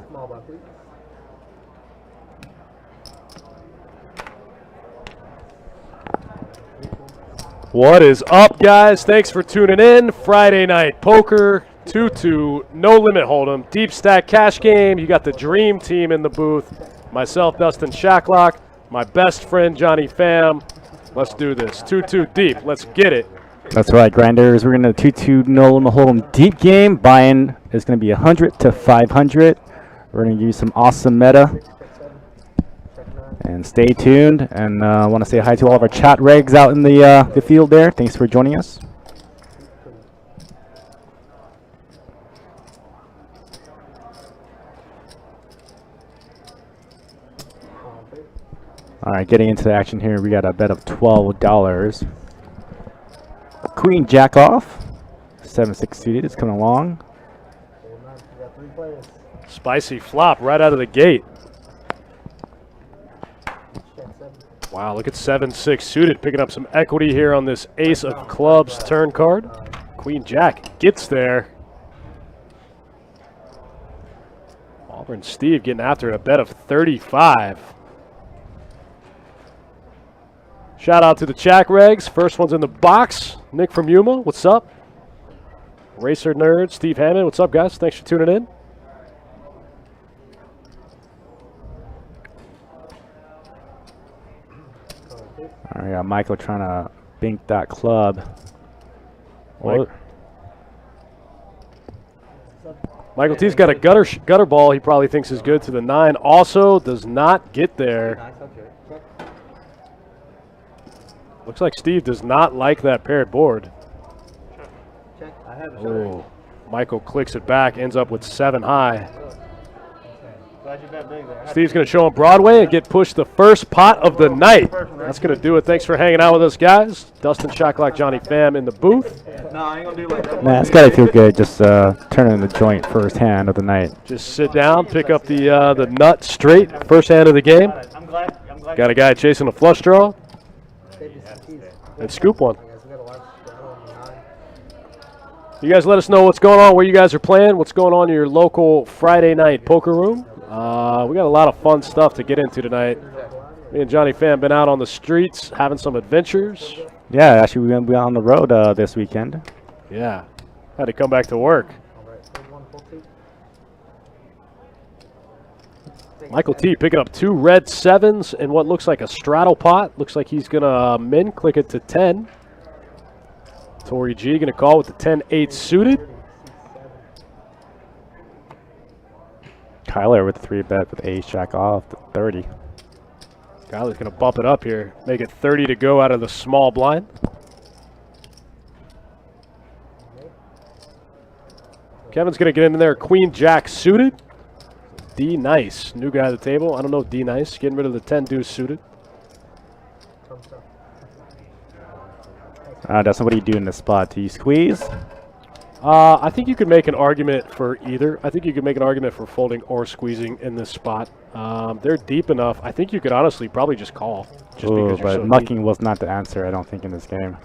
Small block, please. What is up, guys? Thanks for tuning in. Friday Night Poker, 2-2, no limit hold'em, deep stack cash game. You got the dream team in the booth. Myself, Dustin Shacklock, my best friend, Johnny Pham. Let's do this. 2-2 deep. Let's get it. That's right, grinders. We're going to 2-2 no limit hold'em deep game. Buy-in is going to be 100 to 500. We're going to use some awesome meta. And stay tuned. And I want to say hi to all of our chat regs out in the field there. Thanks for joining us. All right, getting into the action here, we got a bet of $12. Queen Jack off. 7-6 suited. It's coming along. Spicy flop right out of the gate. Wow, look at 7-6 suited, picking up some equity here on this ace of clubs turn card. Queen Jack gets there. Auburn Steve getting after it, a bet of 35. Shout out to the Jack Regs. First one's in the box. Nick from Yuma, what's up? Racer Nerd, Steve Hammond, what's up, guys? Thanks for tuning in. All right, Michael trying to bink that club. Michael T's got a gutter ball he probably thinks is good to the 9. Also does not get there. Looks like Steve does not like that paired board. Oh, Michael clicks it back, ends up with 7 high. Steve's going to show him Broadway and get pushed the first pot of the night. That's going to do it. Thanks for hanging out with us, guys. Dustin Shacklock, Johnny Pham in the booth. No, I ain't gonna do like that. Nah, it's got to feel good just turning the joint first hand of the night. Just sit down, pick up the nut straight, first hand of the game. Got a guy chasing a flush draw. And scoop one. You guys let us know what's going on, where you guys are playing, what's going on in your local Friday night poker room. We got a lot of fun stuff to get into tonight. Me and Johnny Pham been out on the streets having some adventures. Yeah, actually, we're going to be on the road this weekend. Yeah, had to come back to work. Michael T picking up 2 red 7s in what looks like a straddle pot. Looks like he's going to min click it to 10. Torrey G going to call with the 10-8 suited. Kyler with the 3-bet with ace jack off to 30. Kyler's going to bump it up here. Make it 30 to go out of the small blind. Kevin's going to get in there. Queen Jack suited. D nice. New guy at the table. I don't know D nice. Getting rid of the 10 deuce suited. Dustin, what do you do in this spot? Do you squeeze? I think you could make an argument for either. I think you could make an argument for folding or squeezing in this spot. They're deep enough. I think you could honestly probably just call. Just Ooh, because you're but so mucking deep. was not the answer, I don't think, in this game.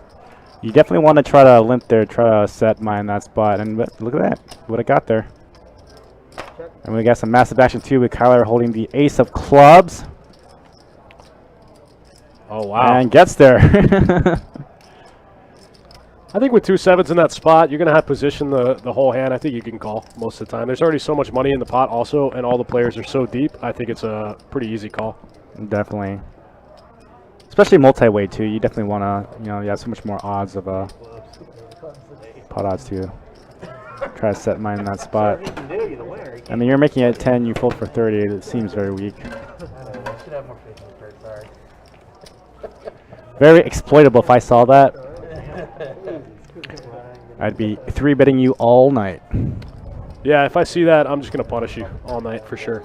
You definitely want to try to limp there, try to set mine in that spot. And look at that. What I got there. And we got some massive action, too, with Kyler holding the ace of clubs. Oh, wow. And gets there. I think with 2 7s in that spot, you're going to have position the whole hand. I think you can call most of the time. There's already so much money in the pot also, and all the players are so deep. I think it's a pretty easy call. Definitely. Especially multi-way, too. You definitely want to, you have so much more odds of pot odds, too. Try to set mine in that spot. I mean, you're making it 10, you fold for 30. It seems very weak. Very exploitable if I saw that. I'd be 3-betting you all night. Yeah, if I see that, I'm just going to punish you all night for sure.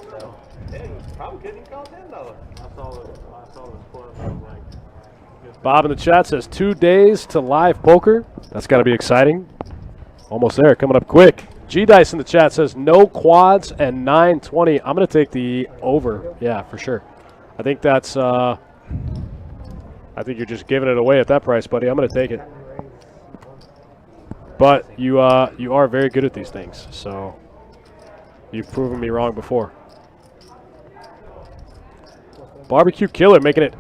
Bob in the chat says 2 days to live poker. That's got to be exciting. Almost there, coming up quick. G-Dice in the chat says no quads and 920. I'm going to take the over. Yeah, for sure. I think that's, I think you're just giving it away at that price, buddy. I'm going to take it. But you are very good at these things, so You've proven me wrong before. Barbecue Killer making it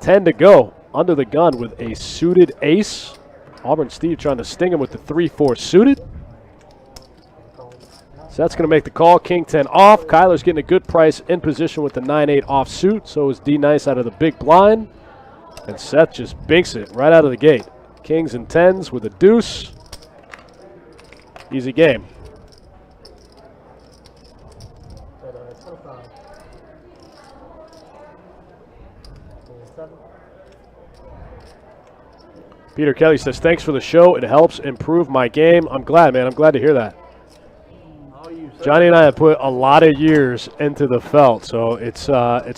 10 to go. Under the gun with a suited ace. Auburn Steve trying to sting him with the 3-4 suited. So that's going to make the call. King 10 off. Kyler's getting a good price in position with the 9-8 offsuit. So is D Nice out of the big blind. And Seth just binks it right out of the gate. Kings and 10s with a deuce. Easy game. Peter Kelly says, thanks for the show. It helps improve my game. I'm glad, man. I'm glad to hear that. Johnny and I have put a lot of years into the felt, so it's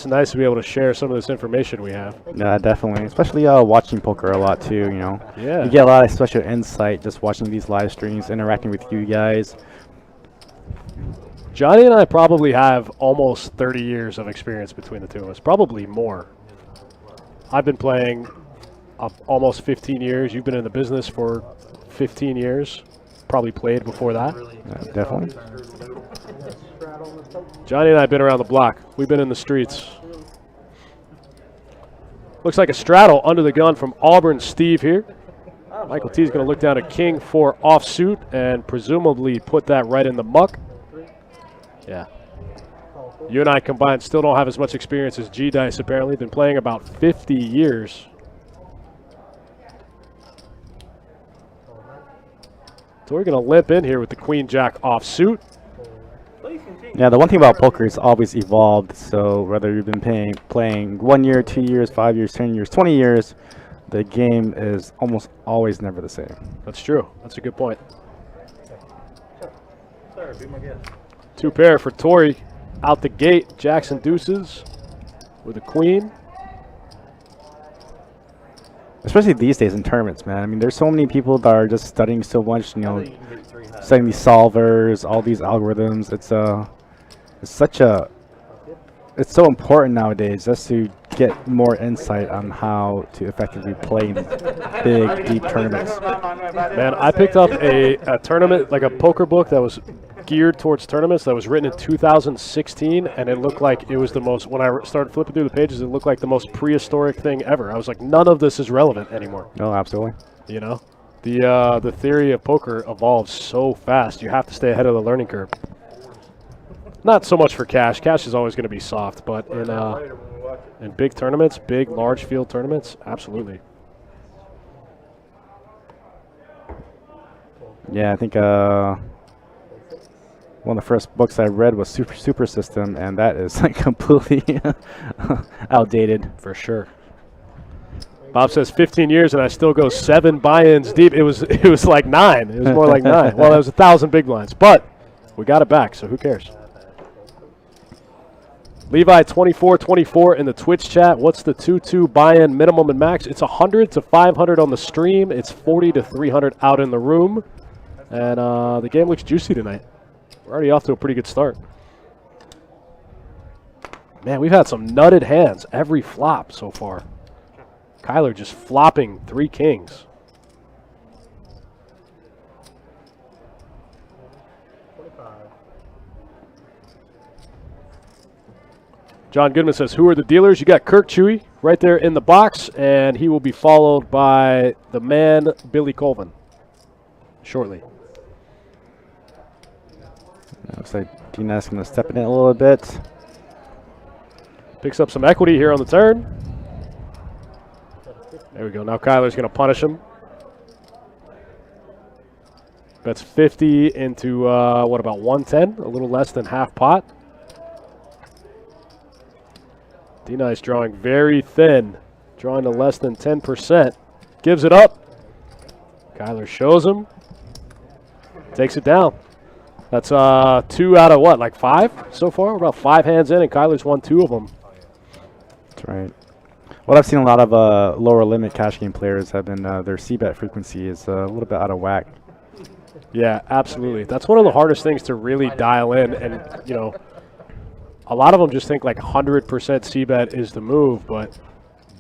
nice to be able to share some of this information we have. Yeah, definitely. Especially watching poker a lot, too, you know. Yeah. You get a lot of special insight just watching these live streams, interacting with you guys. Johnny and I probably have almost 30 years of experience between the two of us, probably more. I've been playing almost 15 years. You've been in the business for 15 years. Probably played before that. Definitely. Johnny and I have been around the block. We've been in the streets. Looks like a straddle under the gun from Auburn Steve here. Michael T is going to look down at King 4 offsuit and presumably put that right in the muck. Yeah. You and I combined still don't have as much experience as G-Dice apparently. Been playing about 50 years. So we're going to limp in here with the Queen-Jack offsuit. Yeah, the one thing about poker is always evolved. So whether you've been playing 1 year, 2 years, 5 years, 10 years, 20 years, the game is almost always never the same. That's true. That's a good point. Two pair for Torrey. Out the gate, Jackson deuces with a queen. Especially these days in tournaments, man. I mean, there's so many people that are just studying so much, you know, studying these solvers, all these algorithms. It's so important nowadays just to get more insight on how to effectively play in big, deep tournaments. Man, I picked up a tournament, like a poker book that was geared towards tournaments that was written in 2016, and it looked like it was the most, when I started flipping through the pages, it looked like the most prehistoric thing ever. I was like, none of this is relevant anymore. No, absolutely. You know? The theory of poker evolves so fast. You have to stay ahead of the learning curve. Not so much for cash. Cash is always going to be soft, but in big tournaments, big, large field tournaments, absolutely. Yeah, I think one of the first books I read was Super System, and that is like completely outdated. For sure. Bob says 15 years and I still go 7 buy-ins deep. It was like 9. It was more like 9. Well, that was 1,000 big blinds, but we got it back, so who cares? Levi 2424 in the Twitch chat. What's the 2-2 buy-in minimum and max? It's 100 to 500 on the stream. It's 40 to 300 out in the room. And the game looks juicy tonight. We're already off to a pretty good start. Man, we've had some nutted hands every flop so far. Kyler just flopping 3 kings. John Goodman says, who are the dealers? You got Kirk Chewy right there in the box, and he will be followed by the man, Billy Colvin, shortly. Looks like D-Nice going to step in it a little bit. Picks up some equity here on the turn. There we go. Now Kyler's going to punish him. Bets 50 into, what about 110? A little less than half pot. D-Nice drawing very thin. Drawing to less than 10%. Gives it up. Kyler shows him. Takes it down. That's 2 out of what, like 5 so far? We're about 5 hands in, and Kyler's won 2 of them. That's right. What I've seen a lot of lower limit cash game players have been their c-bet frequency is a little bit out of whack. Yeah, absolutely. That's one of the hardest things to really dial in, and you know, a lot of them just think like 100% c-bet is the move, but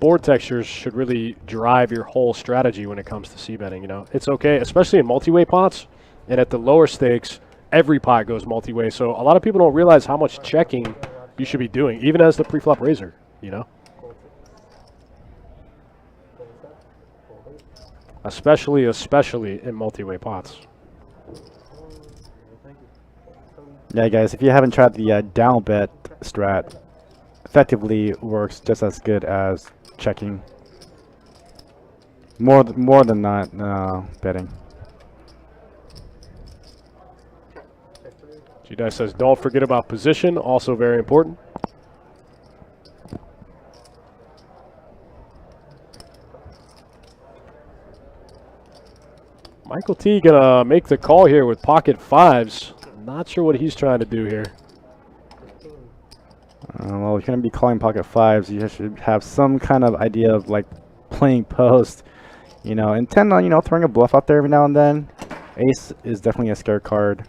board textures should really drive your whole strategy when it comes to c-betting. You know, it's okay, especially in multi-way pots, and at the lower stakes, every pot goes multi-way. So a lot of people don't realize how much checking you should be doing, even as the pre-flop raiser, you know? Especially in multi-way pots. Yeah, guys, if you haven't tried the down bet strat, effectively works just as good as checking. More than not betting. G-Dice says, don't forget about position, also very important. Michael T gonna make the call here with pocket fives. Not sure what he's trying to do here. Well, if you're going to be calling pocket fives, you should have some kind of idea of like playing post. You know, intend on, you know, throwing a bluff out there every now and then. Ace is definitely a scare card.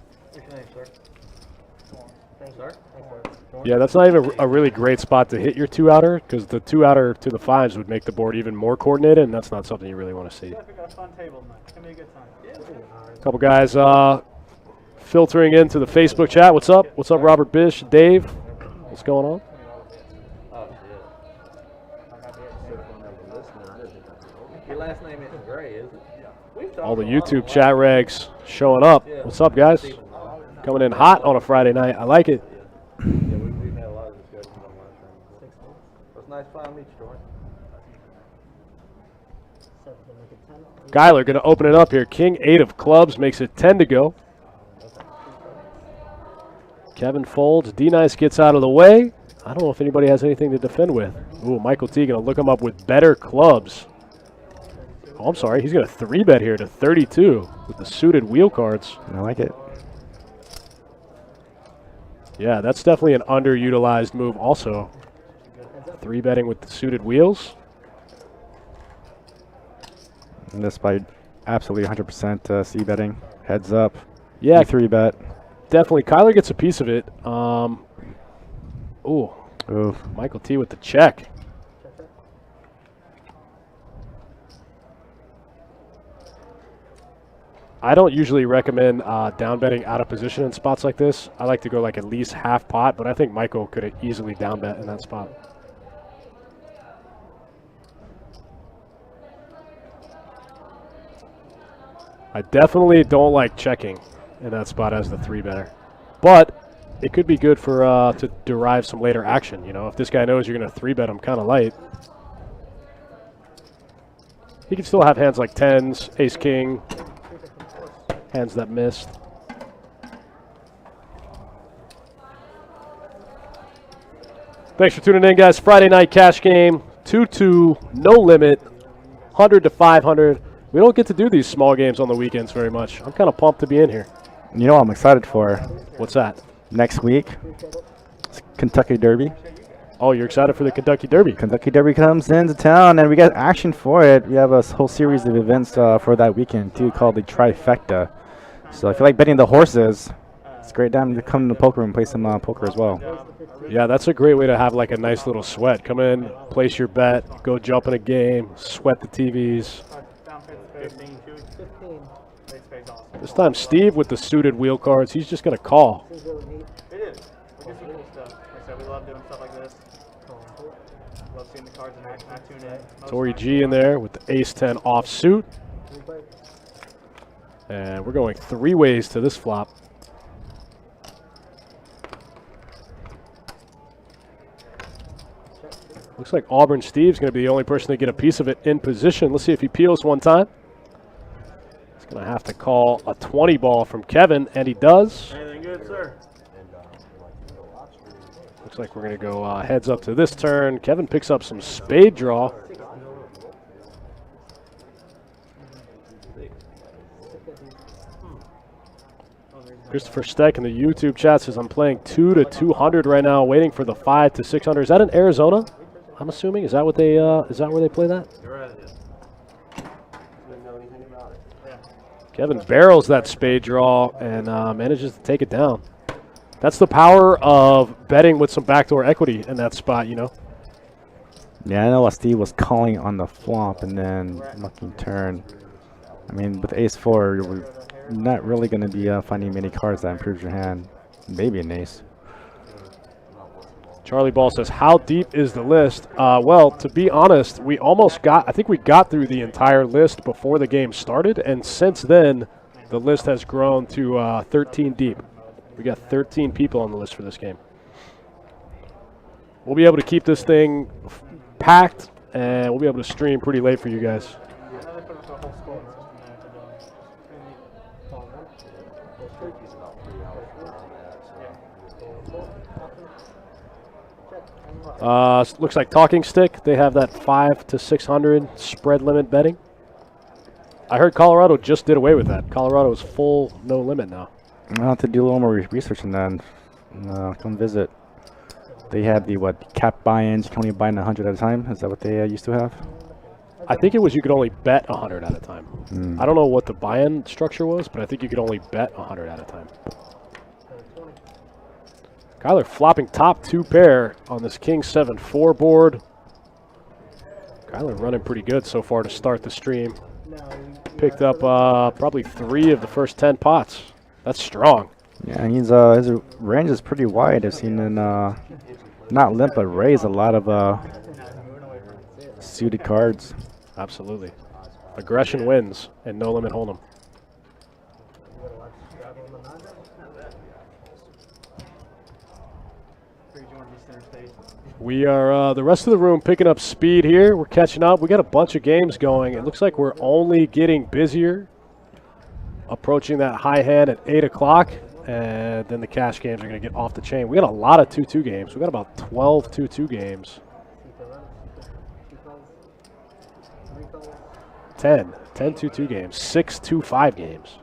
Yeah, that's not even a really great spot to hit your two outer, because the two outer to the fives would make the board even more coordinated, and that's not something you really want to see. A couple guys filtering into the Facebook chat. What's up? What's up, Robert Bish, Dave? What's going on? Your last name isn't Gray, is it? All the YouTube chat regs showing up. What's up, guys? Coming in hot on a Friday night. I like it. Yeah, we've had a lot of discussions on my friend. It's nice to meet you, Jordan. Geiler going to open it up here. King 8 of clubs makes it 10 to go. Kevin folds. D-Nice gets out of the way. I don't know if anybody has anything to defend with. Ooh, Michael T going to look him up with better clubs. Oh, I'm sorry. He's going to 3-bet here to 32 with the suited wheel cards. I like it. Yeah, that's definitely an underutilized move also. 3-betting with the suited wheels. And this by absolutely 100% C-betting. Heads up. Yeah. 3-bet. Definitely. Kyler gets a piece of it. Ooh. Michael T with the check. I don't usually recommend down betting out of position in spots like this. I like to go like at least half pot, but I think Michael could have easily down bet in that spot. I definitely don't like checking in that spot as the 3-better, but it could be good for to derive some later action. You know, if this guy knows you're going to 3-bet him kind of light, he can still have hands like 10s, ace king, hands that missed. Thanks for tuning in, guys. Friday night cash game, 2-2, no limit, 100 to 500. We don't get to do these small games on the weekends very much. I'm kind of pumped to be in here. You know what I'm excited for? What's that? Next week, it's Kentucky Derby. Oh, you're excited for the Kentucky Derby? Kentucky Derby comes into town, and we got action for it. We have a whole series of events for that weekend, too, called the Trifecta. So if you like betting the horses, it's a great time to come to the poker room and play some poker as well. Yeah, that's a great way to have like a nice little sweat. Come in, place your bet, go jump in a game, sweat the TVs. This time Steve with the suited wheel cards, he's just going to call. It is. We do some cool stuff. Like I said, we love doing stuff like this. Love seeing the cards in action. I tune in. Tori G in there with the ace-10 offsuit. And we're going 3 ways to this flop. Looks like Auburn Steve's going to be the only person to get a piece of it in position. Let's see if he peels one time. He's going to have to call a 20 ball from Kevin, and he does. Anything good, sir? Looks like we're going to go heads up to this turn. Kevin picks up some spade draw. Christopher Steck in the YouTube chat says, I'm playing 2 to 200 right now, waiting for the 5 to 600. Is that in Arizona? I'm assuming. Is that what they? Is that where they play that? You're right, it is. Didn't know anything about it. Yeah. Kevin barrels that spade draw and manages to take it down. That's the power of betting with some backdoor equity in that spot, you know. Yeah, I know Steve was calling on the flop and then lucky turn. I mean, with ace-4, not really going to be finding many cards that improves your hand. Maybe an ace. Charlie Ball says, how deep is the list? Well, to be honest, I think we got through the entire list before the game started, and since then, the list has grown to 13 deep. We got 13 people on the list for this game. We'll be able to keep this thing packed, and we'll be able to stream pretty late for you guys. Looks like Talking Stick. They have that 5 to 600 spread limit betting. I heard Colorado just did away with that. Colorado is full no limit now. I'll have to do a little more research on that. Come visit. They have the cap buy-ins. You can only buy in 100 at a time. Is that what they used to have? I think it was you could only bet 100 at a time. I don't know what the buy-in structure was, but I think you could only bet 100 at a time. Kyler flopping top 2 pair on this King 7-4 board. Kyler running pretty good so far to start the stream. Picked up probably 3 of the first 10 pots. That's strong. Yeah, his range is pretty wide. I've seen him not limp but raise a lot of suited cards. Absolutely. Aggression wins and no limit hold'em. We are, the rest of the room picking up speed here. We're catching up. We got a bunch of games going. It looks like we're only getting busier. Approaching that high hand at 8 o'clock. And then the cash games are going to get off the chain. We got a lot of 2-2 games. We got about 12 2-2 games. 10 2-2 games. 6 2-5 games.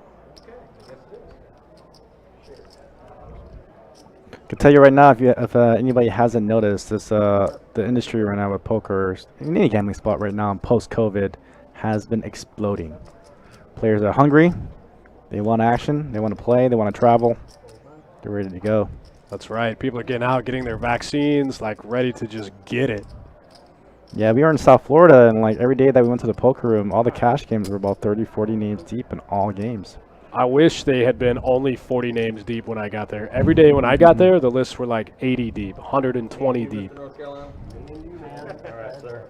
I can tell you right now, if anybody hasn't noticed, this the industry right now with poker, in any gambling spot right now, post-COVID, has been exploding. Players are hungry, they want action, they want to play, they want to travel, they're ready to go. That's right. People are getting out, getting their vaccines, like ready to just get it. Yeah, we were in South Florida, and like every day that we went to the poker room, all the cash games were about 30, 40 names deep in all games. I wish they had been only 40 names deep when I got there. Every day when I got there, the lists were like 80 deep, 120 deep. North Carolina? All right, sir.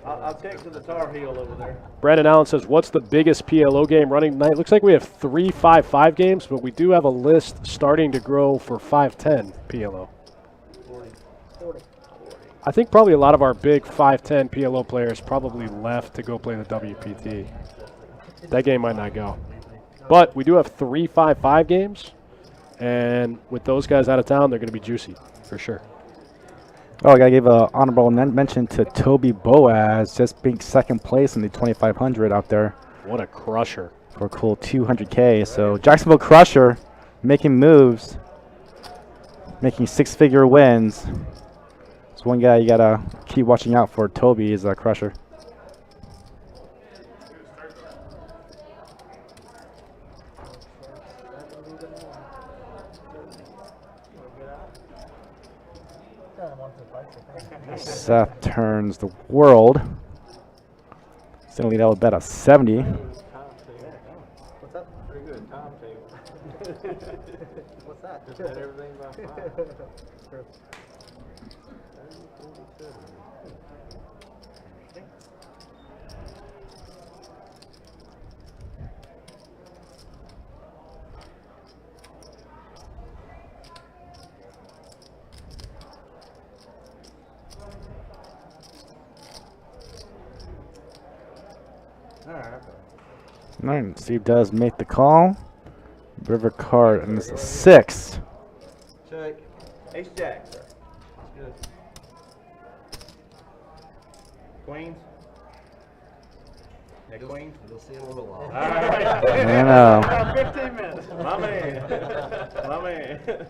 I'll check to the Tar Heel over there. Brandon Allen says, what's the biggest PLO game running tonight? Looks like we have 3 5-5 games, but we do have a list starting to grow for 5-10 PLO. 40. I think probably a lot of our big 5-10 PLO players probably left to go play the WPT. That game might not go. But we do have 3 5-5 games, and with those guys out of town, they're going to be juicy, for sure. Oh, I got to give an honorable mention to Toby Boaz, just being second place in the 2,500 out there. What a crusher. For a cool 200K. So Jacksonville Crusher making moves, making 6-figure wins. It's one guy you got to keep watching out for. Toby is a crusher. Seth turns the world. He's going to lead out with bet of 70. What's that? Pretty good. Timetable. What's that? Just had everything by 5. All right, Steve does make the call. River card, and it's a 6. Check. Ace Jack, sir. Good. Queens. Yeah, Queens. You'll see in a little while. All right. I know. 15 minutes. My man. My man.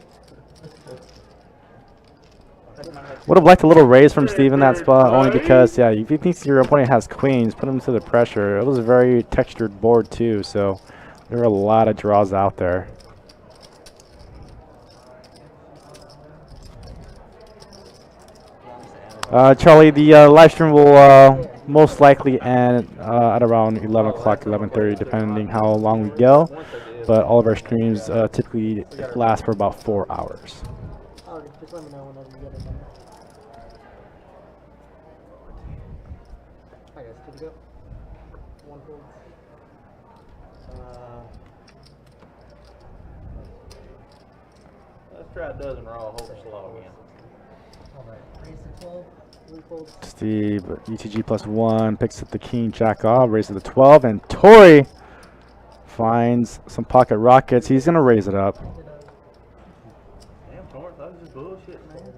Would have liked a little raise from Steve in that spot, only because, yeah, if you think your opponent has queens, put him to the pressure. It was a very textured board, too, so there were a lot of draws out there. Charlie, the live stream will most likely end at around 11 o'clock, 11:30, depending how long we go. But all of our streams typically last for about 4 hours. Oh, just let me know whenever you get it. Hi guys, good to go. One hold. Let's try a dozen raw, hold it slow again. Alright, raise to 12, 3 folds. Steve, UTG +1, picks up the king, jack off, raises to 12, and Tori finds some pocket rockets. He's going to raise it up. Damn, Torrance, that was just bullshit, man.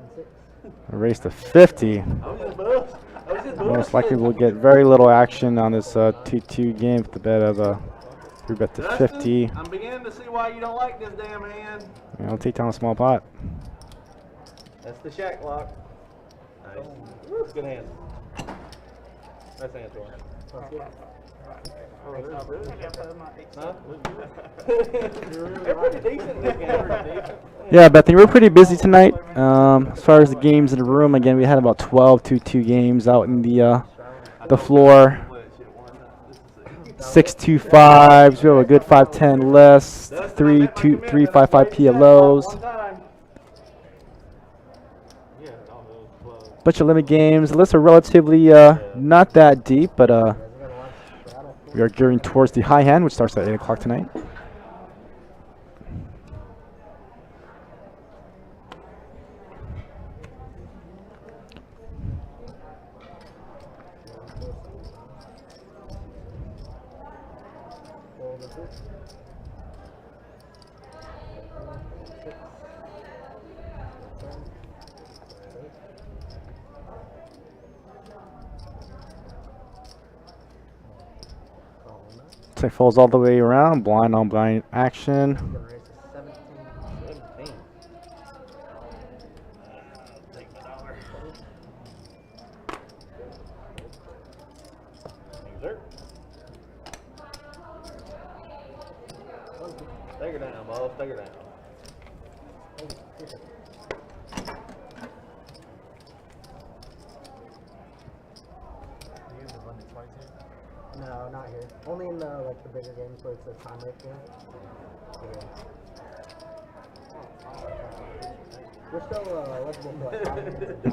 Raise to 50. I was just bullshit. Most likely we'll get very little action on this 2-2 game with the bet of 3-bet to 50. I'm beginning to see why you don't like this damn hand. And I'll take down a small pot. That's the shack lock. Nice. It's good hand. Nice hand, Torrance. Huh? They're pretty decent this game. Yeah, Bethany, we're pretty busy tonight. As far as the games in the room, again, we had about 12 2-2 games out in the floor. 6-2-5s. We have a good 5-10 list. 3-5-5 PLOs. Bunch of limit games. The lists are relatively not that deep, but we are gearing towards the high hand, which starts at 8 o'clock tonight. Looks like falls all the way around. Blind on blind action. Take her down, boss. Take her down. No, not here. Only in like the bigger games where it's a time rate game. Yeah. We're still eligible for like 5 minutes.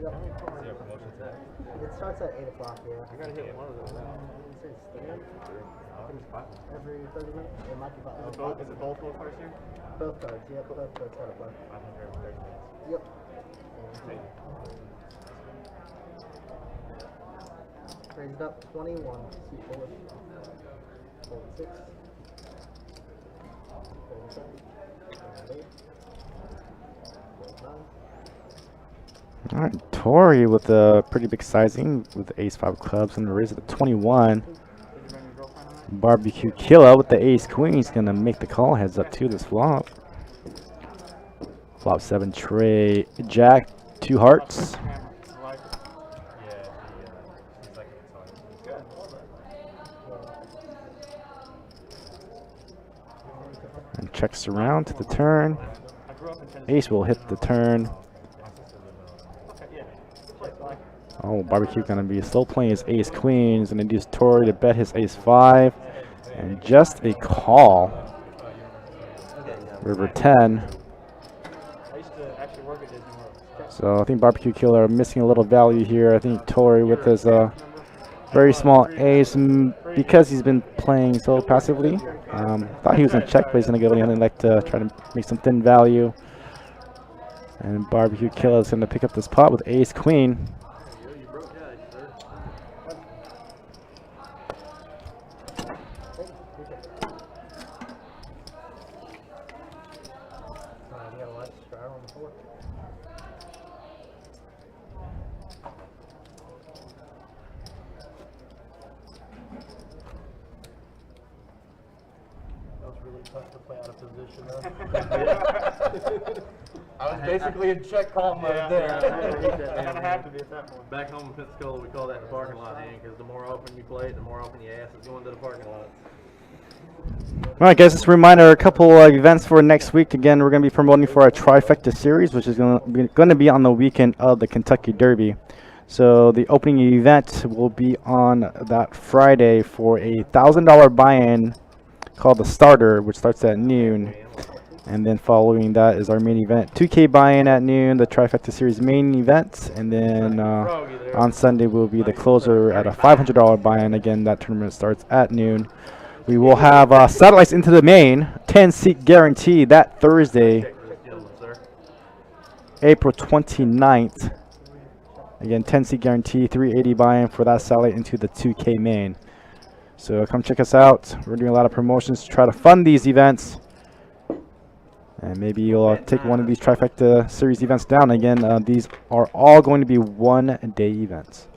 Yep. It starts at 8 o'clock, yeah. I gotta hit one of those now. Every 30 minutes? It might be about Is it both cards here? both cards, yep, both cards have a play. 530 minutes. Yep. Raised up 21, see forward. Fold 6. Fold 7. Fold 8. Fold 9. All right, Tori with a pretty big sizing with the ace 5 clubs and raise it to 21. Barbecue Killer with the ace queen. He's gonna make the call. Heads up to this flop. Flop 7 tray jack 2 hearts. And checks around to the turn. Ace will hit the turn. Oh, Barbecue gonna be still playing his ace queen. He's gonna use Tori to bet his ace 5. And just a call. River 10. So I think Barbecue Killer missing a little value here. I think Tori with his very small ace, because he's been playing so passively. Thought he was gonna check, but he's gonna go in and like to try to make some thin value. And Barbecue Killer is gonna pick up this pot with ace queen. I was basically in check call mode there. I kind of have to be at that point. Back home in Pensacola, we call that the parking lot hand, because the more open you play it, the more open your ass is going to the parking lot. All right, guys, just a reminder, a couple events for next week. Again, we're going to be promoting for our Trifecta series, which is going to be on the weekend of the Kentucky Derby. So the opening event will be on that Friday for a $1,000 buy-in called the Starter, which starts at noon. And then following that is our main event, 2K buy-in at noon, the Trifecta Series main event. And then on Sunday will be the closer at a $500 buy-in. Again, that tournament starts at noon. We will have satellites into the main, 10-seat guarantee that Thursday, April 29th. Again, 10-seat guarantee, 380 buy-in for that satellite into the 2K main. So come check us out. We're doing a lot of promotions to try to fund these events. And maybe you'll take one of these Trifecta Series events down. Again, these are all going to be one-day events.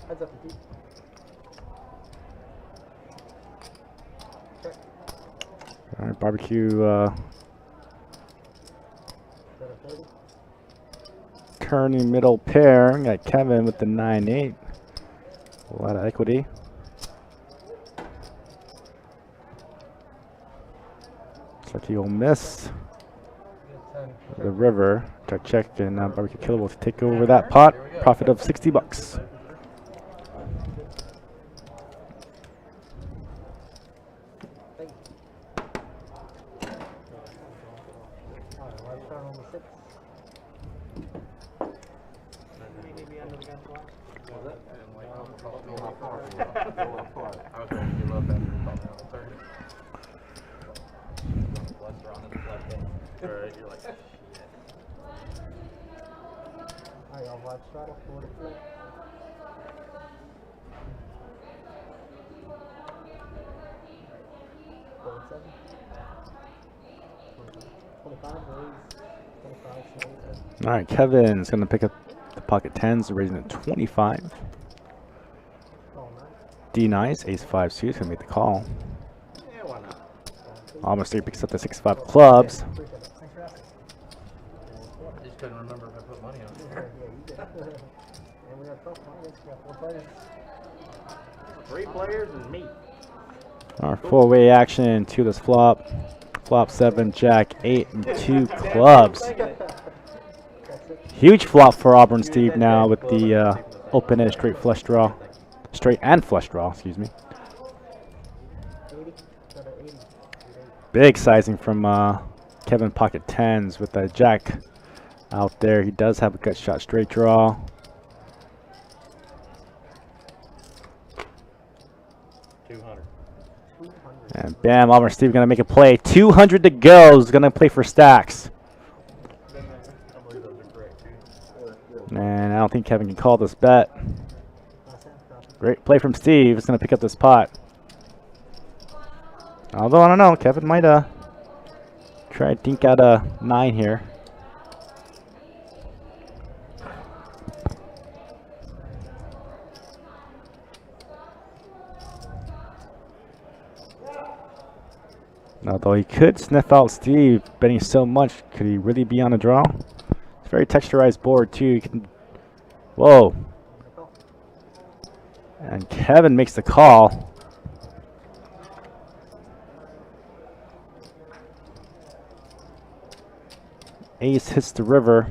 Heads up, deep. Check. All right, barbecue. Is that a 30? Kearney middle pair. Got Kevin with the 9-8. A lot of equity. Looks like he'll miss the river. Check and barbecue killer will take over that pot. Profit of $60. All right, Kevin's going to pick up the pocket tens, raising it 25. D-nice, ace-5 suits, going to make the call. Almost 3 picks up the 6-5 clubs. I just couldn't remember if I put money on it. 3 players and me. Our four-way action to this flop. Flop 7, Jack 8, and 2 clubs. Huge flop for Auburn Steve now with the open-ended straight flush draw. Straight and flush draw, excuse me. Big sizing from Kevin pocket tens with the Jack out there. He does have a gut shot straight draw. And bam, Auburn Steve gonna make a play. 200 to go. He's gonna play for stacks. And I don't think Kevin can call this bet. Great play from Steve. He's gonna pick up this pot. Although I don't know, Kevin might try to dink out a 9 here. Although he could sniff out Steve, betting so much, could he really be on a draw? It's a very texturized board too. You can, whoa. And Kevin makes the call. Ace hits the river.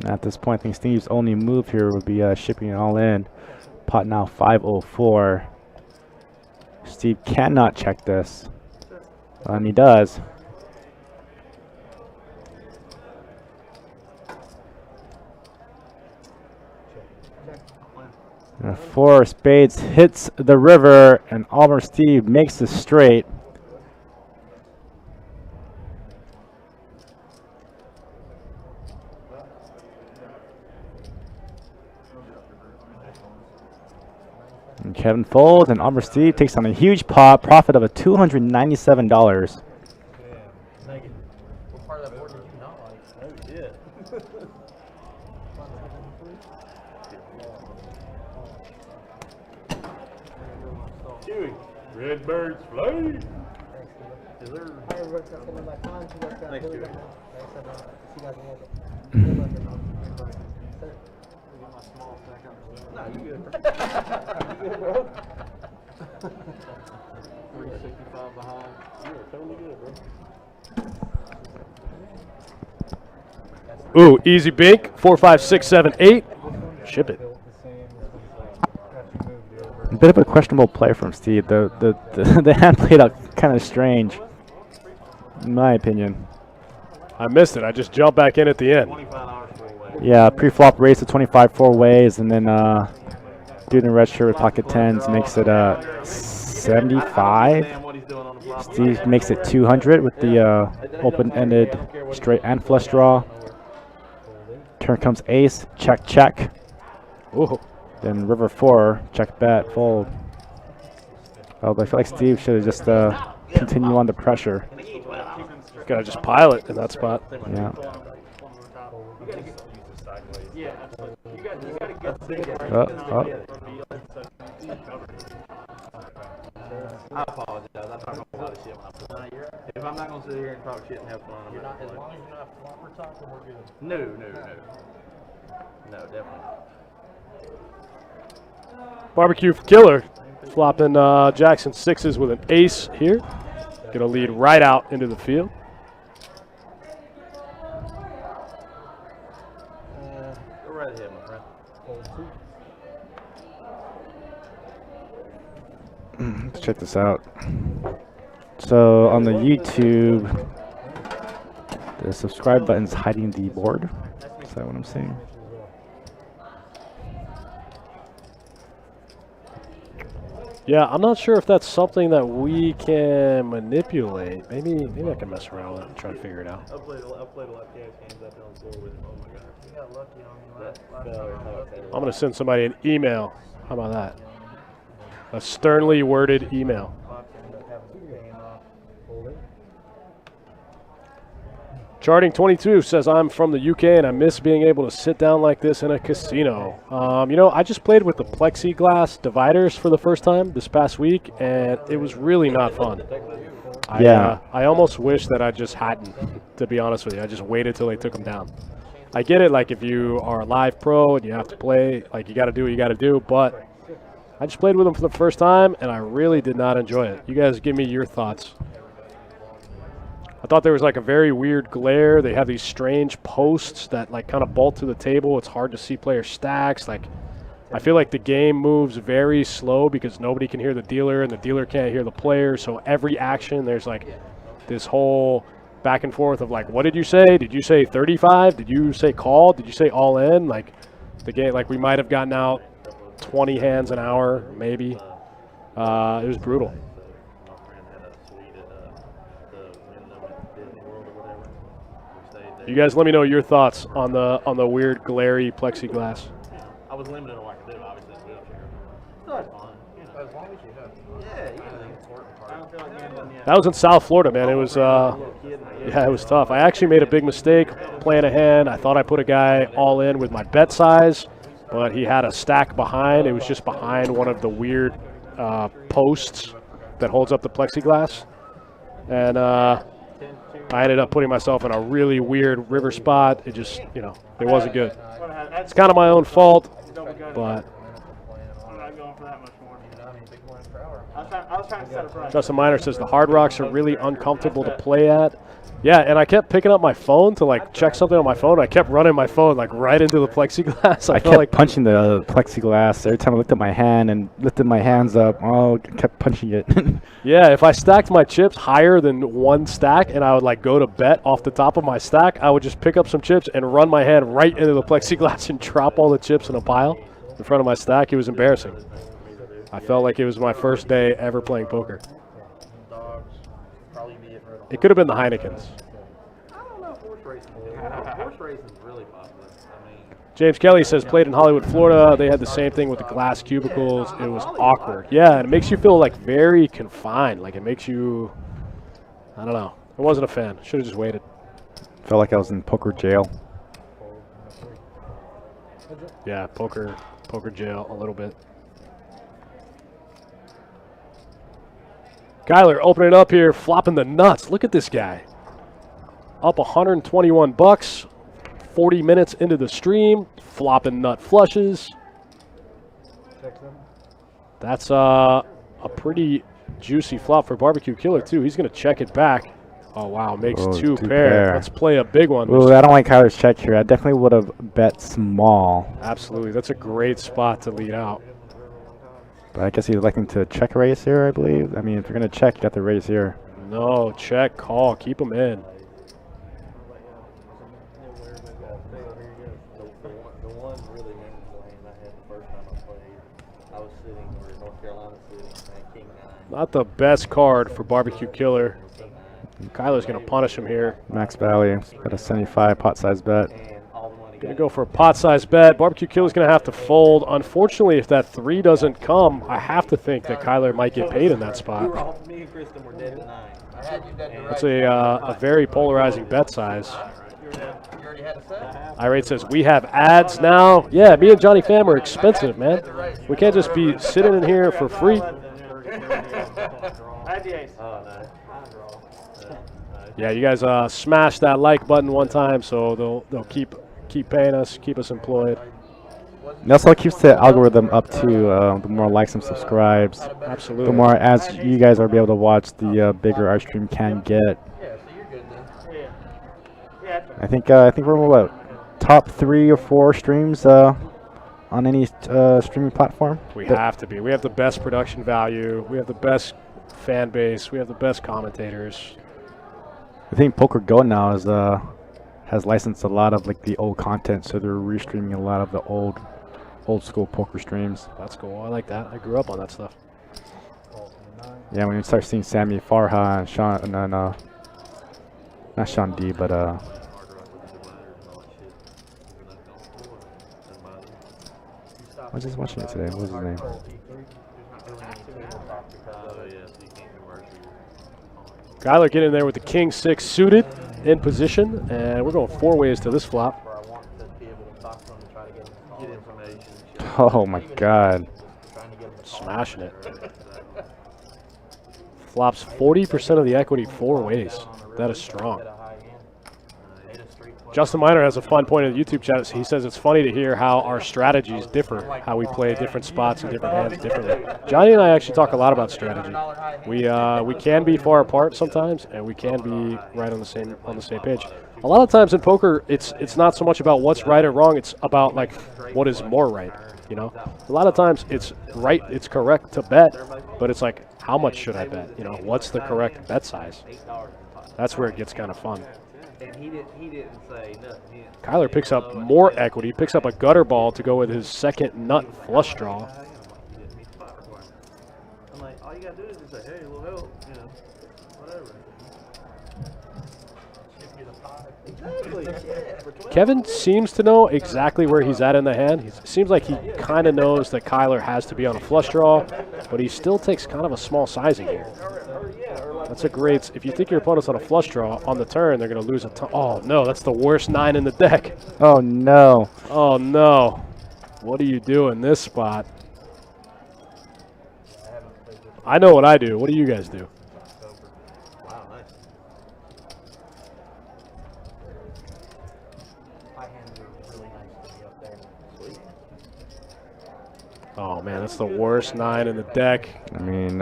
And at this point, I think Steve's only move here would be shipping it all in. Pot now 504. Steve cannot check this. And he does. And 4 spades hits the river, and Auburn Steve makes the straight. And Kevin folds, and Auburn Steve takes on a huge pot, profit of a $297. What part of that board did you not like? Oh, shit. Chewy. Redbirds fly. Is there? Thanks, Julie. No, you good, bro. You good, bro? 365 behind. You are totally good, bro. Ooh, easy bink. 4, 5, 6, 7, 8. Ship it. A bit of a questionable play from Steve. The hand played out kind of strange, in my opinion. I missed it. I just jumped back in at the end. Yeah, pre-flop raise to 25 4 ways, and then dude in red shirt with pocket tens makes it 75. Steve makes it 200 with the open-ended straight and flush draw. Turn comes ace, check, check. Ooh. Then river 4, check, bet, fold. Oh, but I feel like Steve should have just continue on the pressure. Gotta just pile it in that spot. Yeah. I apologize. I talk a lot of shit when I play. If I'm not going to sit here and talk shit and have fun, I'm not. As long as you're not flopper talking, we're good. No, definitely not. Barbecue Killer flopping Jackson 6s with an ace here. Gonna lead right out into the field. Go right ahead, my friend. Let's check this out. So on the YouTube, the subscribe button's hiding the board. Is that what I'm saying? Yeah, I'm not sure if that's something that we can manipulate. Maybe I can mess around with it and try to figure it out. I played a lot of games up on the floor with him. Oh my god. You got lucky on me last time. I'm gonna send somebody an email. How about that? A sternly worded email. Charting 22 says, I'm from the UK and I miss being able to sit down like this in a casino. You know, I just played with the plexiglass dividers for the first time this past week, and it was really not fun. I almost wish that I just hadn't, to be honest with you. I just waited till they took them down. I get it, like if you are a live pro and you have to play, like you got to do what you got to do, but I just played with them for the first time, and I really did not enjoy it. You guys give me your thoughts. I thought there was like a very weird glare. They have these strange posts that like kind of bolt to the table. It's hard to see player stacks. Like, I feel like the game moves very slow because nobody can hear the dealer and the dealer can't hear the player. So every action, there's like this whole back and forth of like, what did you say? Did you say 35? Did you say call? Did you say all in? Like the game, like we might have gotten out 20 hands an hour, maybe. It was brutal. You guys let me know your thoughts on the weird glary plexiglass. I was limited on what I could do, obviously, in a wheelchair. So that's fine. As long as you know. Yeah, that was in South Florida, man. It was, yeah, it was tough. I actually made a big mistake playing a hand. I thought I put a guy all in with my bet size, but he had a stack behind. It was just behind one of the weird posts that holds up the plexiglass. And I ended up putting myself in a really weird river spot. It just, you know, it wasn't good. It's kind of my own fault, but I'm not going for that much more. I was trying to set a price. Justin Miner says the Hard Rocks are really uncomfortable to play at. Yeah, and I kept picking up my phone to like check something on my phone. I kept running my phone like right into the plexiglass. I kept like punching the plexiglass every time I looked at my hand and lifted my hands up. Oh, kept punching it. Yeah, if I stacked my chips higher than one stack and I would like go to bet off the top of my stack, I would just pick up some chips and run my hand right into the plexiglass and drop all the chips in a pile in front of my stack. It was embarrassing. I felt like it was my first day ever playing poker. It could have been the Heinekens. I don't know if horse racing is. Horse racing is really popular. I mean, James Kelly says played in Hollywood, Florida. They had the same thing with the glass cubicles. It was awkward. Yeah, and it makes you feel like very confined. Like it makes you, I don't know. I wasn't a fan. Should have just waited. Felt like I was in poker jail. Yeah, poker jail a little bit. Kyler opening up here, flopping the nuts. Look at this guy. Up 121 bucks, 40 minutes into the stream, flopping nut flushes. That's a pretty juicy flop for Barbecue Killer, too. He's going to check it back. Oh, wow. Makes Oh, two two pair. pair. Let's play a big one. Ooh, I don't like Kyler's check here. I definitely would have bet small. Absolutely. That's a great spot to lead out. But I guess he's electing to check raise here, I believe. I mean, if you're going to check, you got to raise here. No, check, call. Keep him in. The one really memorable hand I had the first time I played, I was sitting where North Carolina sitting, and King 9. Not the best card for Barbecue Killer. Kyler's going to punish him here. Max value. Got a 75 pot size bet. And all the money Going to go for a pot-size bet. Barbecue Killer's going to have to fold. Unfortunately, if that 3 doesn't come, I have to think that Kyler might get paid in that we were spot. all, me and Kristen were dead at 9. I had you dead to It's a very polarizing bet size. You already had a set? Irate says, we have ads now. Yeah, me and Johnny Pham are expensive, man. We can't just be sitting in here for free. I had the ace. Oh, no. Yeah, you guys smash that like button one time, so they'll keep paying us, keep us employed. It also keeps the algorithm up too. The more likes and subscribes, Absolutely. the more ads you guys are able to watch, the bigger our stream can get. Yeah, so you're good then. Yeah. I think we're what, top 3 or 4 streams on any streaming platform. We have to be. We have the best production value. We have the best fan base. We have the best commentators. I think Poker Go now is has licensed a lot of like the old content, so they're restreaming a lot of the old school poker streams. That's cool. I like that. I grew up on that stuff. Yeah, when you start seeing Sammy Farha and Sean, and then not Sean D, but I was just watching it today. What was his name? Kyler getting there with the king 6 suited in position, and we're going 4 ways to this flop. Where I want to be able to talk to them and try to get information. Oh my God! Trying to get them to call. Smashing it. Flops 40% of the equity 4 ways. That is strong. Justin Miner has a fun point in the YouTube chat. He says it's funny to hear how our strategies differ, how we play different spots and different hands differently. Johnny and I actually talk a lot about strategy. We can be far apart sometimes, and we can be right on the same page. A lot of times in poker, it's not so much about what's right or wrong. It's about like what is more right. You know, a lot of times it's right, it's correct to bet, but it's like how much should I bet? You know, what's the correct bet size? That's where it gets kind of fun. And he didn't say nothing. Kyler picks up more equity, picks up a gutter ball to go with his second nut flush draw. I'm like, all you gotta do is just say, hey, we'll help, you know, whatever. Exactly. Kevin seems to know exactly where he's at in the hand. It seems like he kind of knows that Kyler has to be on a flush draw, but he still takes kind of a small sizing here. That's a great, if you think your opponent's on a flush draw, on the turn, they're going to lose a ton. Oh, no, that's the worst 9 in the deck. Oh no! Oh, no. What do you do in this spot? I know what I do. What do you guys do? Wow, nice. My hands are really nice to be up there. Sweet. Oh, man, that's the worst 9 in the deck. I mean,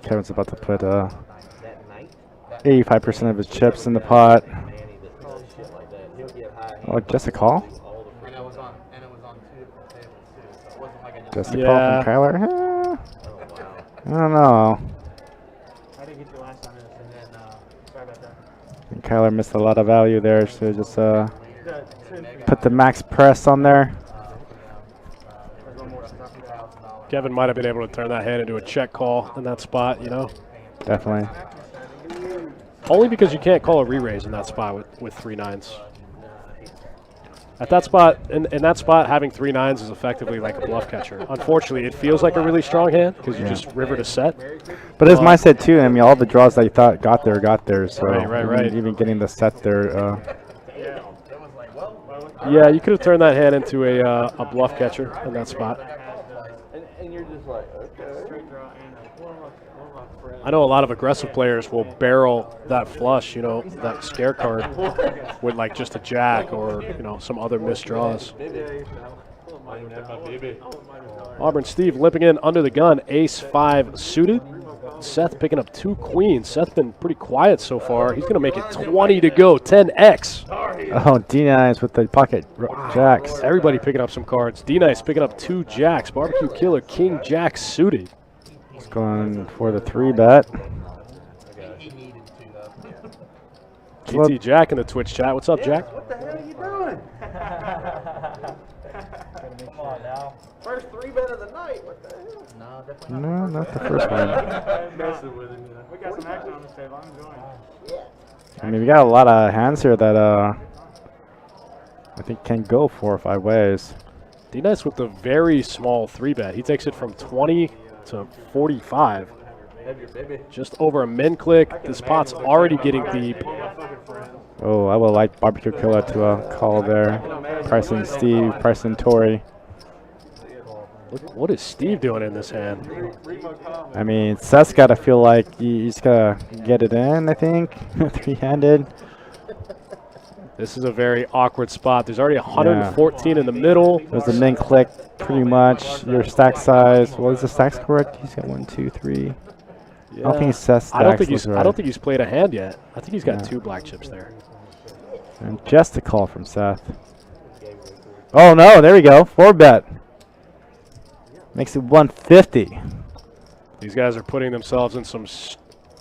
Kevin's about to put That night, 85% of his chips in the pot. Manny that does shit like that, he'll get high Oh, just a call? all the And it was on 2 different tables too, so it wasn't like I just. Just a Yeah. call from Kyler? oh, wow. I don't know. I didn't get you last time, and then sorry about that. I think Kyler missed a lot of value there, so just There's put the max press on there. one more stuff. Kevin might have been able to turn that hand into a check call in that spot, you know? Definitely. Only because you can't call a re-raise in that spot with 3 9s. At that spot, in that spot, having 3 9s is effectively like a bluff catcher. Unfortunately, it feels like a really strong hand because you just river to set. But his mindset too, I mean, all the draws that he thought got there. So Right. even getting the set there. Yeah, you could have turned that hand into a bluff catcher in that spot. And you're just like, okay. Straight draw and one of my friends. I know a lot of aggressive players will barrel that flush, you know, that scare card with like just a jack or, you know, some other missed draws. Auburn Steve limping in under the gun, ace 5 suited. Seth picking up 2 queens. Seth's been pretty quiet so far. He's going to make it 20 to go, 10x. Oh, D-Nice with the pocket jacks. Everybody picking up some cards. D-Nice picking up 2 jacks. Barbecue Killer, King Jack suited. He's going for the 3-bet. GT Jack in the Twitch chat. What's up, Jack? What the hell are you doing? Come on now. First 3-bet of the night. What the hell? No, definitely No, not the first one. Messing with him. We got some action on this table. I'm enjoying it. I mean, we got a lot of hands here that I think can go 4 or 5 ways. D-Nice with the very small 3-bet. He takes it from 20 to 45. Just over a min click. This pot's already getting deep. Oh, I would like Barbecue Killer to call there. Pricing Steve, pricing Tori. What is Steve doing in this hand? I mean, Seth's got to feel like he's got to get it in, I think. 3-handed. This is a very awkward spot. There's already 114 in the middle. There's a min click, pretty much. Your stack size. What is the stacks correct? He's got 1, 2, 3. I don't think Seth's stacks I don't think right. he's played a hand yet. I think he's got 2 black chips there. And just a call from Seth. Oh no, there we go. 4-bet. Makes it 150. These guys are putting themselves in some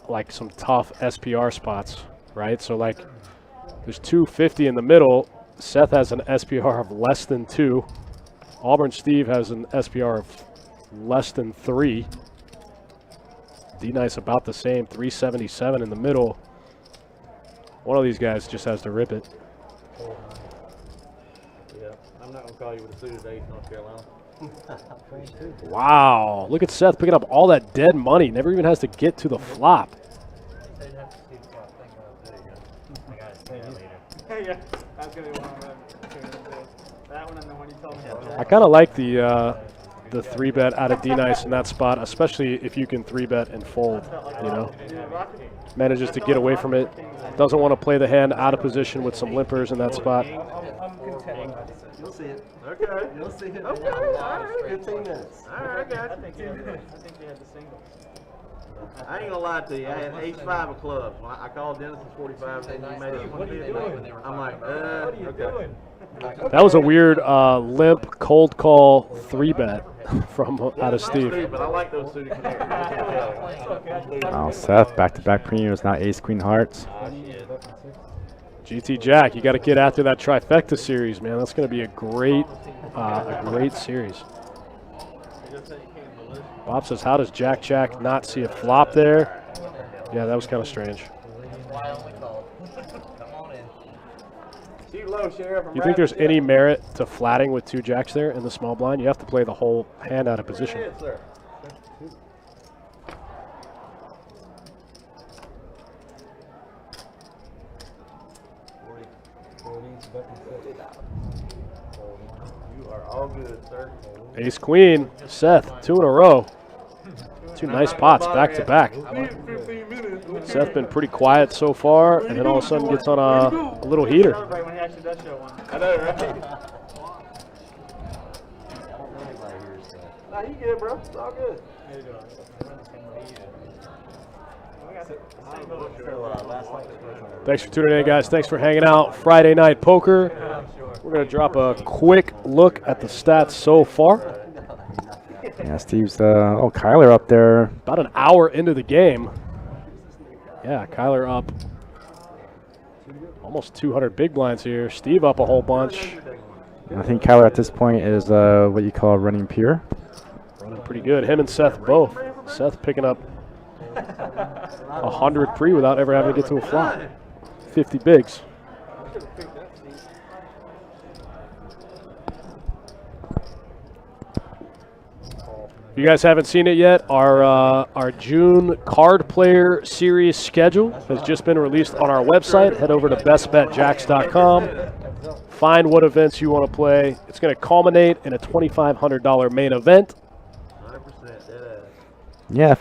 tough SPR spots, right? So like there's 250 in the middle. Seth has an SPR of less than 2. Auburn Steve has an SPR of less than 3. D-Nice about the same, 377 in the middle. One of these guys just has to rip it. Yeah, I'm not going to call you with a suited ace, North Carolina. Wow, look at Seth picking up all that dead money. Never even has to get to the flop. Yeah, that's gonna be one of them. That one and the one you told me about. I kind of like the 3-bet out of D-Nice in that spot, especially if you can 3-bet and fold, you know. Manages to get away from it. Doesn't want to play the hand out of position with some limpers in that spot. I'm content. You'll see it. Okay. You'll see it. Okay, all right. 15 minutes. All right, I got I think you had the singles. I ain't gonna lie to you. I had ace-5 of clubs. When I called Dennis at 45, and he made it 150. I'm like, okay. That was a weird limp cold call 3-bet from out of Steve. But I like those suited connectors. Oh, Seth, back-to-back premiums, now ace, queen, hearts. GT Jack, you got to get after that trifecta series, man. That's going to be a great series. Bob says, how does Jack not see a flop there? Yeah, that was kind of strange. You think there's any merit to flatting with 2 jacks there in the small blind? You have to play the whole hand out of position. You are all good, sir. Ace Queen, Seth, 2 in a row. 2 nice pots back to back. Seth been pretty quiet so far, and then all of a sudden gets on a little heater. Right when he actually does show one. I know, right? Nah, you good, bro. It's all good. Thanks for tuning in, guys. Thanks for hanging out. Friday Night Poker. We're going to drop a quick look at the stats so far. Yeah, Steve's, Kyler up there. About an hour into the game. Yeah, Kyler up almost 200 big blinds here. Steve up a whole bunch. I think Kyler at this point is what you call running pure. Running pretty good. Him and Seth both. Seth picking up 100 pre without ever having to get to a flop. 50 bigs. If you guys haven't seen it yet, our June card player series schedule has just been released on our website. Head over to bestbetjacks.com. Find what events you want to play. It's going to culminate in a $2,500 main event. 100%. Yeah,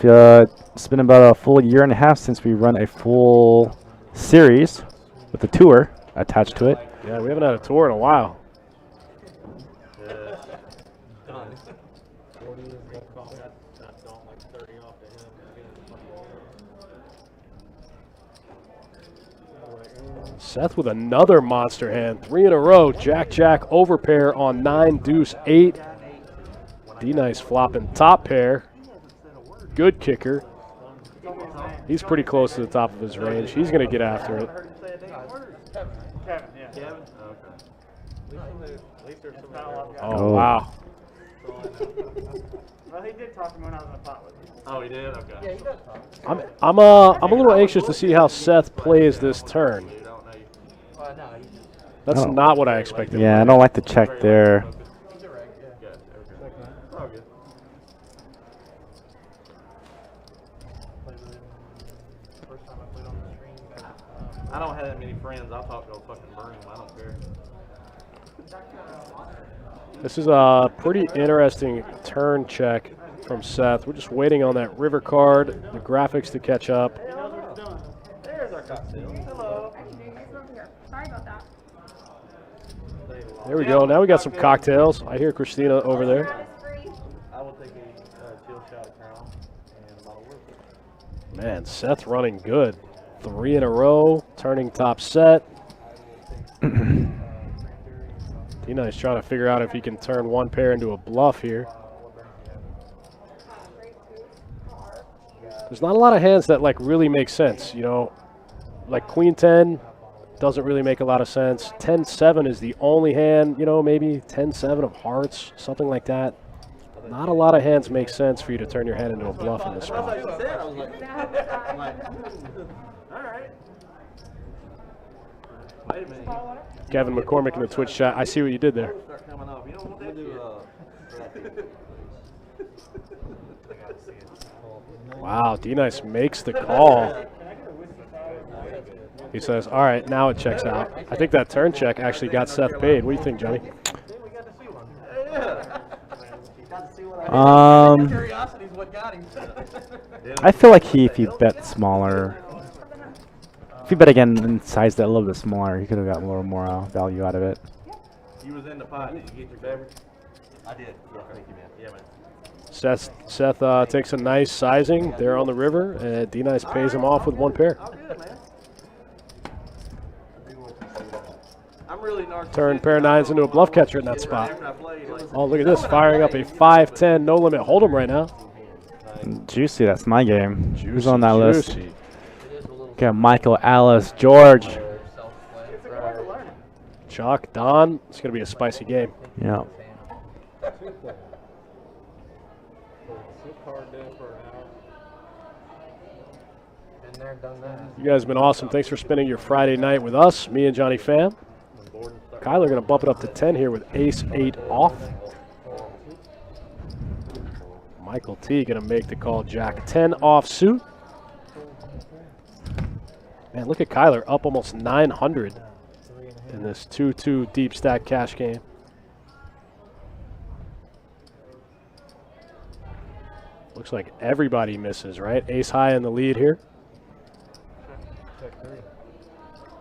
it's been about a full year and a half since we run a full series with a tour attached to it. Yeah, we haven't had a tour in a while. Seth with another monster hand. 3 in a row. Jack, Jack, overpair on 9, deuce, 8. D-Nice flopping top pair. Good kicker. He's pretty close to the top of his range. He's going to get after it. Kevin, yeah. Kevin? Okay. Oh, wow. Well, he did talk to me when I was in the pot with him. Oh, he did? Okay. Yeah, he does talk. I'm a little anxious to see how Seth plays this turn. You don't know. No, he just. That's Oh. not what I expected. Yeah, I don't like the check there. He's a reg, yeah. Good. Okay. Oh, good. Played with him first time I played on the stream. I don't have that many friends. I'll talk to a fucking broom. I don't care. This is a pretty interesting turn check from Seth. We're just waiting on that river card, the graphics to catch up. He knows what he's doing. There's our cocktail. Hello. Sorry about that. There we go. Now we got some cocktails. I hear Christina over there. I will take a chill shot of Crown and a bottle of whiskey. Man, Seth running good. 3 in a row, turning top set. D-Nice trying to figure out if he can turn one pair into a bluff here. There's not a lot of hands that like really make sense, you know. Like Queen 10 doesn't really make a lot of sense. 10-7 is the only hand, you know, maybe 10-7 of hearts, something like that. Not a lot of hands make sense for you to turn your hand into a bluff in this That's what spot. you said. I was like, I'm like, all right. Wait a minute. Kevin McCormick in the Twitch chat. I see what you did there. Start coming up. You don't want that to Wow, D-Nice makes the call. He says, all right, now it checks out. I think that turn check actually got Seth paid. What do you think, Johnny? Curiosity is what got him. I feel like if he bet smaller, if he bet again and sized that a little bit smaller, he could have got a little more value out of it. You was in the pot. Did you get your beverage? I did. Yeah, thank you, man. Yeah, man. Seth takes a nice sizing there on the river, and D-Nice pays him off with one pair. Oh, good, man. I'm really narcissistic. Turn pair nines into a bluff catcher in that spot. After I played, like, Oh, look at this, firing up a 5-10 no limit hold'em right now. Juicy, that's my game. Who's on that list? Juicy. Got Michael, Alice, George. Chuck, Don, it's gonna be a spicy game. Yeah. Been there, done that. You guys have been awesome. Thanks for spending your Friday night with us, me and Johnny Pham. Kyler gonna bump it up to 10 here with ace-8 off. Michael T gonna make the call, Jack 10 off suit. Man, look at Kyler up almost 900 in this 2-2 deep stack cash game. Looks like everybody misses, right? Ace high in the lead here.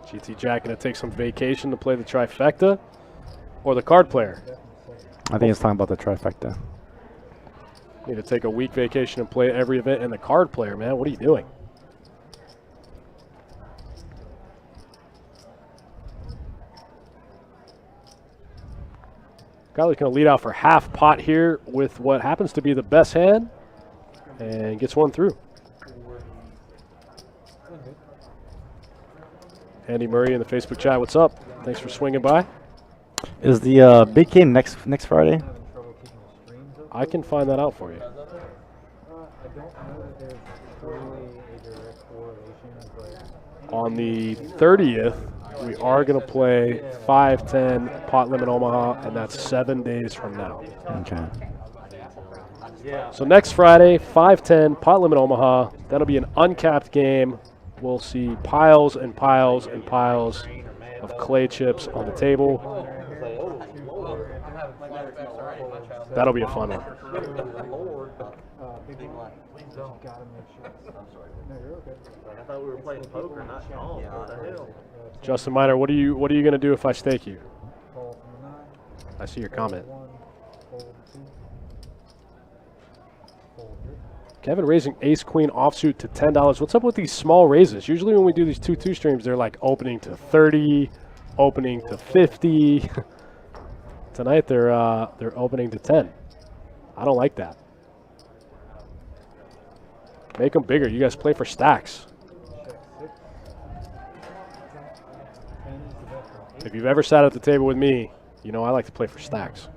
GT Jack gonna take some vacation to play the trifecta, or the card player. I think it's talking about the trifecta. Need to take a week vacation and play every event in the card player, man. What are you doing? Kyler's going to lead out for half pot here with what happens to be the best hand and gets one through. Andy Murray in the Facebook chat, what's up? Thanks for swinging by. Is the big game next Friday? I can find that out for you. I don't know that there's really a direct correlation, but On the 30th, we are going to play 5-10 Pot Limit Omaha, and that's 7 days from now. Okay. So next Friday, 5-10 Pot Limit Omaha. That'll be an uncapped game. We'll see piles and piles and piles of clay chips on the table. That'll be a fun one. I thought we were playing poker, not golf. What the hell? Justin Miner, what are you going to do if I stake you? I see your comment. Kevin raising ace queen offsuit to $10. What's up with these small raises? Usually when we do these 2-2 streams, they're like opening to 30, opening to 50. Tonight they're opening to 10. I don't like that. Make them bigger. You guys play for stacks. If you've ever sat at the table with me, you know I like to play for stacks.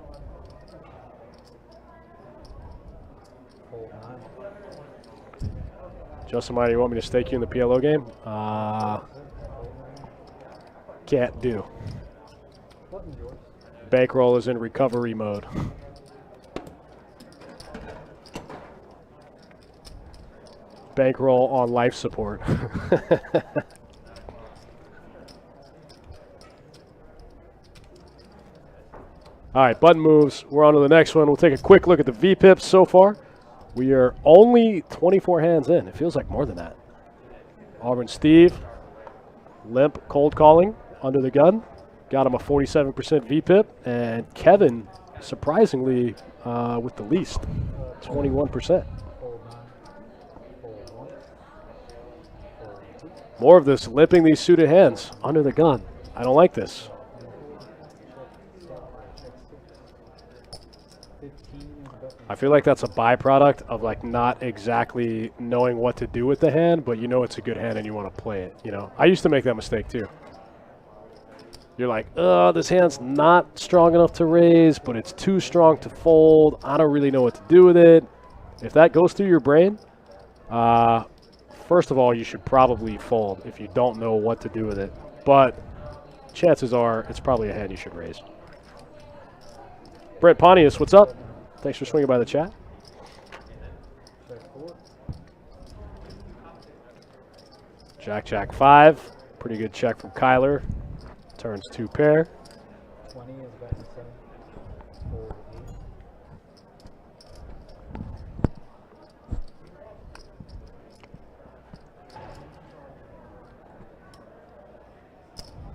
Justin Minor, you want me to stake you in the PLO game? Can't do. Bankroll is in recovery mode. Bankroll on life support. All right, button moves. We're on to the next one. We'll take a quick look at the VPIPs so far. We are only 24 hands in. It feels like more than that. Auburn Steve, limp, cold calling, under the gun. Got him a 47% VPIP. And Kevin, surprisingly, with the least, 21%. More of this, limping these suited hands, under the gun. I don't like this. I feel like that's a byproduct of like not exactly knowing what to do with the hand, but you know it's a good hand and you want to play it, you know. I used to make that mistake too. You're like, oh, this hand's not strong enough to raise, but it's too strong to fold. I don't really know what to do with it. If that goes through your brain, first of all, you should probably fold if you don't know what to do with it. But chances are it's probably a hand you should raise. Brett Pontius, what's up? Thanks for swinging by the chat. Jack, Jack 5. Pretty good check from Kyler. Turns 2 pair. 20 is back to 7.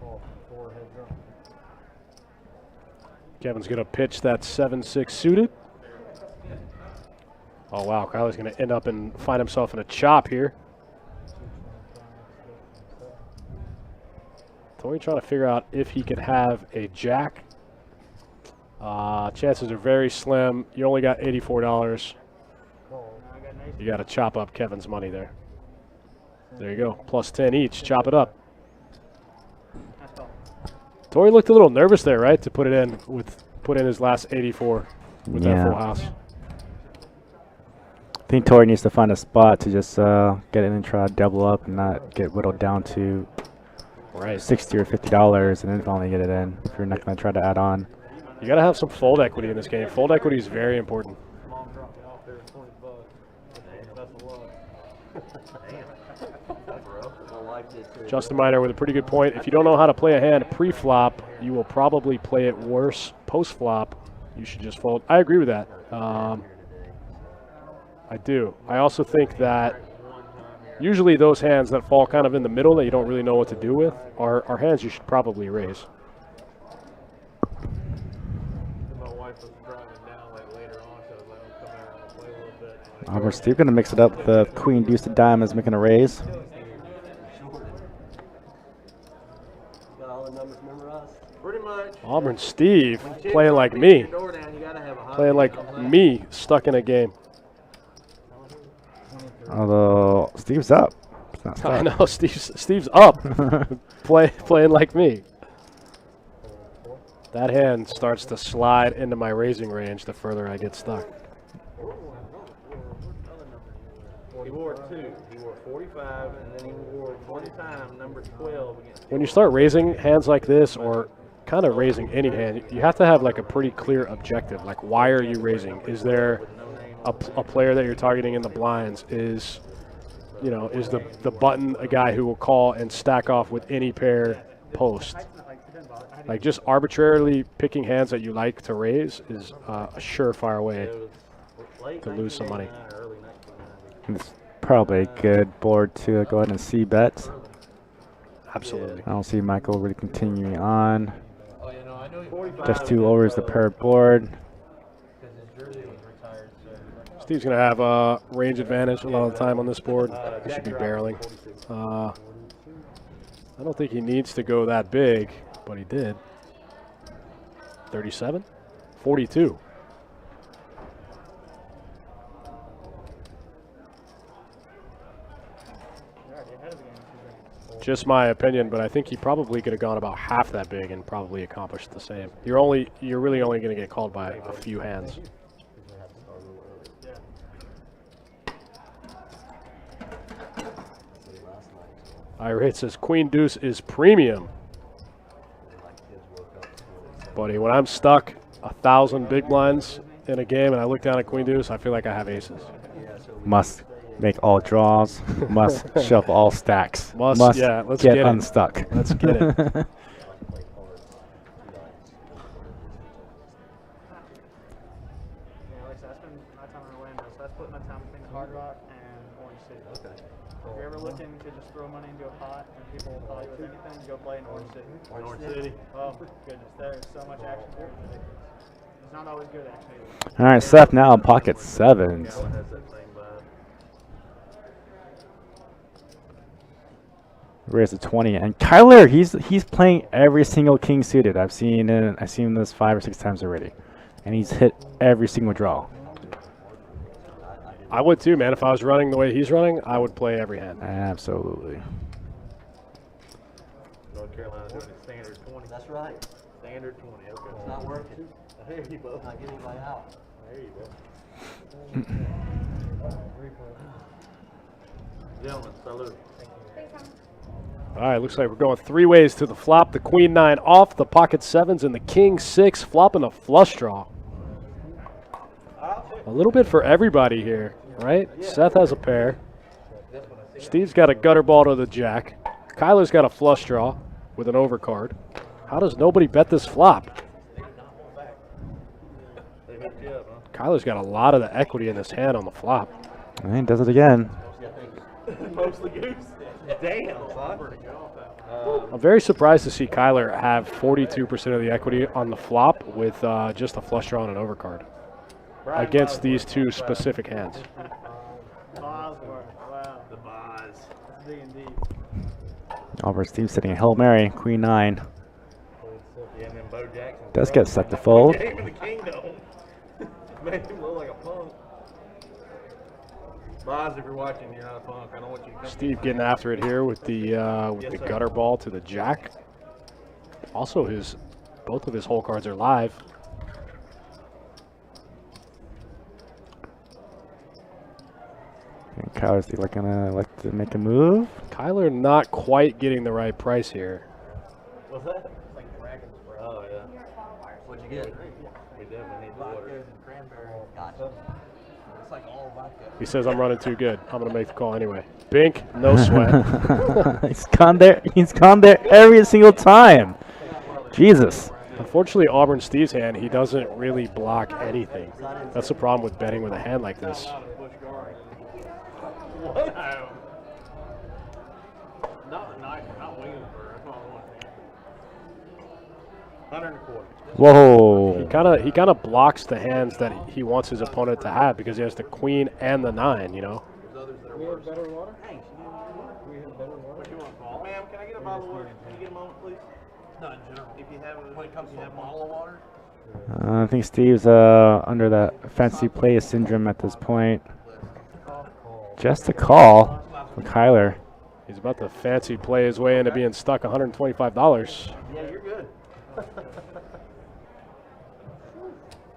4 4 heads up. Kevin's going to pitch that 7-6 suited. Oh, wow. Kyler's going to end up and find himself in a chop here. Tori trying to figure out if he could have a jack. Chances are very slim. You only got $84. You got to chop up Kevin's money there. There you go. Plus 10 each. Chop it up. Tori looked a little nervous there, right? To put in his last 84 with that full house. I think Tori needs to find a spot to just get in and try to double up and not get whittled down to $60 or $50 and then finally get it in if you're not going to try to add on. You got to have some fold equity in this game. Fold equity is very important. Justin Minor with a pretty good point. If you don't know how to play a hand pre-flop, you will probably play it worse post-flop. You should just fold. I agree with that. I do. I also think that usually those hands that fall kind of in the middle that you don't really know what to do with are hands you should probably raise. We're still going to mix it up. The queen deuce to diamonds making a raise. Pretty much. Auburn Steve playing like me. Playing like me stuck in a game. Although Steve's up. I know Steve's up. Playing like me. That hand starts to slide into my raising range the further I get stuck. He wore 2. He wore 45, and then he wore one time number 12 against. When you start raising hands like this, or kind of raising any hand, you have to have like a pretty clear objective. Like, why are you raising? Is there a player that you're targeting in the blinds? Is the button a guy who will call and stack off with any pair post? Like, just arbitrarily picking hands that you like to raise is a surefire way to lose some money. It's probably a good board to go ahead and see bets. Absolutely. I don't see Michael really continuing on. Just 2 overs the paired board. Steve's going to have a range advantage a lot of the time on this board. He should be barreling. I don't think he needs to go that big, but he did. 37? 42. Just my opinion, but I think he probably could have gone about half that big and probably accomplished the same. You're really only going to get called by a few hands. Irate says Queen Deuce is premium. Buddy, when I'm stuck 1,000 big blinds in a game and I look down at Queen Deuce, I feel like I have aces. Must make all draws. Must shove all stacks. Must yeah, let's get get unstuck. It. Let's get it. Yeah, like I said, I spend my time in Orlando, so I split my time between Hard Rock and Orange City. Okay. If you're ever looking to just throw money into a pot and people will follow you with anything, go play in Orange City. Orange City. Oh, goodness, there's so much action there. It's not always good, actually. All right, Seth now in pocket sevens. Gallon has that same vibe. Raise to 20, and Kyler, he's playing every single king suited. I've seen this 5 or 6 times already, and he's hit every single draw. I would too, man. If I was running the way he's running, I would play every hand. Absolutely. North Carolina doing it standard 20. That's right. Standard 20. Okay. It's not working. There you go. Not getting anybody out. There you go. Gentlemen, salute. Thanks, Tom. All right, looks like we're going 3 ways to the flop. The Queen 9 off, the pocket 7s, and the King 6 flopping a flush draw. A little bit for everybody here, right? Seth has a pair. Steve's got a gutter ball to the jack. Kyler's got a flush draw with an overcard. How does nobody bet this flop? Kyler's got a lot of the equity in his hand on the flop. And he does it again. Mostly goose. Damn, son. I'm very surprised to see Kyler have 42% of the equity on the flop with just a flush draw and an overcard against these two specific hands. Bosworth, wow. The Boz. That's big and deep. Over Steve sitting a Hail Mary, Queen 9. Yeah, and then Bo Jackson. Does get set to fold. Gave him the kingdom. Made him look like a punk. Boz, if you're watching, you're not a punk. I don't want you to come. Steve getting after it here with the gutter ball to the jack. Also, both of his hole cards are live. And Kyler's gonna like to make a move. Kyler not quite getting the right price here. What's that? It's like Dragon's Breath. Oh, yeah. What'd you get? We definitely need the Vodka water. and cranberry. Gotcha. It's like all vodka. He says, I'm running too good. I'm going to make the call anyway. Bink, no sweat. He's gone there. He's gone there every single time. Jesus. Unfortunately, Auburn Steve's hand, he doesn't really block anything. That's the problem with betting with a hand like this. What? Not Williamsburg. That's all I want. 100 and a quarter. Whoa. He kind of blocks the hands that he wants his opponent to have because he has the queen and the 9, you know. We have better water? Thanks. We have better water? What you want, Paul? Ma'am, can I get a bottle of water? Can you get a moment, please? Not in general. If you have, when it comes to a bottle of water? I think Steve's under that fancy play syndrome at this point. Just a call for Kyler. He's about to fancy play his way into being stuck $125. Yeah, you're good.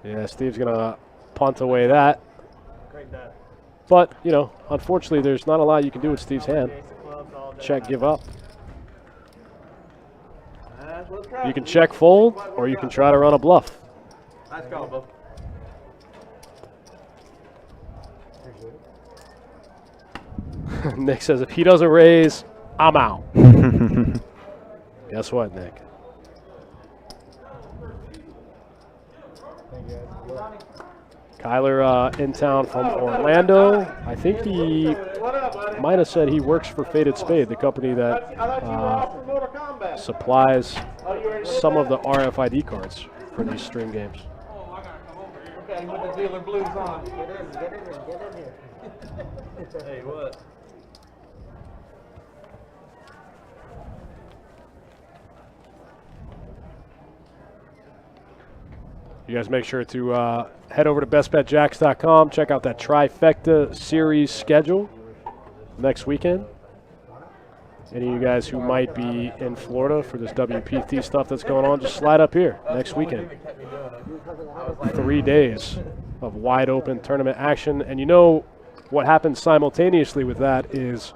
Yeah, Steve's going to punt away that. Great bet. But, you know, unfortunately, there's not a lot you can do with Steve's hand. Ace of clubs all day. Check, give up. Let's try. You can check fold, or you can try to run a bluff. Nice call, Bo. Nick says, if he doesn't raise, I'm out. Guess what, Nick? Kyler in town from Orlando. I think he might have said he works for Faded Spade, the company that supplies some of the RFID cards for these stream games. Okay. got him with the dealer blues on. Get in here. Hey, what? You guys make sure to head over to bestbetjacks.com. Check out that Trifecta Series schedule next weekend. Any of you guys who might be in Florida for this WPT stuff that's going on, just slide up here next weekend. 3 days of wide open tournament action. And you know what happens simultaneously with that is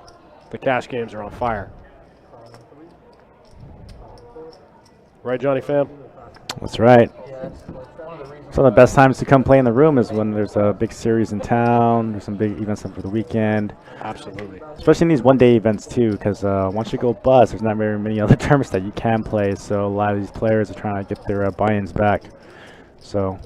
the cash games are on fire. Right, Johnny Pham? That's right. Some of the best times to come play in the room is when there's a big series in town, there's some big events for the weekend. Absolutely. Especially in these one-day events, too, because once you go bust, there's not very many other tournaments that you can play, so a lot of these players are trying to get their buy-ins back. So,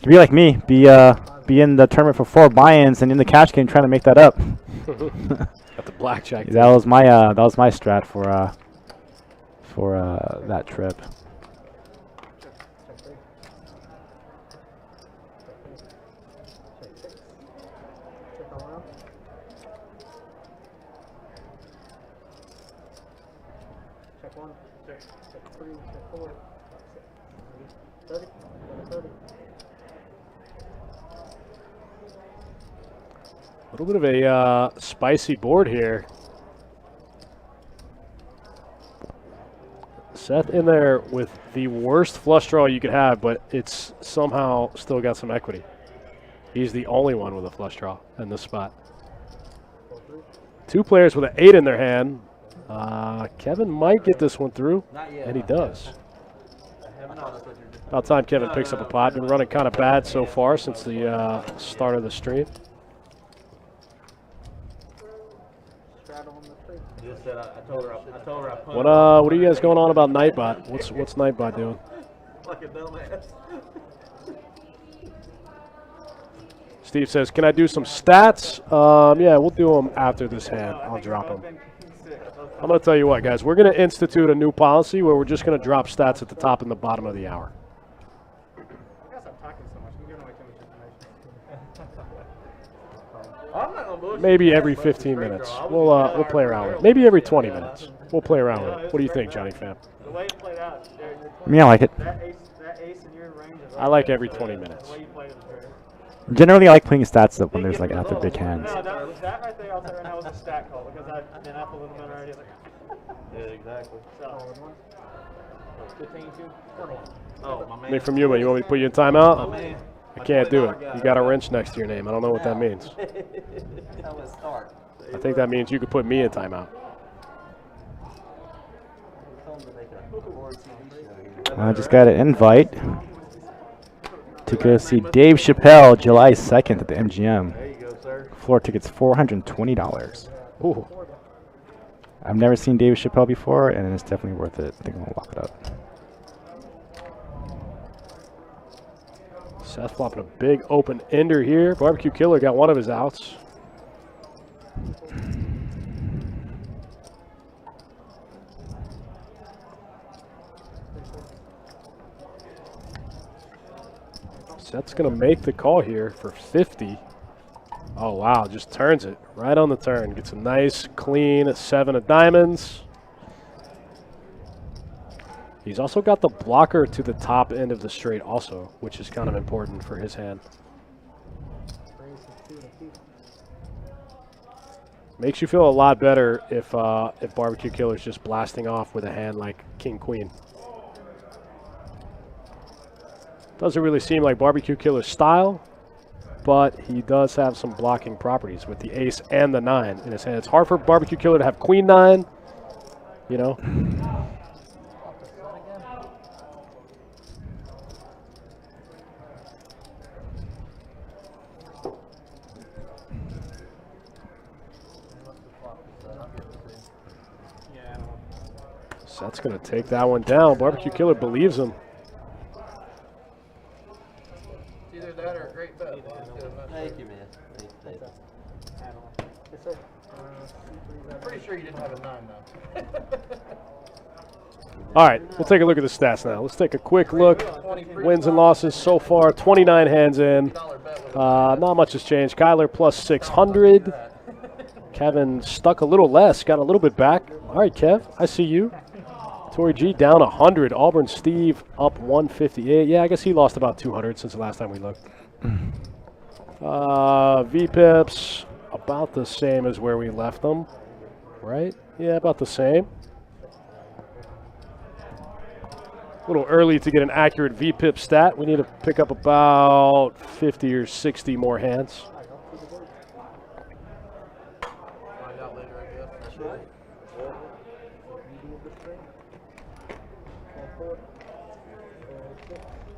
be like me, be in the tournament for 4 buy-ins and in the cash game trying to make that up. Got the blackjack. That was my strat for that trip. Check 1, check 3, check 4, 30, 30. A little bit of a spicy board here. Seth in there with the worst flush draw you could have, but it's somehow still got some equity. He's the only one with a flush draw in this spot. 2 players with an 8 in their hand. Kevin might get this one through, and he does. About time Kevin picks up a pot. Been running kind of bad so far since the start of the stream. What are you guys going on about Nightbot? What's Nightbot doing? Like a dumbass. Steve says, "Can I do some stats?" Yeah, we'll do them after this hand. I'll drop them. I'm going to tell you what, guys. We're going to institute a new policy where we're just going to drop stats at the top and the bottom of the hour. I gotta stop talking so much. I'm giving away too much information. I'm not gonna bullshit. Maybe every 15 minutes. We'll play around with it. Maybe every 20 minutes. We'll play around with it. What do you think, Johnny Pham? The way it played out, Jared, I like it. that ace in your range is I like every 20 minutes. the way you played it was very. Generally, I like playing stats up when there's like after big hands. No, that right there, I'll say right now was a stat call because I've been up a little bit already. Yeah, exactly. So, 15, 21. Oh, my man. Nick from Yuma, you want me to put you in timeout? Man. I can't do it. You got a wrench next to your name. I don't know what that means. How it start. I think that means you could put me in timeout. I just got an invite to go see Dave Chappelle July 2nd at the MGM. There you go, sir. Floor tickets $420. Ooh. I've never seen Dave Chappelle before, and it's definitely worth it. I think I'm gonna lock it up. Seth flopping a big open ender here. Barbecue Killer got one of his outs. Seth's going to make the call here for 50. Oh, wow, just turns it right on the turn. Gets a nice, clean 7 of diamonds. He's also got the blocker to the top end of the straight also, which is kind of important for his hand. Makes you feel a lot better if Barbecue Killer's just blasting off with a hand like King Queen. Doesn't really seem like Barbecue Killer's style, but he does have some blocking properties with the ace and the 9 in his hand. It's hard for Barbecue Killer to have Queen 9, you know. Seth's going to take that one down. Barbecue Killer believes him. Either that or a great bet. Thank you, man. Thank you. Yes, sir. I'm pretty sure you didn't have a 9, though. All right, we'll take a look at the stats now. Let's take a quick look. Wins and losses so far, 29 hands in. Not much has changed. Kyler plus 600. Kevin stuck a little less, got a little bit back. All right, Kev, I see you. Tori G down 100. Auburn Steve up 158. Yeah, I guess he lost about 200 since the last time we looked. VPIPs about the same as where we left them, right? Yeah, about the same. A little early to get an accurate VPIP stat. We need to pick up about 50 or 60 more hands.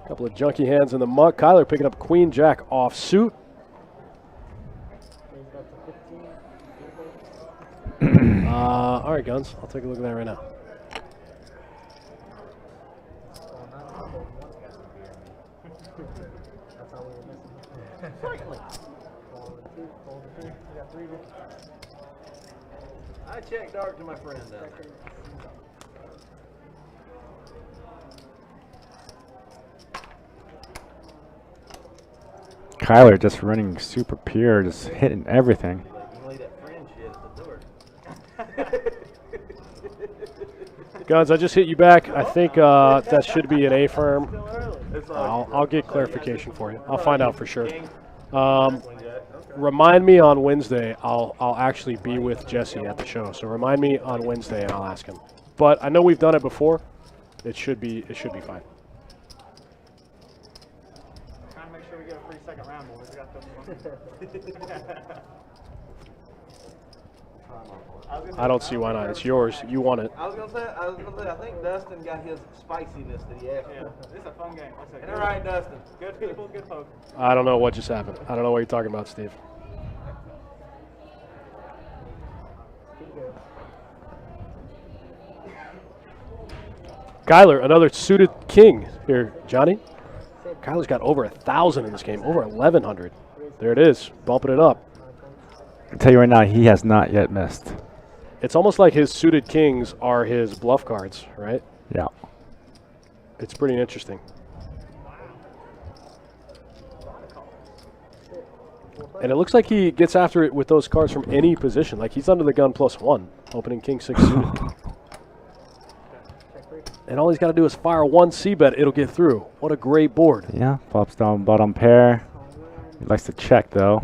Couple of junky hands in the muck. Kyler picking up Queen Jack off suit. All right, Guns. I'll take a look at that right now. I checked dark to my friend down there. Kyler just running super pure, just hitting everything. You can leave that friend shit at the door. Guns, I just hit you back. I think that should be an A firm. I'll get clarification for you. I'll find out for sure. Remind me on Wednesday. I'll actually be with Jesse at the show. So remind me on Wednesday and I'll ask him. But I know we've done it before. It should be fine. Trying to make sure we get a free second round, boys. We got this one. I don't see why not. It's yours. You want it. I was gonna say, I think Dustin got his spiciness that he asked Yeah, for. this is a fun game. Like I said, Ain't that right, Dustin? good people, good poker. I don't know what just happened. I don't know what you're talking about, Steve. Kyler, another suited king here, Johnny. Kyler's got over 1,000 in this game, over 1,100. There it is, bumping it up. I tell you right now, he has not yet missed. It's almost like his suited kings are his bluff cards, right? Yeah. It's pretty interesting. And it looks like he gets after it with those cards from any position. Like he's under the gun +1, opening king 6 suited. And all he's got to do is fire one C-bet, it'll get through. What a great board. Yeah, flops down bottom pair. He likes to check though.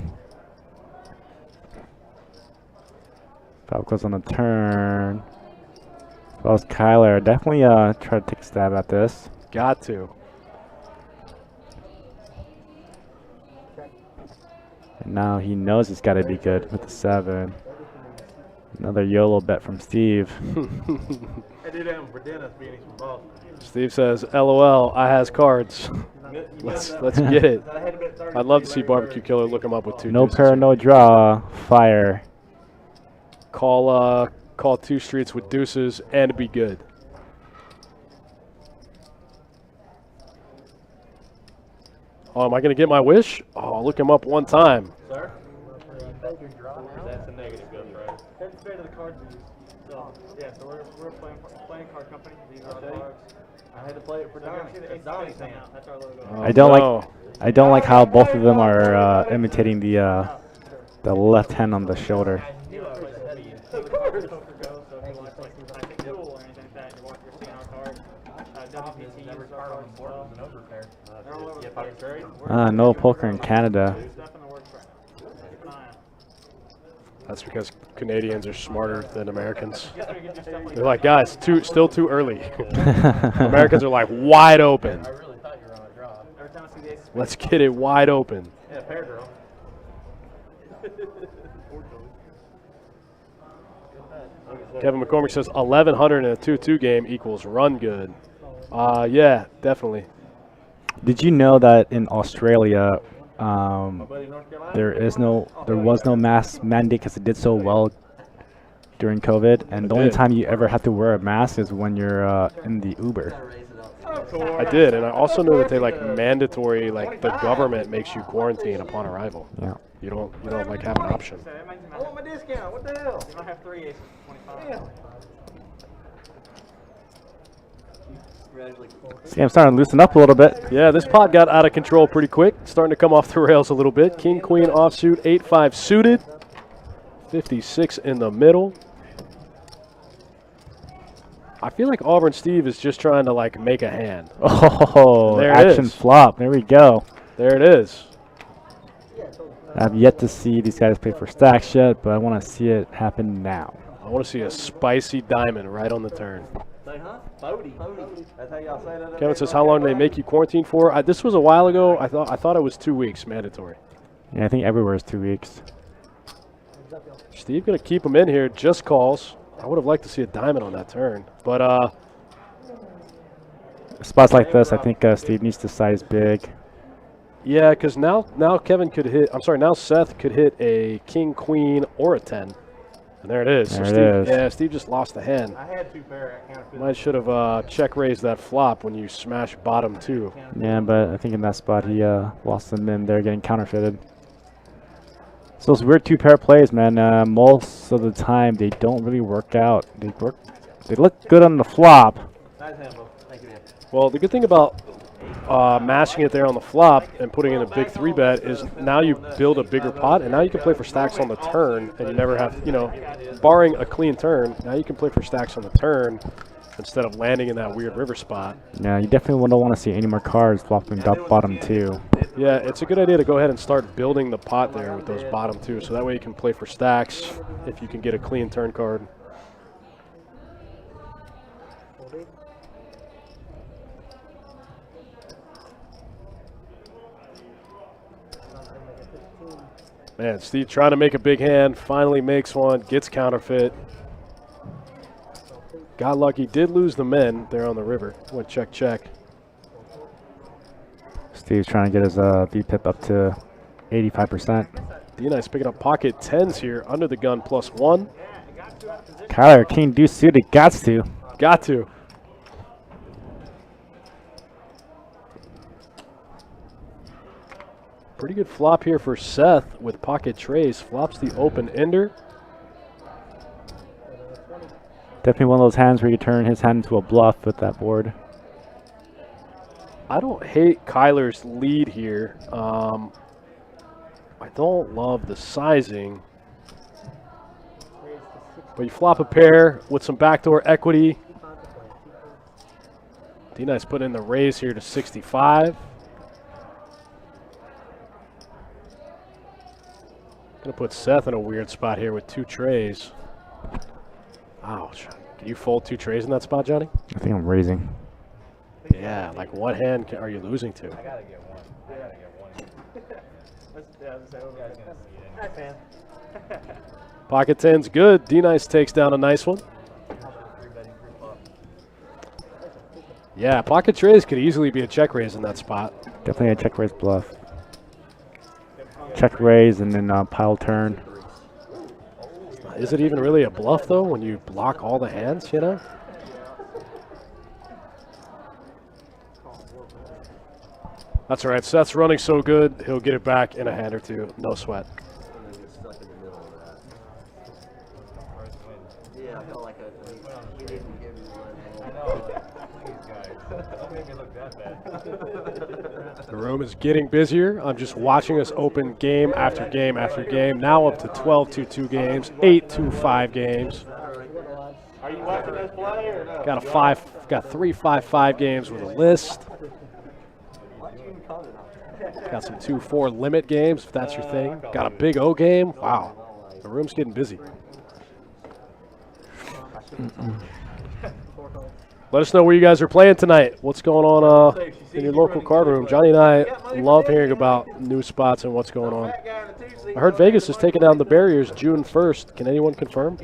Flop goes on the turn. Well, as Kyler, definitely try to take a stab at this. Got to. And now he knows it's got to be good with the 7. Another YOLO bet from Steve. I did have him for Dennis being from Boston. Steve says, LOL, I has cards. Let's get it. I'd love to see Barbecue Killer look him up with 2 No deuces pair, here. no draw. Fire. Call 2 streets with deuces and be good. Oh, am I going to get my wish? Oh, I'll look him up one time. Sir? That's a negative, right? That's fair to the cards we use. So, yeah, so we're playing card company. These are our cards. I had to play it for Donnie. That's Donnie's hand. That's our logo. Oh, I don't no. I don't like how both of them are imitating the left hand on the shoulder. Poker Go, so if you want to play some like duel or anything like that, you're seeing our cards. WPT uses our cards as well. They're all over the place. No poker in Canada. Stuff in the works right now. Keep an eye on. That's because Canadians are smarter than Americans. They're like, guys, still too early. Americans are like wide open. I really thought you were on a draw. Every time I see the ace, Let's get it wide open. Yeah, pair girl. Kevin McCormick says 1,100 in a 2-2 game equals run good. Yeah, definitely. Did you know that in Australia, Buddy, North Carolina. there was no mask mandate because it did so well during COVID, and the only did. time you ever have to wear a mask is when you're in the Uber. I did, and I also know that they like mandatory, like the government makes you quarantine upon arrival. Yeah. You don't like have an option. so that means you I might want my discount. What the hell? have 3 aces for 25. Yeah. See, I'm starting to loosen up a little bit. Yeah, this pot got out of control pretty quick. Starting to come off the rails a little bit. King, queen, offsuit, 8-5 suited. 56 in the middle. I feel like Auburn Steve is just trying to, like, make a hand. Oh, There it action is. flop. There we go. There it is. I've yet to see these guys play for stacks yet, but I want to see it happen now. I want to see a spicy diamond right on the turn. Say, huh? Bodie. That's how y'all say that? Kevin says, how long do they make you quarantine for? This was a while ago. I thought it was 2 weeks mandatory. Yeah, I think everywhere is 2 weeks. Steve going to keep him in here. Just calls. I would have liked to see a diamond on that turn. But Spots like this, I think Steve needs to size big. yeah, because now Kevin could hit. I'm sorry. Now Seth could hit a king, queen, or a 10. And there it is. There so it Steve, is. Yeah, Steve just lost the hand. I had 2 pair. I counterfeited. Might should have check raised that flop when you smash bottom 2. Yeah, but I think in that spot he lost them in there getting counterfeited. So those weird 2-pair plays, man, most of the time they don't really work out. They look good on the flop. Nice handle. Thank you, man. Well, the good thing about mashing it there on the flop and putting in a big 3-bet is now you build a bigger pot, and now you can play for stacks on the turn, and you never have, barring a clean turn, now you can play for stacks on the turn instead of landing in that weird river spot. Yeah, you definitely don't want to see any more cards flopping bottom 2. Yeah, it's a good idea to go ahead and start building the pot there with those bottom 2, so that way you can play for stacks if you can get a clean turn card. Man, Steve trying to make a big hand, finally makes one, gets counterfeit. Got lucky, did lose the men there on the river. Went check, check. Steve's trying to get his VPIP up to 85%. D-Nice picking up pocket 10s here, under the gun +1. Kyler, king deuce suited, gots to. Got to. Pretty good flop here for Seth with pocket trays. Flops the open ender. Definitely one of those hands where you turn his hand into a bluff with that board. I don't hate Kyler's lead here. I don't love the sizing. But you flop a pair with some backdoor equity. D-Nice put in the raise here to 65. Gonna put Seth in a weird spot here with 2 trays. Ouch. Can you fold 2 trays in that spot, Johnny? I think I'm raising. Yeah, like what hand are you losing to? I gotta get one. I gotta get one. Nice, man. Pocket 10's good. D-Nice takes down a nice one. Yeah, pocket trays could easily be a check raise in that spot. Definitely a check raise bluff. Check raise and then pile turn. Is it even really a bluff, though, when you block all the hands, you know? That's all right. Seth's running so good, he'll get it back in a hand or two. No sweat. Yeah, I felt like we didn't give you one. I know. Please, guys. Don't make me look that bad. The room is getting busier. I'm just watching us open game after game after game. Now up to 12-2-2 games, 8-2-5 games. Are you watching this play or no? Got 3 5-5 games with a list. Got some 2-4 limit games, if that's your thing. Got a big O game. Wow. The room's getting busy. Let us know where you guys are playing tonight. What's going on in your local card room? Johnny and I love hearing about new spots and what's going on. I heard Vegas is taking down the barriers June 1st. Can anyone confirm?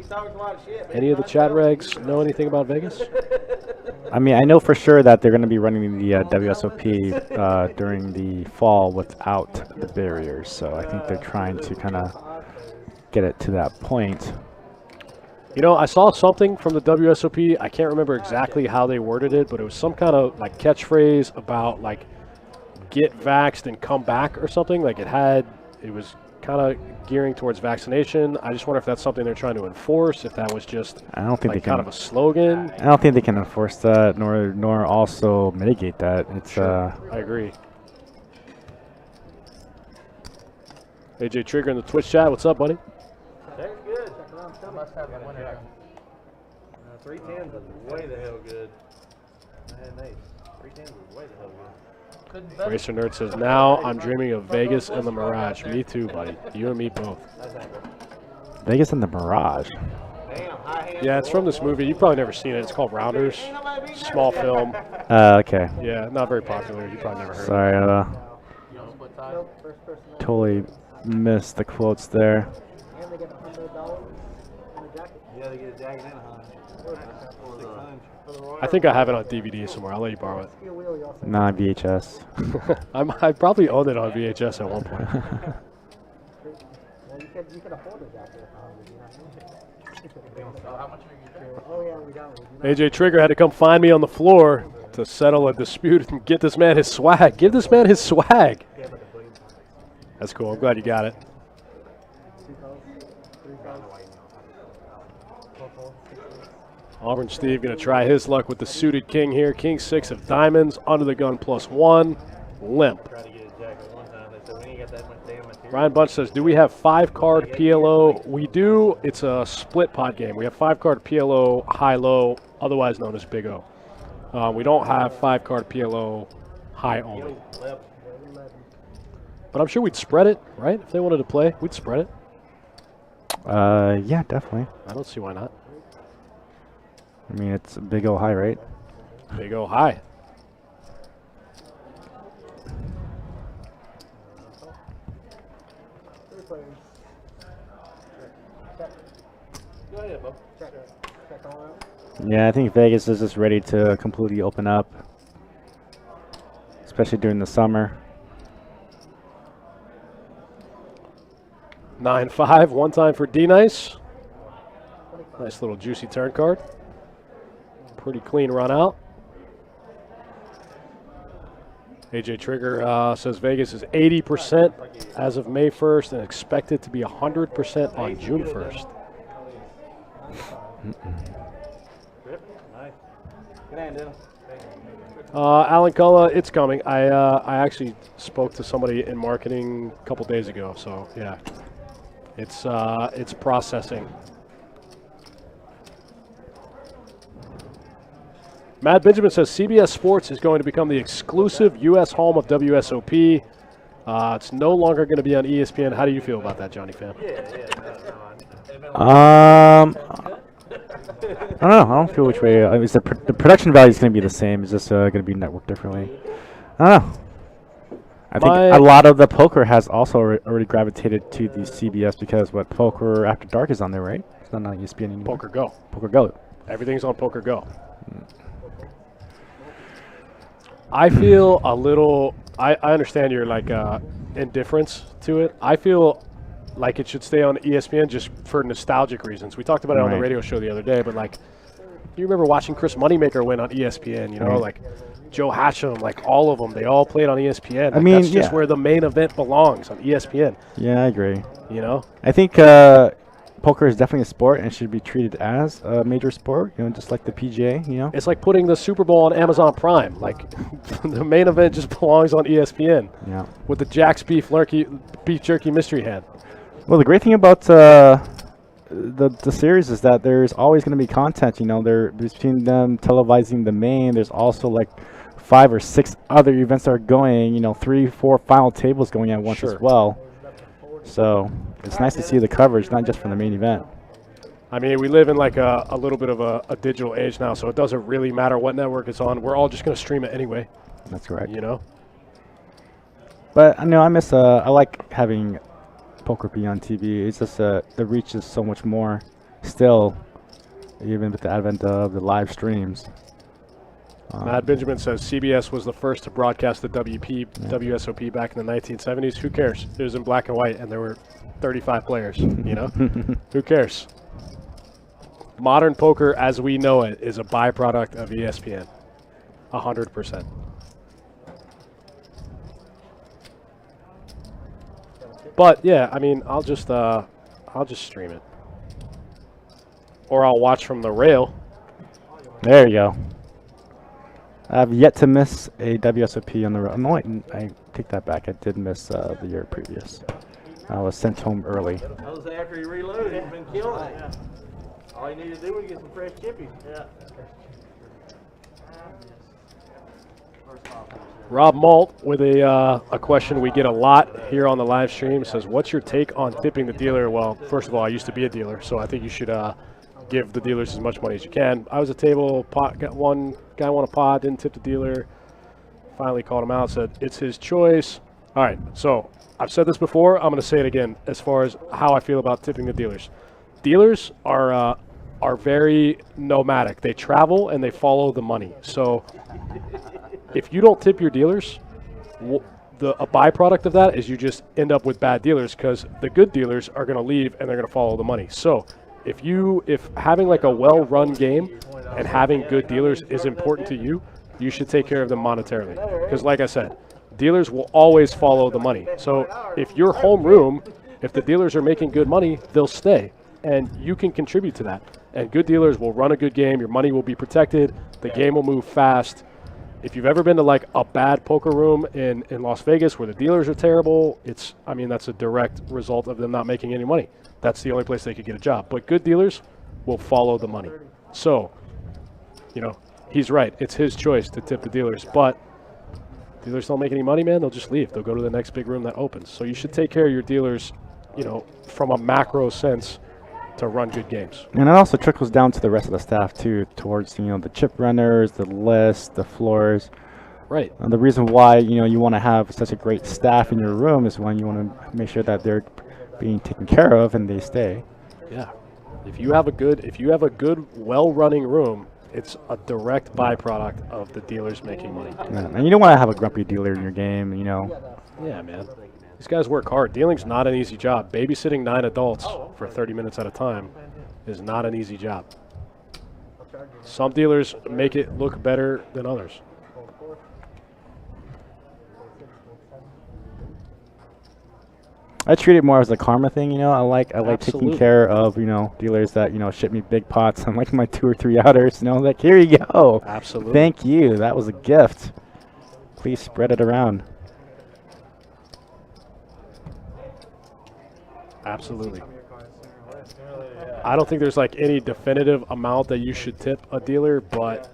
Any of the chat regs know anything about Vegas? I mean, I know for sure that they're going to be running the WSOP during the fall without the barriers. So I think they're trying to kind of get it to that point. You know, I saw something from the WSOP. I can't remember exactly how they worded it, but it was some kind of like catchphrase about like get vaxxed and come back or something. Like it was kind of gearing towards vaccination. I just wonder if that's something they're trying to enforce, if that was just I don't think like they kind can. of a slogan. I don't think they can enforce that, nor also mitigate that. It's I agree. AJ Trigger in the Twitch chat. What's up, buddy? That's good. Must have a winner. 310s is way the hell good. Man, nice. 310s is way the hell good. Racer Nerd says, now I'm dreaming of Vegas and the Mirage. Me too, buddy. You and me both. Vegas and the Mirage. Yeah, it's from this movie. You've probably never seen it. It's called Rounders. Small film. Okay. Yeah, not very popular. You probably never heard Sorry, First person totally missed the quotes there. and they get $100 in a jacket. Yeah, they get a jacket and a hunch. I think I have it on DVD somewhere. I'll let you borrow it. Steel wheel, you also Not VHS. I probably owned it on VHS at one point. well, you could afford a jacket if you know. Oh yeah, we don't. We do not. AJ Trigger had to come find me on the floor to settle a dispute and get this man his swag. Give this man his swag. That's cool. I'm glad you got it. 2 calls, 3 calls, 4 calls, 6 calls. Auburn Steve going to try his luck with the suited king here. King 6 of diamonds, under the gun +1, limp. Tried to get a jacket one time. They said, we ain't got that much damn material. Ryan Bunch says, do we have 5-card PLO? We do. It's a split pot game. We have 5-card PLO high-low, otherwise known as Big O. We don't have 5-card PLO high only. But I'm sure we'd spread it, right? If they wanted to play, we'd spread it. Yeah, definitely. I don't see why not. I mean, it's a big O high, right? Big O high. Go ahead, Bo. Check all out. Yeah, I think Vegas is just ready to completely open up, especially during the summer. 9-5, one time for D-Nice. Nice little juicy turn card. Pretty clean run out. AJ Trigger says Vegas is 80% as of May 1st and expected to be 100% on June 1st. Nice. Good hand, Dennis. Alan Cullen, it's coming. I actually spoke to somebody in marketing a couple days ago, so yeah, it's processing. Matt Benjamin says CBS Sports is going to become the exclusive U.S. home of WSOP. It's no longer going to be on ESPN. How do you feel about that, Johnny Pham? I don't know. I don't feel which way. It's the production value is going to be the same. It's just going to be networked differently. I don't know. I think a lot of the poker has also already gravitated to the CBS because Poker After Dark is on there, right? It's not on ESPN anymore. Poker Go. Poker Go. Everything's on Poker Go. I feel a little. I understand your indifference to it. I feel like it should stay on ESPN just for nostalgic reasons. We talked about it on the radio show the other day, but you remember watching Chris Moneymaker win on ESPN? You know, Joe Hatcham, all of them. They all played on ESPN. I mean, that's just where the main event belongs, on ESPN. Yeah, I agree. You know, I think poker is definitely a sport and should be treated as a major sport. You know, just like the PGA. You know, it's like putting the Super Bowl on Amazon Prime. The main event just belongs on ESPN. Yeah. With the Jack's beef jerky mystery hand. Well, the great thing about the series is that there's always going to be content. You know, between them televising the main, there's also 5 or 6 other events that are going. You know, 3, 4 final tables going at once as well. So it's nice to see the coverage, not just from the main event. I mean, we live in a little bit of a digital age now, so it doesn't really matter what network it's on. We're all just going to stream it anyway. That's correct. You know. But I miss. I like having poker be on TV. It's just the reach is so much more still, even with the advent of the live streams. Matt Benjamin says CBS was the first to broadcast the WSOP back in the 1970s. Who cares? It was in black and white, and there were 35 players. You know, who cares? Modern poker, as we know it, is a byproduct of ESPN. 100%. But yeah, I mean, I'll just stream it, or I'll watch from the rail. There you go. I've yet to miss a WSOP on the road. No, I take that back. I did miss the year previous. I was sent home early. That was after he reloaded. He's been killing it. Yeah. All you need to do is get some fresh chippies. Yeah. Rob Malt with a question we get a lot here on the live stream says, "What's your take on tipping the dealer?" Well, first of all, I used to be a dealer, so I think you should give the dealers as much money as you can. I was a table pot. Got one guy won a pot, didn't tip the dealer. Finally called him out, said it's his choice. All right, so I've said this before. I'm going to say it again as far as how I feel about tipping the dealers. Dealers are very nomadic. They travel and they follow the money. So if you don't tip your dealers, a byproduct of that is you just end up with bad dealers because the good dealers are going to leave and they're going to follow the money. So if having like a well-run game and having good dealers is important to you, you should take care of them monetarily. Because like I said, dealers will always follow the money. So if your homeroom, if the dealers are making good money, they'll stay. And you can contribute to that. And good dealers will run a good game. Your money will be protected. The game will move fast. If you've ever been to like a bad poker room in Las Vegas where the dealers are terrible, that's a direct result of them not making any money. That's the only place they could get a job. But good dealers will follow the money. So, he's right. It's his choice to tip the dealers. But dealers don't make any money, man. They'll just leave. They'll go to the next big room that opens. So you should take care of your dealers, from a macro sense to run good games. And it also trickles down to the rest of the staff too, towards the chip runners, the list, the floors. Right. And the reason why you want to have such a great staff in your room is when you want to make sure that they're being taken care of and they stay. Yeah. If you have a good, well-running room, it's a direct byproduct of the dealers making money. Yeah. And you don't want to have a grumpy dealer in your game. Yeah, man. These guys work hard. Dealing's not an easy job. Babysitting 9 adults for 30 minutes at a time is not an easy job. Some dealers make it look better than others. I treat it more as a karma thing, I like Absolutely. taking care of, dealers that, ship me big pots on like my 2 or 3 outers, like, here you go. Absolutely. Thank you. That was a gift. Please spread it around. Absolutely. I don't think there's like any definitive amount that you should tip a dealer, but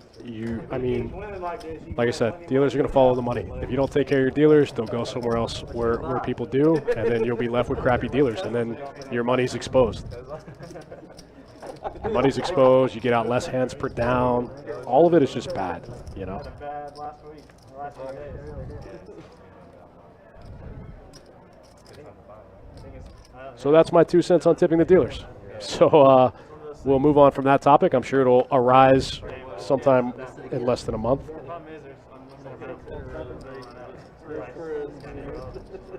like I said, dealers are going to follow the money. If you don't take care of your dealers, they'll go somewhere else where people do, and then you'll be left with crappy dealers, and then your money's exposed. Your money's exposed, you get out less hands per down. All of it is just bad, Bad last week. Last 2 days. So that's my 2 cents on tipping the dealers. So we'll move on from that topic. I'm sure it'll arise sometime in less than a month. The problem is there's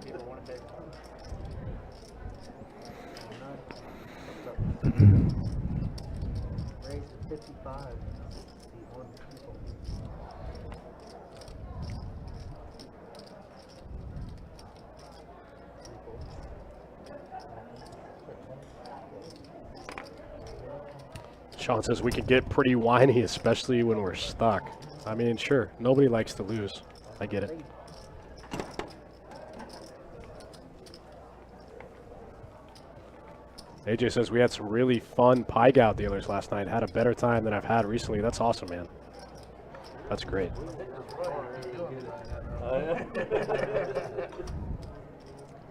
people want to pay. Raised to 55. People. Sean says we can get pretty whiny, especially when we're stuck. I mean, sure, nobody likes to lose. I get it. AJ says we had some really fun pie gow dealers last night. Had a better time than I've had recently. That's awesome, man. That's great.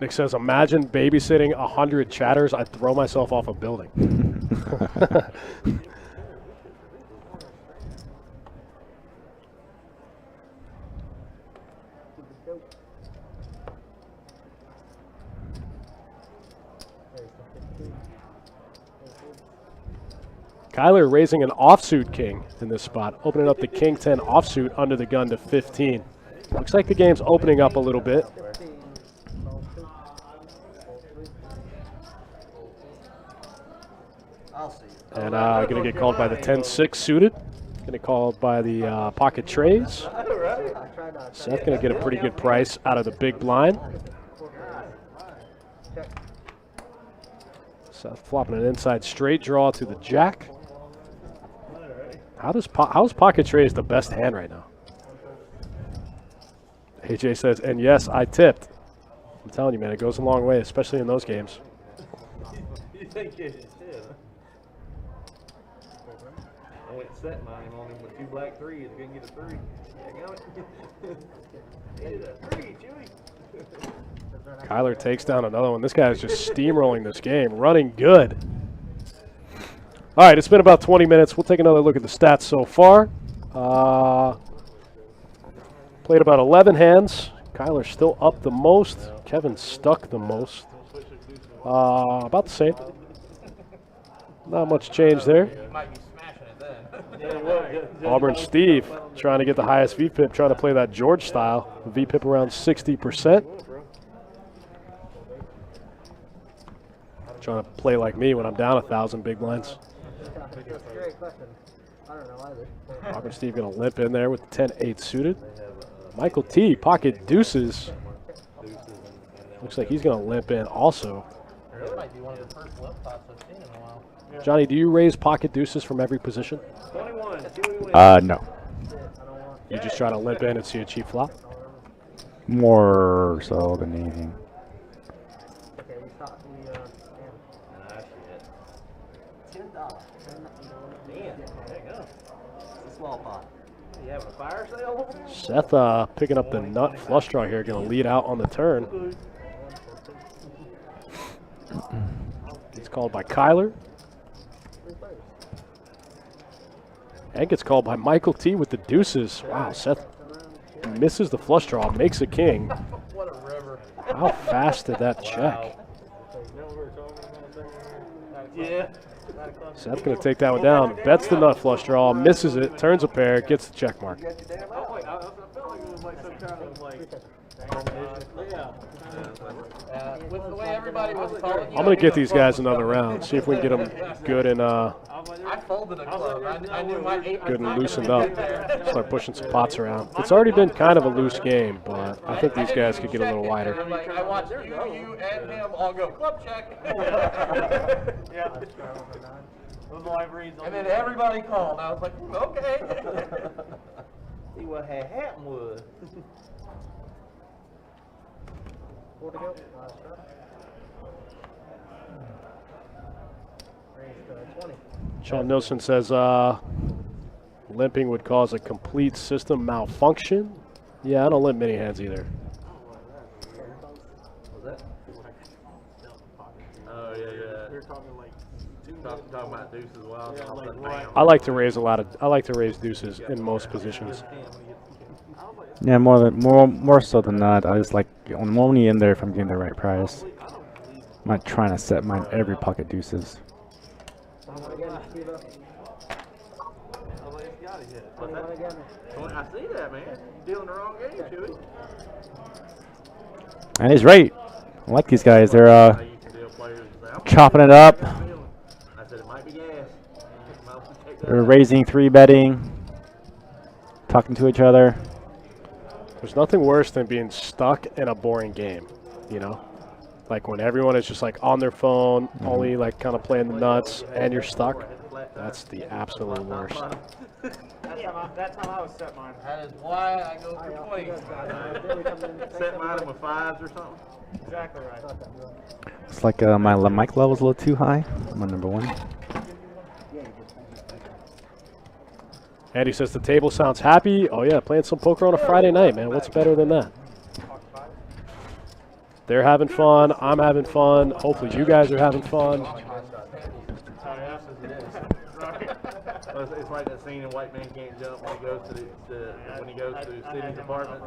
Nick says, imagine babysitting 100 chatters. I'd throw myself off a building. Kyler raising an offsuit king in this spot, opening up the king 10 offsuit under the gun to 15. Looks like the game's opening up a little bit. And going to get called by the 10-6 suited. Going to get called by the pocket trays. Seth going to get a pretty good price out of the big blind. Seth flopping an inside straight draw to the jack. How's pocket raise the best hand right now? AJ says, and yes, I tipped. I'm telling you, man, it goes a long way, especially in those games. You think it's shit, huh? I went set mine on him with 2 black threes. Couldn't get a 3. Yeah, got it. Needed a 3, Chewy. Kyler takes down another one. This guy is just steamrolling this game, running good. All right, it's been about 20 minutes. We'll take another look at the stats so far. Played about 11 hands. Kyler's still up the most. Kevin stuck the most. About the same. Not much change there. Auburn Steve trying to get the highest VPIP, trying to play that George style. VPIP around 60%. Trying to play like me when I'm down 1,000 big blinds. That's a great question. I don't know either. Auburn Steve going to limp in there with the 10-8 suited. Michael T, pocket deuces. Looks like he's going to limp in also. This might be one of the first limp pots I've seen in a while. Johnny, do you raise pocket deuces from every position? 21. Chewy No. You just try to limp in and see a cheap flop? More so than anything. Okay, we thought we, $10. Damn, there you go. It's a small pot. You having a fire sale? Seth picking up the nut flush draw here, going to lead out on the turn. It's called by Kyler. And gets called by Michael T with the deuces. Wow, Seth misses the flush draw, makes a king. What a river. How fast did that check? Yeah. Seth's going to take that one down. Bets the nut flush draw, misses it, turns a pair, gets the check mark. I felt like it was like some kind of like With the way everybody was calling you, I'm going to get these guys another round, see if we can get them good and I folded a club. I knew my 8 good and loosened up. Start pushing some pots around. It's already been kind of a loose game, but I think these guys could get a little wider. I'm like, I watched you, and him all go club check. yeah. Those live reads. And then everybody called. I was like, okay. See what had happened was. 4 to go. Last shot. Raised 20. Sean Nilsson says limping would cause a complete system malfunction. Yeah, I don't limp mini hands either. Was that? Oh yeah. We were talking like talking about deuces as well. I like to raise deuces in most positions. Yeah, more so than that. I just like I'm only in there if I'm getting the right price. I'm not trying to set mine every pocket deuces. I see that, man. You're dealing the wrong game, Chewy. And he's right. I like these guys. They're chopping it up. I said it might be gas. They're raising, 3-betting, talking to each other. There's nothing worse than being stuck in a boring game, you know? Like when everyone is just like on their phone, only like kind of playing the nuts, and you're stuck. That's the absolute worst. That's how I was set mine. That is why I go for points. Set mine with 5s or something. Exactly right. It's like my mic level's a little too high. I'm on number 1. Andy says the table sounds happy. Oh yeah, playing some poker on a Friday night, man. What's better than that? They're having fun. I'm having fun. Hopefully you guys are having fun. It's like that scene in White Man Can't Jump when he goes to Sidney's apartment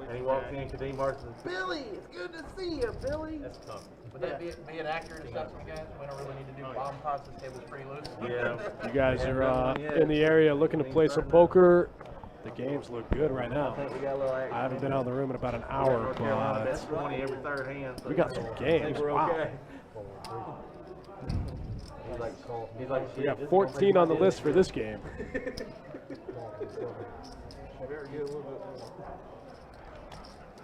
and he walks in, Kadeem Martin says, "Billy, it's good to see you, Billy." That's tough. Would that be an accurate assessment, guys? We don't really need to do bomb pots. This table's pretty loose. Yeah. You guys are in the area looking to play some poker. The games look good right now. I haven't been out of the room in about an hour, but That's 20 every third hand. So we got some games. Wow. He's like, We got 14 on the list for this game.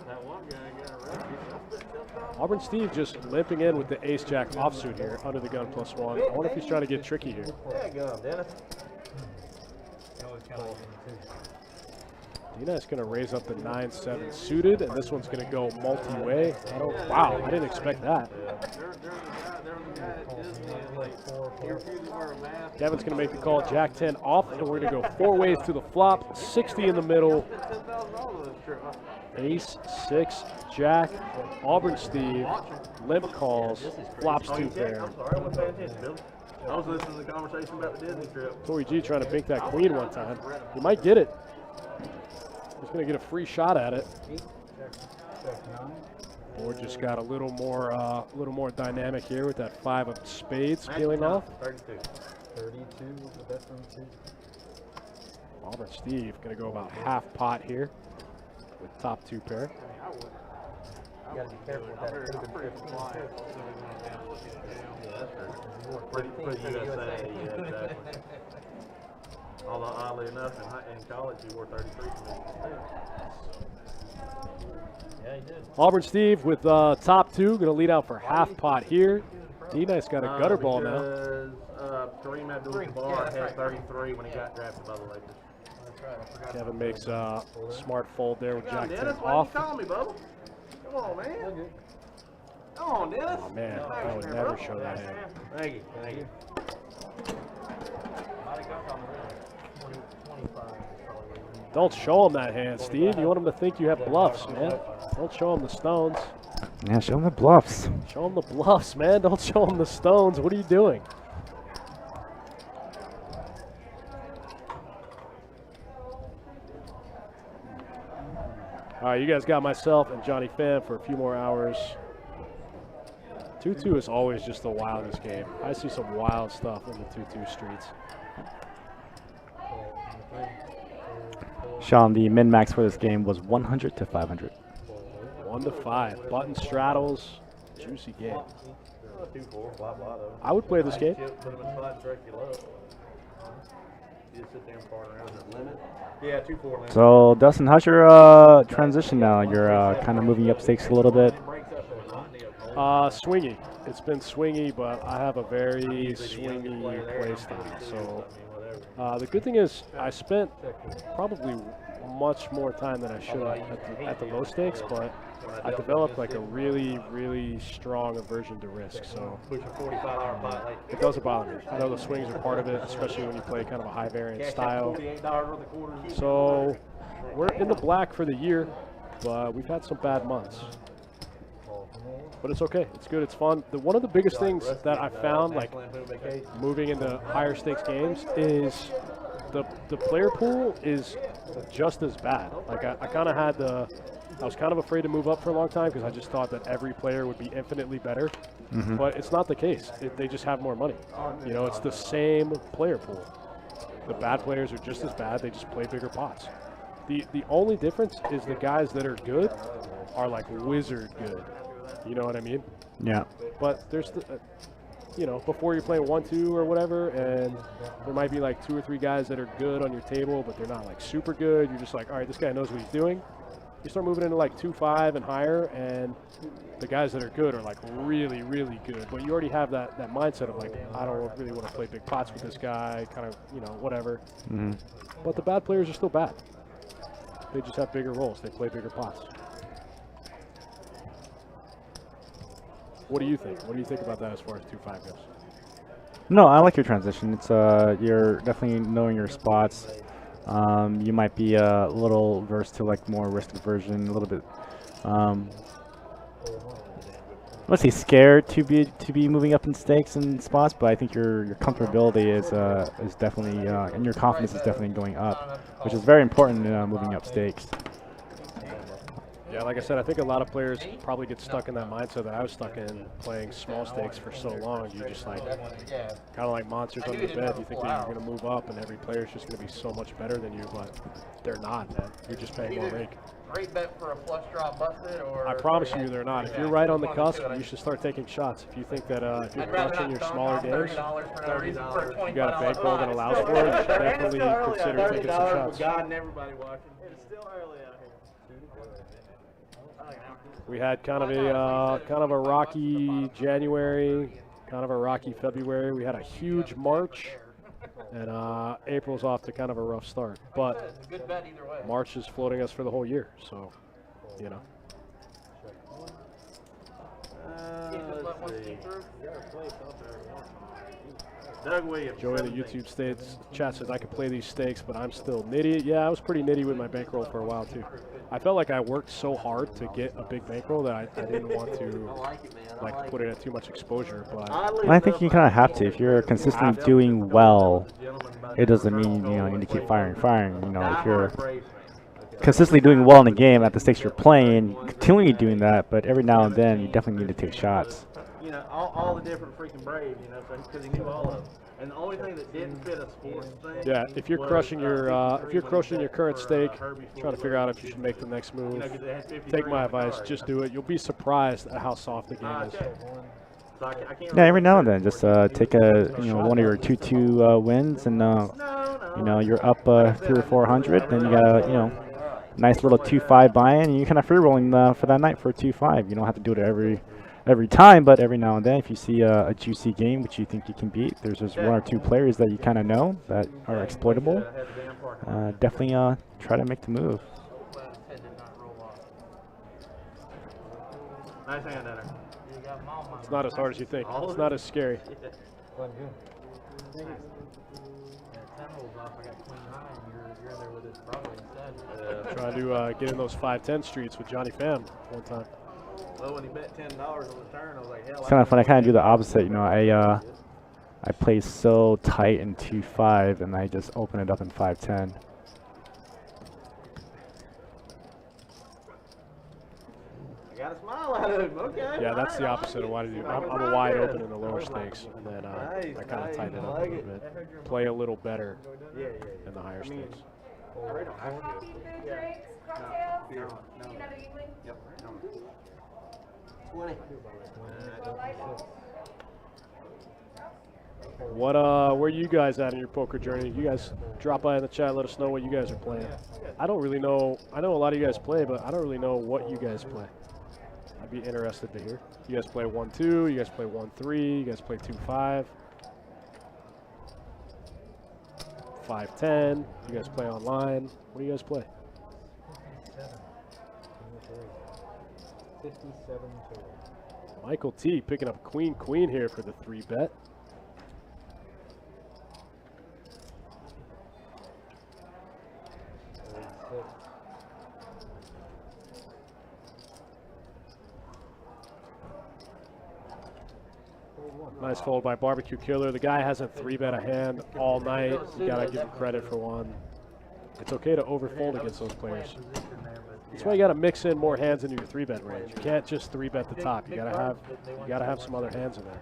That one guy got arrested. Auburn Steve just limping in with the ace-jack offsuit here, under the gun +1. I wonder if he's trying to get tricky here. Yeah, go, Dennis. Dina's going to raise up the 9-7 suited, and this one's going to go multi-way. Wow, I didn't expect that. There was a guy at Disney, and like, he refused to wear a mask. Kevin's going to make the call, Jack 10 off, and we're going to go 4 ways to the flop, 60 in the middle. $10,000 this trip. Ace, 6, Jack, Auburn Steve, limp calls, flops 2 pair. I'm sorry, I wasn't paying attention, Billy. I was listening to the conversation about the Disney trip. Tori G trying to bink that queen one time. He might get it. He's going to get a free shot at it. Or just got a little more dynamic here with that 5 of spades peeling off. 32. 32 was the best one, too. Auburn Steve going to go about half pot here with top 2 pair. You gotta be careful with that. Pretty USA, yeah, exactly. Although, oddly enough, in college, he wore 33 for me. Yeah, he did. Auburn Steve with top 2, going to lead out for half pot here. D-Nice got a gutter ball now. Kareem Abdul-Jabbar had 33 when he got drafted by the Lakers. Kevin makes a smart fold there with Jack 10 Dennis, why off. you calling me, Bubba? Come on, man. Come on, Dennis. Oh, man, I would never show that hand. Thank you. Thank you. Don't show him that hand, Steve. You want him to think you have bluffs, man. Don't show him the stones. Yeah, show him the bluffs. Show him the bluffs, man. Don't show him the stones. What are you doing? All right, you guys got myself and Johnny Pham for a few more hours. 2-2 is always just the wildest game. I see some wild stuff in the 2-2 streets. Sean, the min-max for this game was 100 to 500. 1 to 5. Button straddles. Juicy game. 2-4, blah, blah, though. I would play this game. Put him in spot and strike you low. You just sit there and part around the limit. Yeah, 2-4 limit. So, Dustin, how's your transition now? You're kind of moving up stakes a little bit. Swingy. It's been swingy, but I have a very swingy play style. So the good thing is I spent probably much more time than I should have at the low stakes, but I developed like a really, really strong aversion to risk. So it doesn't bother me. I know the swings are part of it, especially when you play kind of a high variance style. So we're in the black for the year, but we've had some bad months. But it's okay. It's good. It's fun. One of the biggest things that I found, like moving into higher stakes games, is the player pool is just as bad. Like I kind of had I was kind of afraid to move up for a long time because I just thought that every player would be infinitely better. But it's not the case. They just have more money. You know, it's the same player pool. The bad players are just as bad. They just play bigger pots. The only difference is the guys that are good are like wizard good. You know what I mean? Yeah. But there's, you know, before you're playing 1-2 or whatever, and there might be like 2 or 3 guys that are good on your table, but they're not like super good. You're just like, all right, this guy knows what he's doing. You start moving into like 2-5 and higher, and the guys that are good are like really, really good. But you already have that mindset of like, I don't really want to play big pots with this guy, kind of, you know, whatever. But the bad players are still bad. They just have bigger roles. They play bigger pots. What do you think? What do you think about that as far as 2-5 goes? No, I like your transition. It's you're definitely knowing your spots. You might be a little versed to like more risk aversion, a little bit. Let's say scared to be moving up in stakes and spots, but I think your comfortability is definitely and your confidence is definitely going up, which is very important in moving up stakes. Yeah, like I said, I think a lot of players probably get stuck in that mindset that I was stuck in, playing small stakes for so long. You just like, kind of like monsters under the bed. You think that you're going to move up and every player is just going to be so much better than you, but they're not, man. You're just paying more rake. Great bet for a flush draw busted, or I promise you they're not. If you're right on the cusp, you should start taking shots. If you think that if you're crushing your smaller games, you got a bankroll that allows for it, you should definitely consider taking some shots. God and everybody watching. It's still early out here. We had kind of a rocky January, kind of a rocky February. We had a huge March, and April's off to kind of a rough start. But March is floating us for the whole year, so you know. Let's see. Doug Williams. Joey in the YouTube states chat says I could play these stakes, but I'm still nitty. Yeah, I was pretty nitty with my bankroll for a while too. I felt like I worked so hard to get a big bankroll that I didn't want to like put it at too much exposure. But I think you kind of have to. If you're consistently doing well, it doesn't mean you need to keep firing. You know, if you're consistently doing well in the game at the stakes you're playing, continue doing that. But every now and then, you definitely need to take shots. You know, all the different freaking Braves, you know, because he knew all of them. And the only thing that didn't fit a sports thing. yeah, if you're crushing your current stake, trying to figure out if you should make the next move, take my advice, just do it. You'll be surprised at how soft the game is. So I can't Yeah, every now and then, just take one of your 2-2 wins, and you're up 300 or 400. Then you got a nice little 2-5 buy-in, and you're kind of free rolling for that night for a 2-5. You don't have to do it every time, but every now and then, if you see a juicy game which you think you can beat, there's just 1 or 2 players that you kind of know that are exploitable. Definitely try to make the move. Nice hand at her. It's not as hard as you think. It's not as scary. Trying to get in those 5-10 streets with Johnny Pham one time. Well, when he bet $10 on the turn, I was like, hell. It's kind of fun. I kind of do the opposite. I play so tight in 2-5, and I just open it up in 5-10. I got a smile out of him. Okay. Yeah, that's the opposite of what I do. I'm wide open in the lower stakes, and then I kind of tighten it up a little bit. Play a little better in the higher stakes. Coffee, food, drinks, cocktails? Another evening? Yep. 20. Where you guys at in your poker journey? You guys drop by in the chat, let us know what you guys are playing. I don't really know. I know a lot of you guys play, but I don't really know what you guys play. I'd be interested to hear. You guys play 1-2, you guys play 1-3, you guys play 2-5, 5-10, you guys play online. What do you guys play? 57 Michael T picking up queen here for the 3-bet. Nice fold by Barbecue Killer. The guy hasn't 3-bet a hand all night. You gotta give him credit for one. It's okay to overfold against those players. That's why you gotta mix in more hands into your 3-bet range. You can't just 3-bet the top. You gotta have some other hands in there.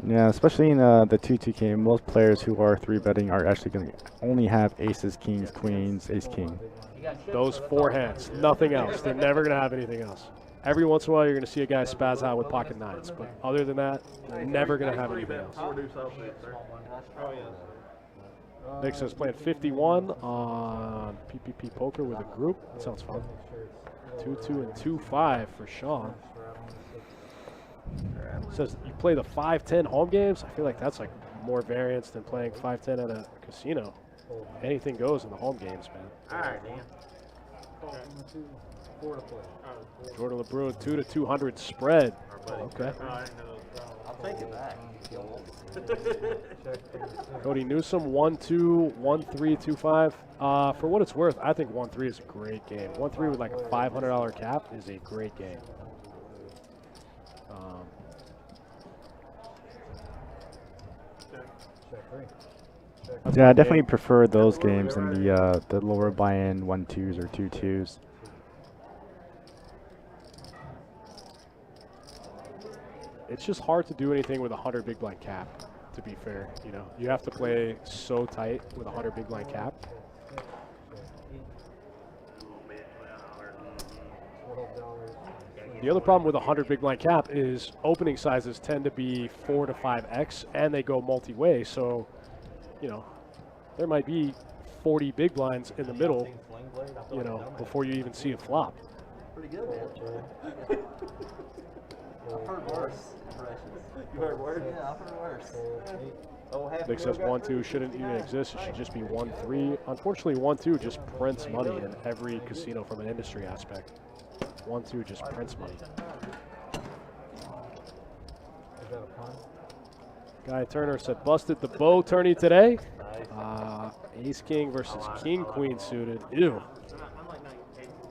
Yeah, especially in the 2-2 game, most players who are 3-betting are actually going to only have aces, kings, queens, ace-king. Those 4 hands, nothing else. They're never gonna have anything else. Every once in a while, you're gonna see a guy spaz out with pocket 9s, but other than that, they're never gonna have anything else. Nick says playing 51 on PPP Poker with a group. That sounds fun. 2-2 and 2-5 for Sean. Says you play the 5-10 home games. I feel like that's like more variance than playing 5-10 at a casino. Anything goes in the home games, man. All right, Dan. Jordan LeBrun 2-200 spread. Okay. I'll take it back. Cody Newsom 1-2, 1-3, 2-5. For what it's worth, I think 1-3 is a great game. 1-3 with like a $500 cap is a great game. Yeah, I definitely prefer those games than the lower buy-in 1-2s or 2-2s. It's just hard to do anything with a 100 big blind cap, to be fair. You know, you have to play so tight with a 100 big blind cap. The other problem with a 100 big blind cap is opening sizes tend to be 4 to 5x, and they go multi-way. So, you know, there might be 40 big blinds in the middle, you know, before you even see a flop. Pretty good, man. I've heard worse impressions. You heard worse? Yeah, I've heard worse. Oh, half Nick says 1-2 shouldn't even exist. It should just be 1-3. Unfortunately, 1-2 just prints money in every casino from an industry aspect. 1-2 just prints money. Guy Turner said busted the bow tourney today. Ace King versus King Queen suited. Ew.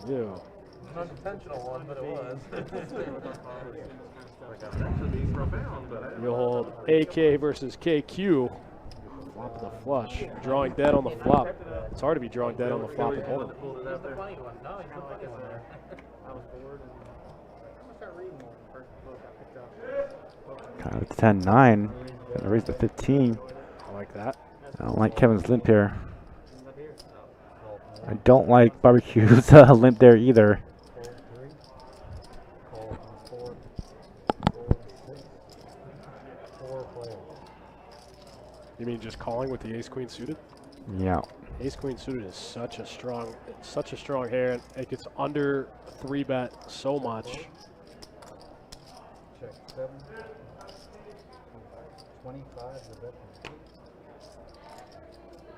Ew. Unintentional one, but it was. Like I should be profound, but You'll hold AK versus KQ. Flop of the flush. Drawing dead on the flop. It's hard to be drawing dead on the flop and holding. pulled it out there. I was bored and I'm gonna start reading more. The first book I picked up. Kind of 10-9. Gonna raise to 15. I like that. I don't like Kevin's limp here. I don't like Barbecue's limp there either. You mean just calling with the ace queen suited? Yeah. Ace queen suited is such a strong hand. It gets under 3-bet so much. Check 7. 25 the bet.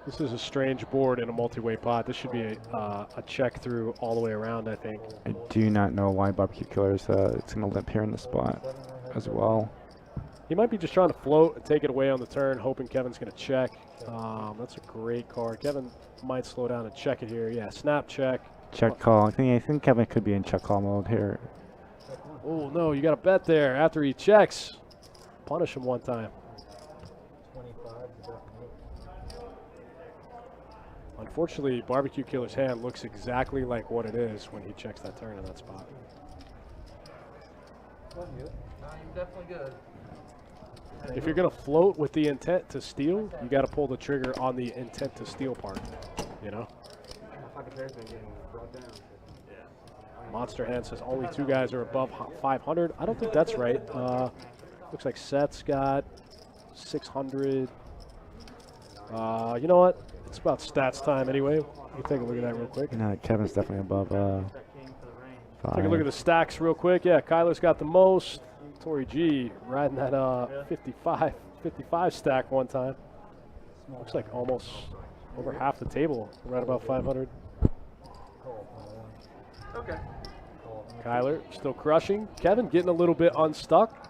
This is a strange board in a multi-way pot. This should be a check through all the way around, I think. I do not know why Barbecue Killer's it's gonna limp here in the spot as well. He might be just trying to float and take it away on the turn, hoping Kevin's going to check. That's a great card. Kevin might slow down and check it here. Yeah, snap check. Check call. I think Kevin could be in check call mode here. Oh, no, you got a bet there after he checks. Punish him one time. 25 the bet. Unfortunately, Barbecue Killer's hand looks exactly like what it is when he checks that turn in that spot. You're definitely good. If you're going to float with the intent to steal, you got to pull the trigger on the intent to steal part, you know? Monster Hand says only 2 guys are above 500. I don't think that's right. Looks like Seth's got 600. You know what? It's about stats time anyway. Let me take a look at that real quick. No, Kevin's definitely above 5. Take a look at the stacks real quick. Yeah, Kyler's got the most. Tory G riding that 55 stack one time. Looks like almost over half the table, right about 500. Okay. Kyler still crushing. Kevin getting a little bit unstuck.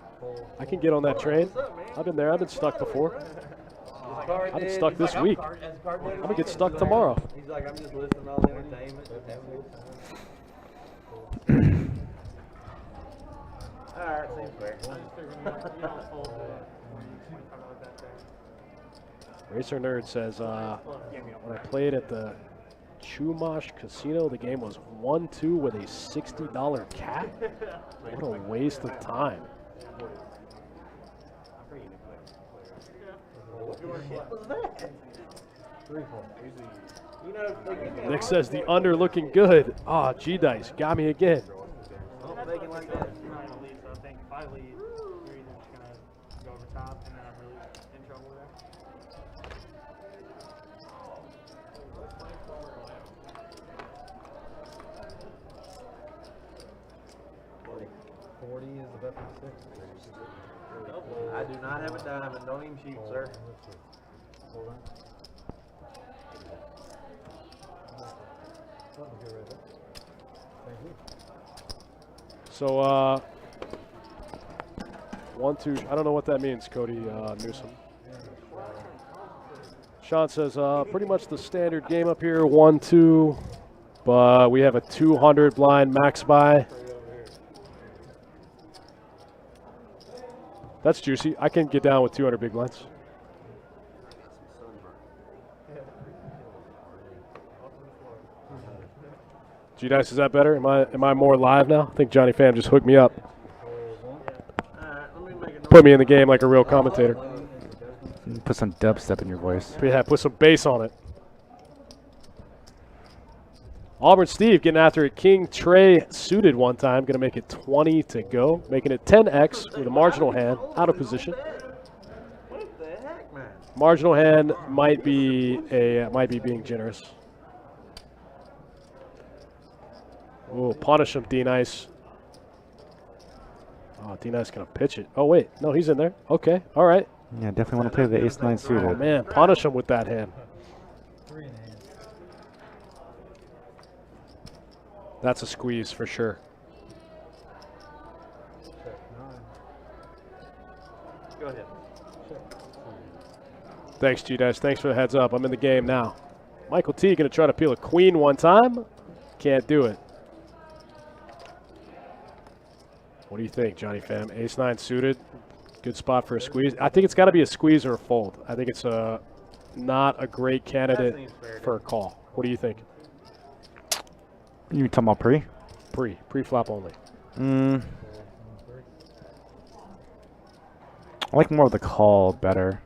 I can get on that train. I've been there. I've been stuck before. I've been stuck this week. I'm going to get stuck tomorrow. He's like, I'm just listening to all the entertainment. Alright, seems fair. Racer Nerd says, when I played at the Chumash Casino, the game was 1-2 with a $60 cap. What a waste of time. Nick says the under looking good. Ah, G-Dice got me again. Like that. So I think if I lead, you're either just gonna go over top, and then I'm really in trouble there. 40 is the bet for 6. I do not have a diamond. Don't even shoot, sir. Hold on. Thank you. So, 1-2. I don't know what that means, Cody Newsom. Sean says pretty much the standard game up here, 1-2, but we have a 200 blind max buy. That's juicy. I can get down with 200 big blinds. G-Dice, is that better? Am I more live now? I think Johnny Pham just hooked me up. Put me in the game like a real commentator. Put some dubstep in your voice. Yeah, put some bass on it. Auburn Steve getting after it. King Trey suited one time. Going to make it 20 to go. Making it 10x with a marginal hand. Out of position. What the heck, man? Marginal hand might be being generous. Oh, punish him, D-Nice. Oh, D-Nice gonna pitch it. Oh wait, no, he's in there. Okay, all right. Yeah, definitely want to play the ace-9 suited. Oh man, punish him with that hand. That's a squeeze for sure. Go ahead. Thanks, G-Dice. Thanks for the heads up. I'm in the game now. Michael T gonna try to peel a queen one time. Can't do it. What do you think, Johnny Fam? Ace-9 suited. Good spot for a squeeze. I think it's got to be a squeeze or a fold. I think it's not a great candidate for a call. What do you think? You talking about pre? Pre-flop only. I like more of the call better.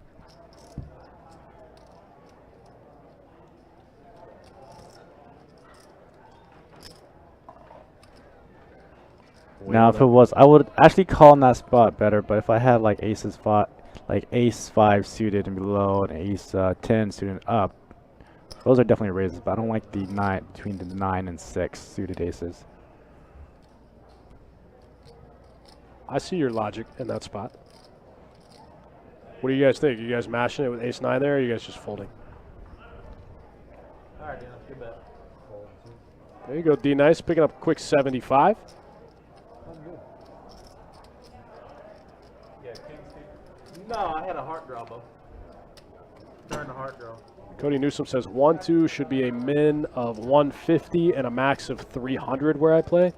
Now, if it was, I would actually call in that spot better. But if I had like like ace-5 suited and below and ace-10 suited up, those are definitely raises. But I don't like the 9 between the 9 and 6 suited aces. I see your logic in that spot. What do you guys think? You guys mashing it with ace-9 there, or are you guys just folding? All right, Dan, that's a good bet. There you go, D-Nice, picking up a quick 75. No, I had a heart draw, Bo. Turn the heart draw. Cody Newsom says 1-2 should be a min of 150 and a max of 300 where I play.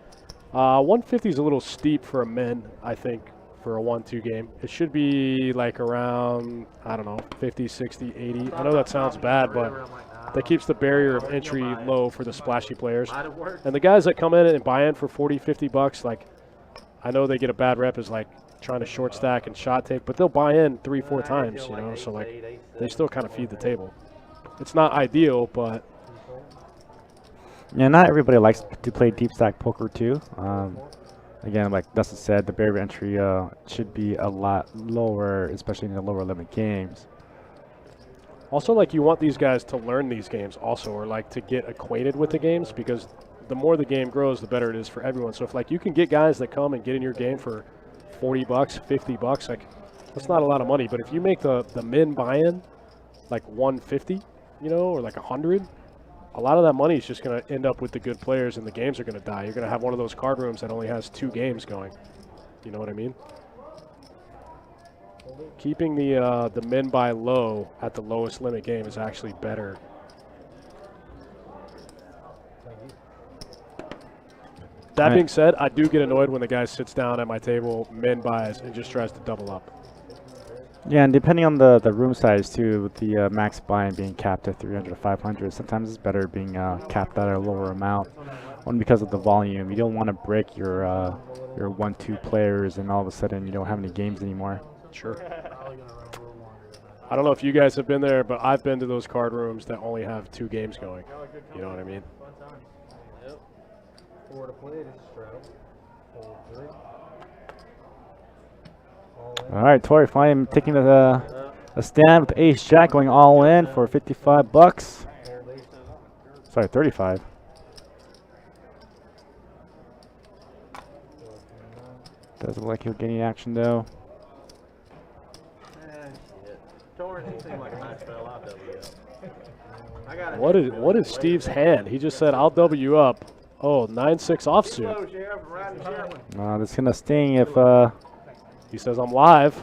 150 is a little steep for a min, I think, for a 1-2 game. It should be like around, I don't know, 50, 60, 80. I know that sounds bad, but that keeps the barrier of entry low for the splashy players. And the guys that come in and buy in for 40, 50 bucks, like, I know they get a bad rep as like trying to short stack and shot take, but they'll buy in 3-4 times, you know, so like they still kind of feed the table. It's not ideal, but yeah, not everybody likes to play deep stack poker too. Again, like Dustin said, the barrier of entry should be a lot lower, especially in the lower limit games. also like you want these guys to learn these games also, or like to get acquainted with the games, because the more the game grows, the better it is for everyone. So if like you can get guys that come and get in your game for 40 bucks, 50 bucks, like that's not a lot of money. But if you make the min buy-in like 150, you know, or like 100, a lot of that money is just going to end up with the good players, and the games are going to die. You're going to have one of those card rooms that only has 2 games going. You know what I mean? Keeping the min buy low at the lowest limit game is actually better. That being said, I do get annoyed when the guy sits down at my table, min buys, and just tries to double up. Yeah, and depending on the room size too, with the max buy-in being capped at 300 to 500, sometimes it's better being capped at a lower amount. Only because of the volume. You don't want to break your 1-2 players, and all of a sudden you don't have any games anymore. Sure. I don't know if you guys have been there, but I've been to those card rooms that only have 2 games going. You know what I mean? Yep. 4 to play, this is Stroud. Hold 3. All right, Tori finally taking a stand with ace jack, going all in for 55 bucks. Sorry, 35. Doesn't look like he'll get any action though. Torrance seemed like a nice fella. I'll W up. What is Steve's hand? He just said, I'll W up. Oh, 9-6 offsuit. Hello, Sheriff. Riding Sheriff. That's gonna sting if He says, I'm live.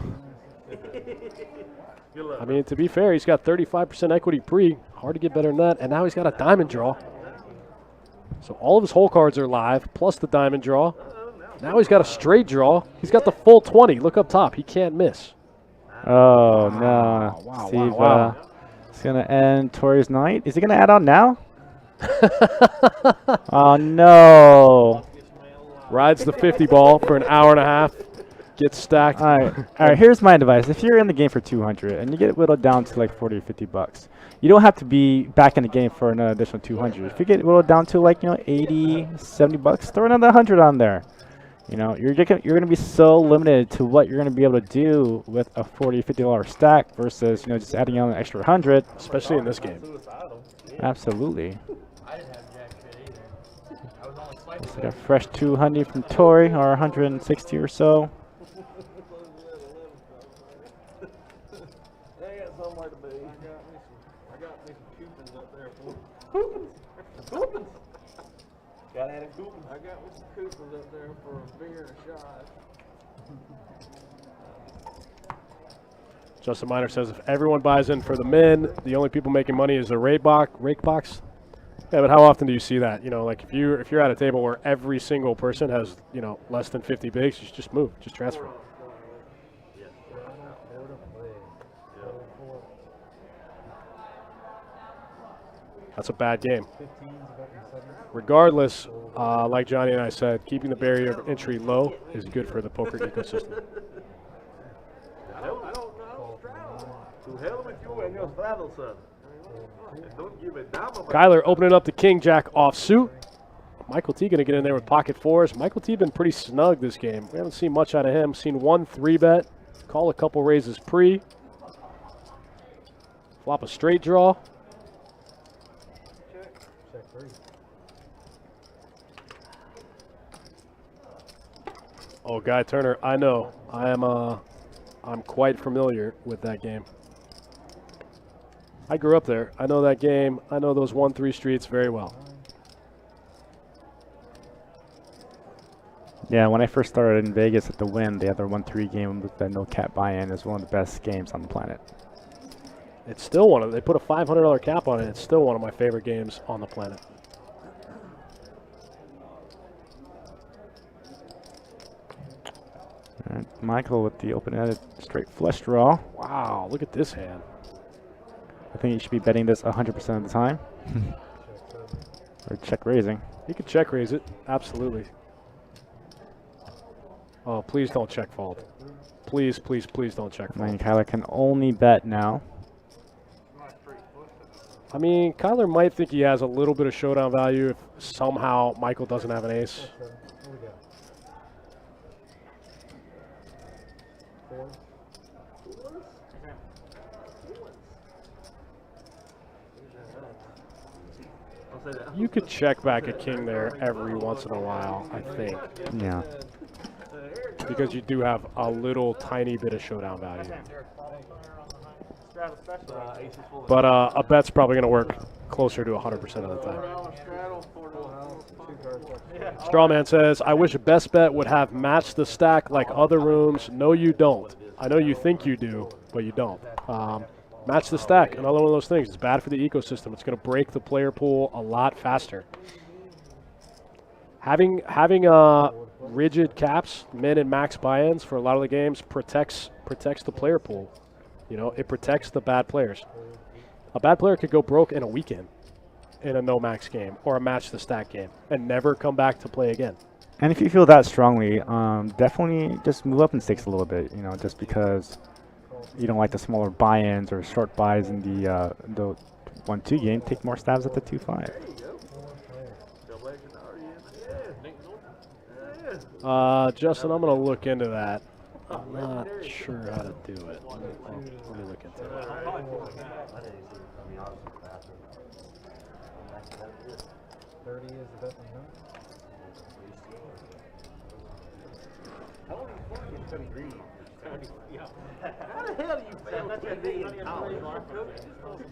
I mean, to be fair, he's got 35% equity pre. Hard to get better than that. And now he's got a diamond draw. So all of his hole cards are live, plus the diamond draw. Now he's got a straight draw. He's got the full 20. Look up top. He can't miss. oh no, Wow, Steve, wow. it's gonna end Tori's night. Is he gonna add on now? Oh no! Rides the 50 ball for an hour and a half. Gets stacked. All right. Here's my advice: if you're in the game for 200 and you get whittled down to like 40 or 50 bucks, you don't have to be back in the game for another additional 200. If you get whittled down to like 80, 70 bucks, throw another 100 on there. You know, you're going to be so limited to what you're going to be able to do with a $40, $50 stack versus, you know, just adding on an extra 100. Especially in this game. Absolutely. I didn't have jack shit either. I was only slightly. Like a fresh 200 from Tori, or 160 or so. They got somewhere to be. I got me some coupons up there for coupons. Got any coupons? I got me some coupons up there for a beer and a shot. Justin Miner says if everyone buys in for the min, the only people making money is the rake box. Yeah, but how often do you see that? You know, like if you're at a table where every single person has, you know, less than 50 bigs, you just move, just transfer. That's a bad game. Regardless, like Johnny and I said, keeping the barrier of entry low is good for the poker ecosystem. I don't straddle. To hell with you and your straddle, son. Don't give a damn about Kyler opening up the king jack offsuit. Michael T going to get in there with pocket fours. Michael T been pretty snug this game. We haven't seen much out of him. Seen 1 3-bet, call a couple raises pre. Flop a straight draw. Oh, Guy Turner, I know. I'm quite familiar with that game. I grew up there. I know that game. I know those 1-3 streets very well. Yeah, when I first started in Vegas at the Wynn, the other 1-3 game with the no cap buy-in is one of the best games on the planet. It's still one of they put a $500 cap on it. It's still one of my favorite games on the planet. All right, Michael with the open-ended straight flush draw. Wow, look at this hand. I think you should be betting this 100% of the time. Or check raising. You could check raise it, absolutely. Oh, please don't check fold. Please, please, please don't check I mean, fold. Kyler can only bet now. I mean, Kyler might think he has a little bit of showdown value if somehow Michael doesn't have an ace. You could check back a king there every once in a while, I think, Yeah. because you do have a little tiny bit of showdown value. But a bet's probably going to work closer to 100% of the time. Strawman says, I wish a best bet would have matched the stack like other rooms. No, you don't. I know you think you do, but you don't. Match the stack, another one of those things. It's bad for the ecosystem. It's going to break the player pool a lot faster. Having rigid caps, min and max buy-ins for a lot of the games protects the player pool. You know, it protects the bad players. A bad player could go broke in a weekend in a no max game or a match the stack game and never come back to play again. And if you feel that strongly, definitely just move up in stakes a little bit, you know, just because you don't like the smaller buy-ins or short buys in the 1-2 game, take more stabs at the 2-5. Justin, I'm going to look into that. I'm not sure how to do it. Let me look into it. 30 is the best one, How the hell do you fail TV in college?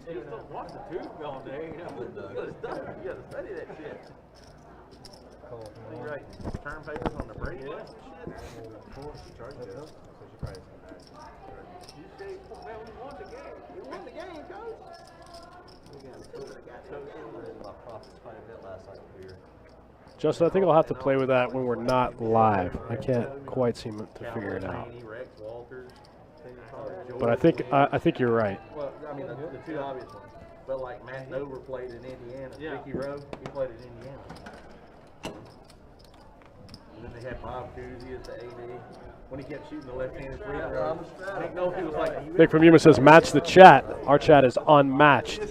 You just don't watch the tube all day. You gotta study that shit. You're right. Term papers on the break. You won the game. You won the game, coach. Justin, I think I'll have to play with that when we're not live. I can't quite seem to figure it out. But I think you're right. Well, I mean, the two obvious ones. But like Matt Dover played in Indiana. Yeah. Ricky Rowe, he played in Indiana. And then they had Bob Cousy as the AD. When he kept shooting the left-handed free throw. I didn't know if he was like. Nick from Yuma says, match the chat. Our chat is unmatched.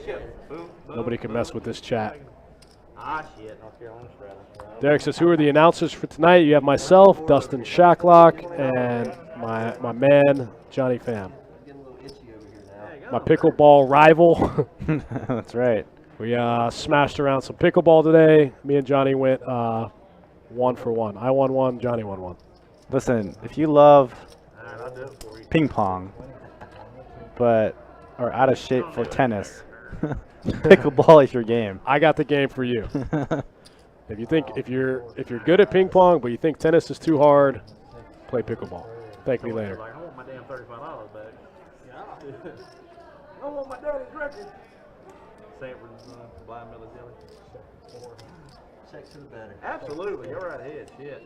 Nobody can mess with this chat. Ah, shit. North Carolina straddle. Derek says, who are the announcers for tonight? You have myself, Dustin Shacklock, and my man, Johnny Pham. Getting a little itchy over here now. There you My go. pickleball rival. That's right. We smashed around some pickleball today. Me and Johnny went 1 for 1. I won 1, Johnny won 1. Listen, if you love All right, I'll do it for you. ping pong, but are out of shape for tennis, pickleball is your game. I got the game for you. If you're good at ping pong, but you think tennis is too hard, play pickleball. Thank me later. Like, I want my damn $35 back. Yeah. I want my daddy's record. Sanford's blind melon jelly. Check to the better. Absolutely. You're right ahead. Shit.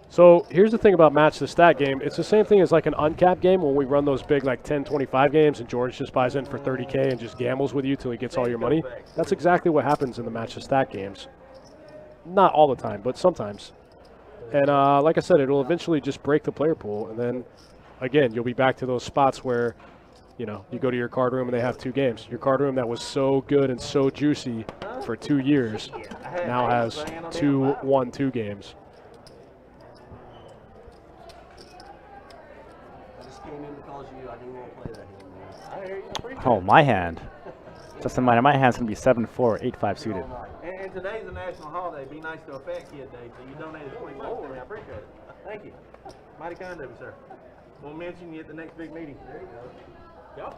So here's the thing about match the stat game. It's the same thing as like an uncapped game when we run those big like 10, 25 games and George just buys in for 30K and just gambles with you till he gets all your money. That's exactly what happens in the match the stat games. Not all the time, but sometimes. And like I said, it'll eventually just break the player pool. And then, again, you'll be back to those spots where, you know, you go to your card room and they have 2 games. Your card room that was so good and so juicy for 2 years now has 2 1-2 games. I just came in because I didn't want to play that hand, man. I hear you. I appreciate Oh, my hand. Just a minute, my hand's going to be 7-4, 8-5 suited. And today's a national holiday. Be nice to a fat kid day. So you donated $20 to me. I appreciate it. Thank you. Mighty kind of you, sir. We'll mention you at the next big meeting. There you go.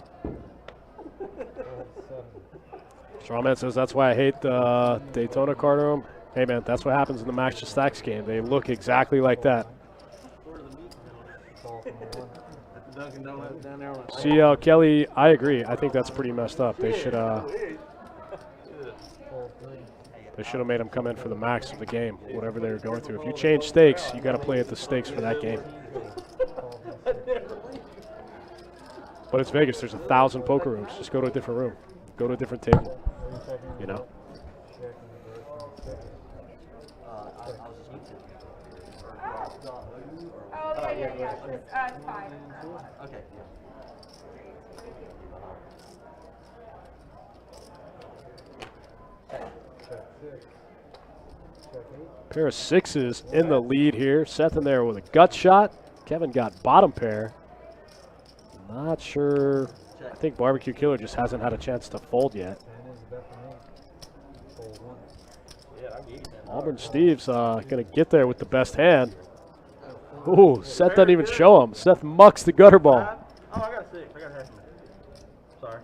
Strawman says that's why I hate the Daytona card room. Hey, man, that's what happens in the Match the Stacks game. They look exactly like that. Dunkin' Donuts down there on the CL Kelly, I agree. I think that's pretty messed up. They should have made him come in for the max of the game, whatever they were going to. If you change stakes, you got to play at the stakes for that game. But it's Vegas. There's 1,000 poker rooms. Just go to a different room. Go to a different table. You know. I was just YouTube. Oh, yeah. It's 5. Okay. Pair of 6s in the lead here. Seth in there with a gut shot. Kevin got bottom pair. Not sure. I think Barbecue Killer just hasn't had a chance to fold yet. Auburn Steve's going to get there with the best hand. Ooh, Seth doesn't even show him. Seth mucks the gutter ball. Oh, I got a 6. I got a half a minute. Sorry.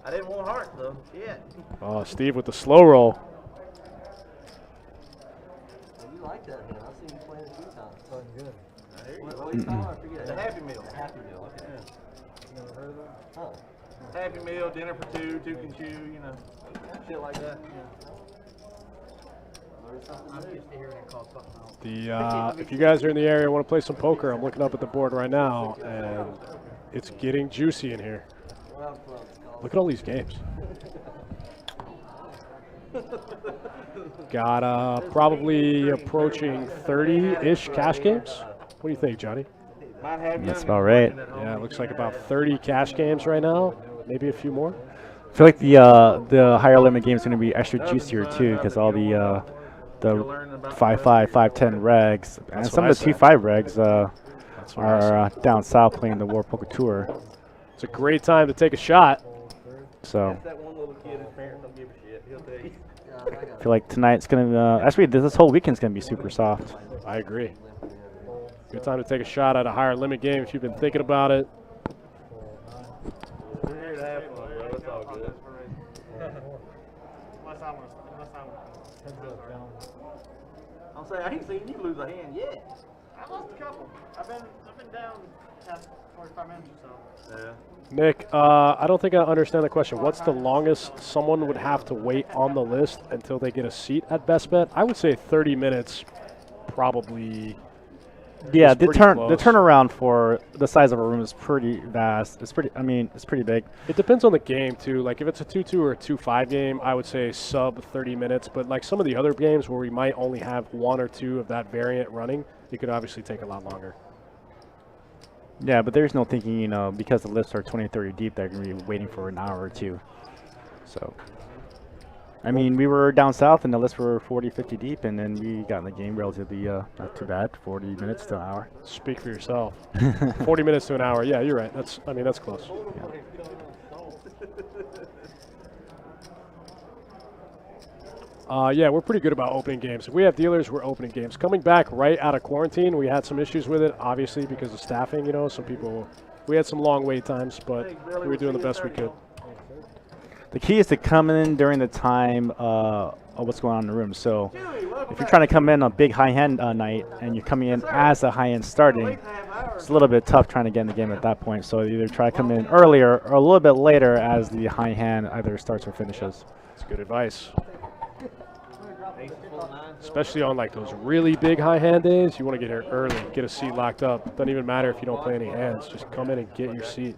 I didn't want hearts, though. Shit. Oh, Steve with the slow roll. Well, you like that hand. I've seen you play it a few times. Fucking good. I hear you. What do you call it? I forget. It's a Happy Meal. A Happy Meal, okay. Never heard of that? Huh. Happy Meal, dinner for 2, 2 can chew, you know, shit like that. Learn something I'm new. used to hearing it called something else. If you guys are in the area and want to play some poker, I'm looking up at the board right now, and it's getting juicy in here. Look at all these games. Got probably approaching 30-ish cash games. What do you think, Johnny? That's about right. Yeah, it looks like about 30 cash games right now, maybe a few more. I feel like the higher limit game is going to be extra juicier too, because all the 5-5, 5-10 regs and That's some what of the I 2-5 regs That's what I said. are down south playing the World Poker Tour. It's a great time to take a shot. So That one little kid, his parents don't give a shit. He'll tell you. I feel like tonight's going to actually this whole weekend's going to be super soft. I agree. Good time to take a shot at a higher limit game if you've been thinking about it. We're here to have fun, bro. It's all good. Unless I want to. I'll say, I ain't seen you lose a hand yet. I lost a couple. I've been down past 45 minutes or so. Yeah. Nick, I don't think I understand the question. What's the longest someone would have to wait on the list until they get a seat at Best Bet? I would say 30 minutes, probably. Yeah, It's the pretty close. turnaround for the size of a room is pretty vast. It's pretty big. It depends on the game, too. Like, if it's a 2-2 or a 2-5 game, I would say sub 30 minutes. But, like, some of the other games where we might only have 1 or 2 of that variant running, it could obviously take a lot longer. Yeah, but there's no thinking, you know, because the lists are 20, 30 deep, they're going to be waiting for an hour or two. So, I mean, we were down south and the lists were 40, 50 deep, and then we got in the game relatively not too bad, 40 minutes to an hour. Speak for yourself. 40 minutes to an hour. Yeah, you're right. I mean, that's close. Yeah. Yeah, we're pretty good about opening games. If we have dealers, we're opening games. Coming back right out of quarantine, we had some issues with it, obviously, because of staffing, you know. Some people, we had some long wait times, but we were doing the best we could. The key is to come in during the time of what's going on in the room. So if you're trying to come in on a big high-end night and you're coming in as a high-end starting, it's a little bit tough trying to get in the game at that point. So either try to come in earlier or a little bit later as the high hand either starts or finishes. That's good advice. Especially on like those really big high hand days, you want to get here early, get a seat locked up. Doesn't even matter if you don't play any hands. Just come in and get your seat.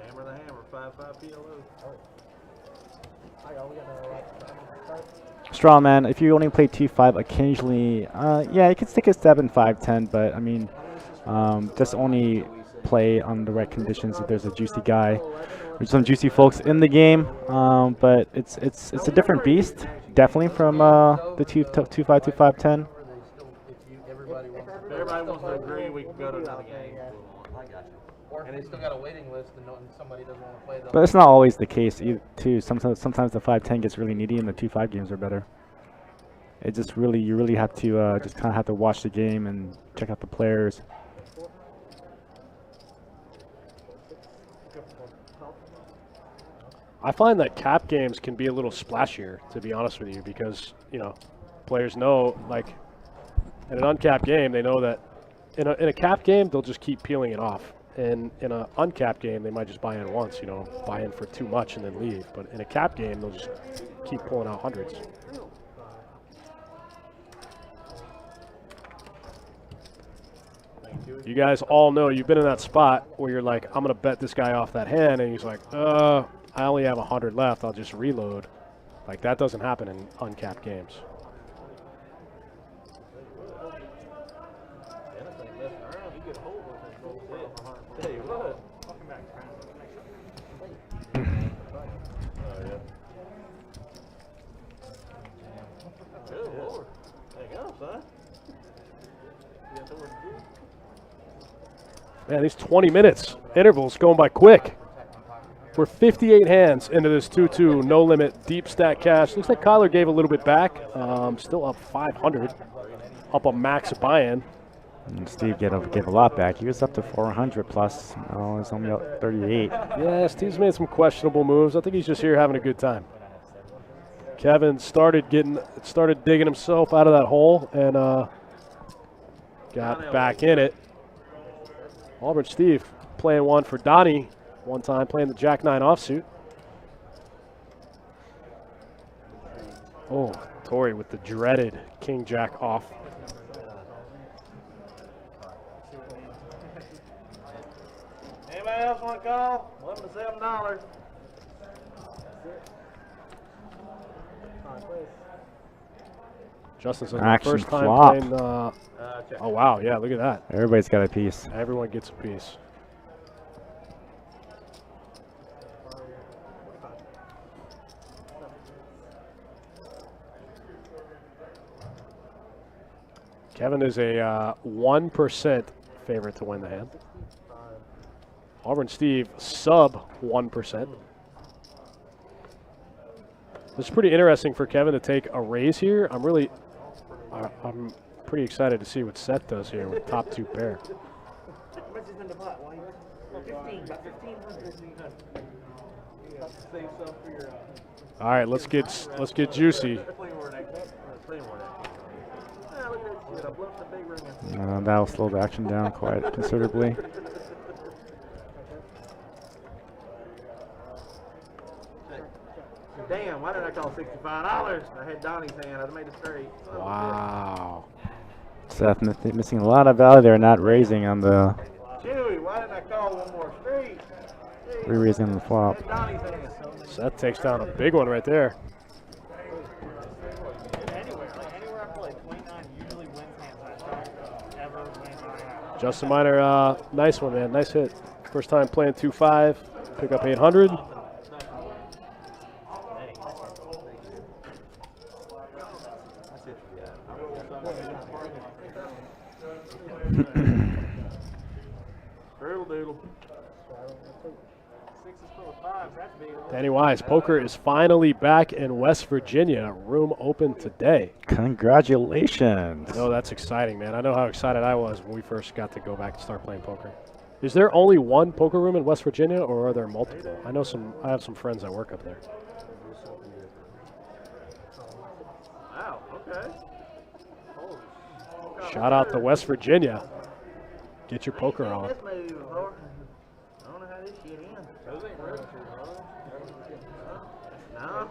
Hammer the hammer, 5-5 PLO. Straw man, if you only play 2-5 occasionally, yeah, you can stick a 7-5-10, but I mean, just only play on the right conditions if there's a juicy guy. There's some juicy folks in the game, but it's a different beast, definitely from the 2-5, 2-5-10. Everybody wants to agree, we can go to another game. And they still got a waiting list, and somebody doesn't want to play them. But it's not always the case too. Sometimes the 5-10 gets really needy, and the 2-5 games are better. It just really, you really have to just kind of have to watch the game and check out the players. I find that cap games can be a little splashier, to be honest with you, because, you know, players know, like, in an uncapped game, they know that in a cap game, they'll just keep peeling it off. And in an uncapped game, they might just buy in once, you know, buy in for too much and then leave. But in a cap game, they'll just keep pulling out hundreds. You guys all know you've been in that spot where you're like, I'm going to bet this guy off that hand, and he's like, I only have 100 left, I'll just reload. Like, that doesn't happen in uncapped games. Man, these 20 minutes intervals going by quick. We're 58 hands into this 2-2 no limit deep stack cash. Looks like Kyler gave a little bit back. Still up 500, up a max buy-in. And Steve gave a lot back. He was up to 400 plus. Oh, he's only up 38. Yeah, Steve's made some questionable moves. I think he's just here having a good time. Kevin started digging himself out of that hole and got back in it. Auburn Steve playing one for Donnie one time, playing the Jack 9 offsuit. Oh, Torrey with the dreaded King Jack off. Anybody else want to call? $11 to $7. Justin says Action first time flop. playing. Oh wow, yeah, look at that. Everybody's got a piece. Everyone gets a piece. Kevin is a 1% favorite to win the hand. Auburn Steve sub 1%. It's pretty interesting for Kevin to take a raise here. I'm pretty excited to see what Seth does here with top two pair. All right, let's get juicy. That'll slow the action down quite considerably. Damn, why did I call $65? I had Donnie's hand. I'd have made it straight. Wow. Seth missing a lot of value there, not raising on the Chewy, why did I call one more straight? re-raising on the flop. Had Donnie's hand. Seth takes down a big one right there. Anywhere I play 29 usually wins hands I start ever. Justin Miner, nice one, man. Nice hit. First time playing 2-5. Pick up 800. Danny Wise, poker is finally back in West Virginia. Room open today. Congratulations. No, that's exciting, man. I know how excited I was when we first got to go back and start playing poker. Is there only one poker room in West Virginia, or are there multiple? I have some friends that work up there. Wow, okay. Shout out to West Virginia. Get your poker on. This movie before. I don't know how this shit ends. Those ain't real. No.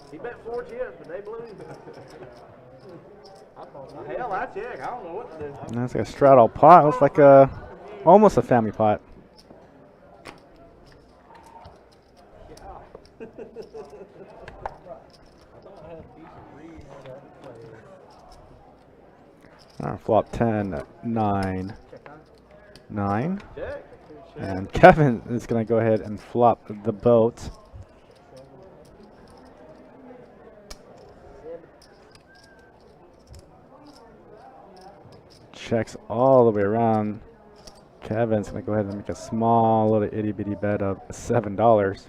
He bet 4 chips, but they blew him. Hell, I check. I don't know what to do. That's like a straddle pot. Looks like almost a family pot. Flop 10, 9, 9. Check. And Kevin is going to go ahead and flop the boat. Checks all the way around. Kevin's going to go ahead and make a small little itty bitty bet of $7.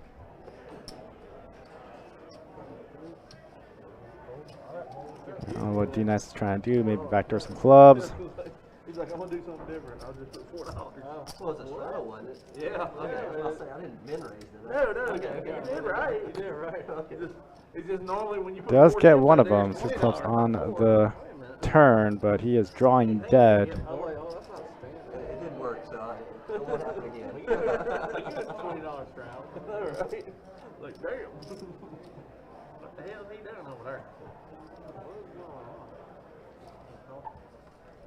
I don't know what D-Nice is trying to do. Maybe backdoor some clubs. He's like, I'm going to do something different. I'll just put $4. Well, it's a straddle, wasn't it? Yeah. Okay, I'll say I didn't min raise it. No, you did right. You did right. It's just normally when you put Does 4 get chips one out of there, them. it's Six $20. clubs on Wait a minute. the turn, but he is drawing dead. Oh, wait, oh, that's not standard. It didn't work, so it won't happen again. You got $20 straddle. Right? Like, damn. What the hell is he doing over there?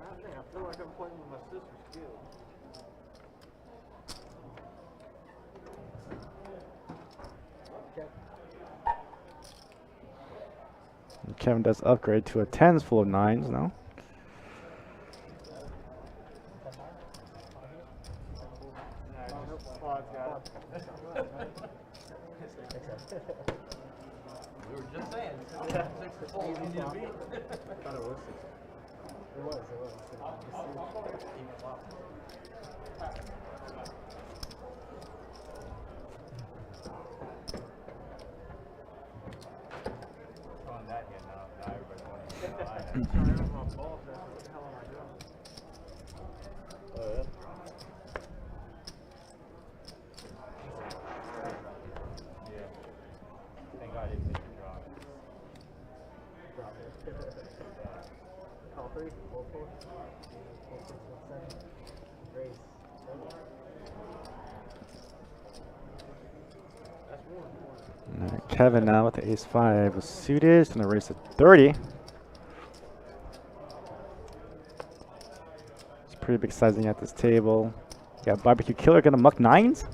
I feel like I'm playing with my sister's kids. And Kevin does upgrade to a 10s full of 9s now. We were just saying, 6 full, you need to beat. It was. Call 3, 4, 4, 4, 6, 1, 7. Raise. Kevin now with the ace-5 suited. He's going to raise to 30. It's pretty big sizing at this table. Got Barbecue Killer going to muck 9s.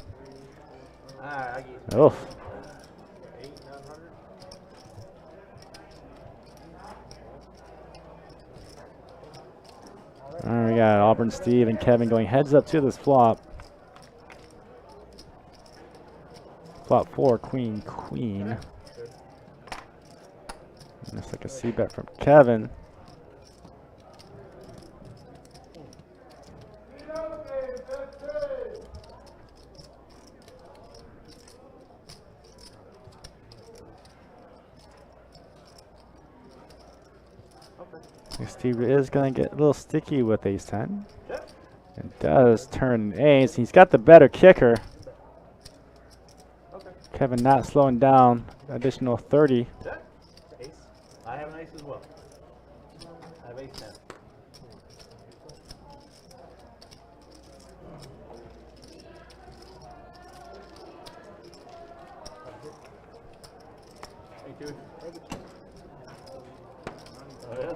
Alright, I get Oh. 8, 900. Alright, we got Auburn Steve and Kevin going heads up to this flop. Flop 4, Queen, Queen. Looks like a C-bet from Kevin. Steve is going to get a little sticky with ace-10. It does turn an ace. He's got the better kicker. Kevin not slowing down. Additional 30. Ace. I have an ace as well. I have ace 10. Thank you. Oh, yeah.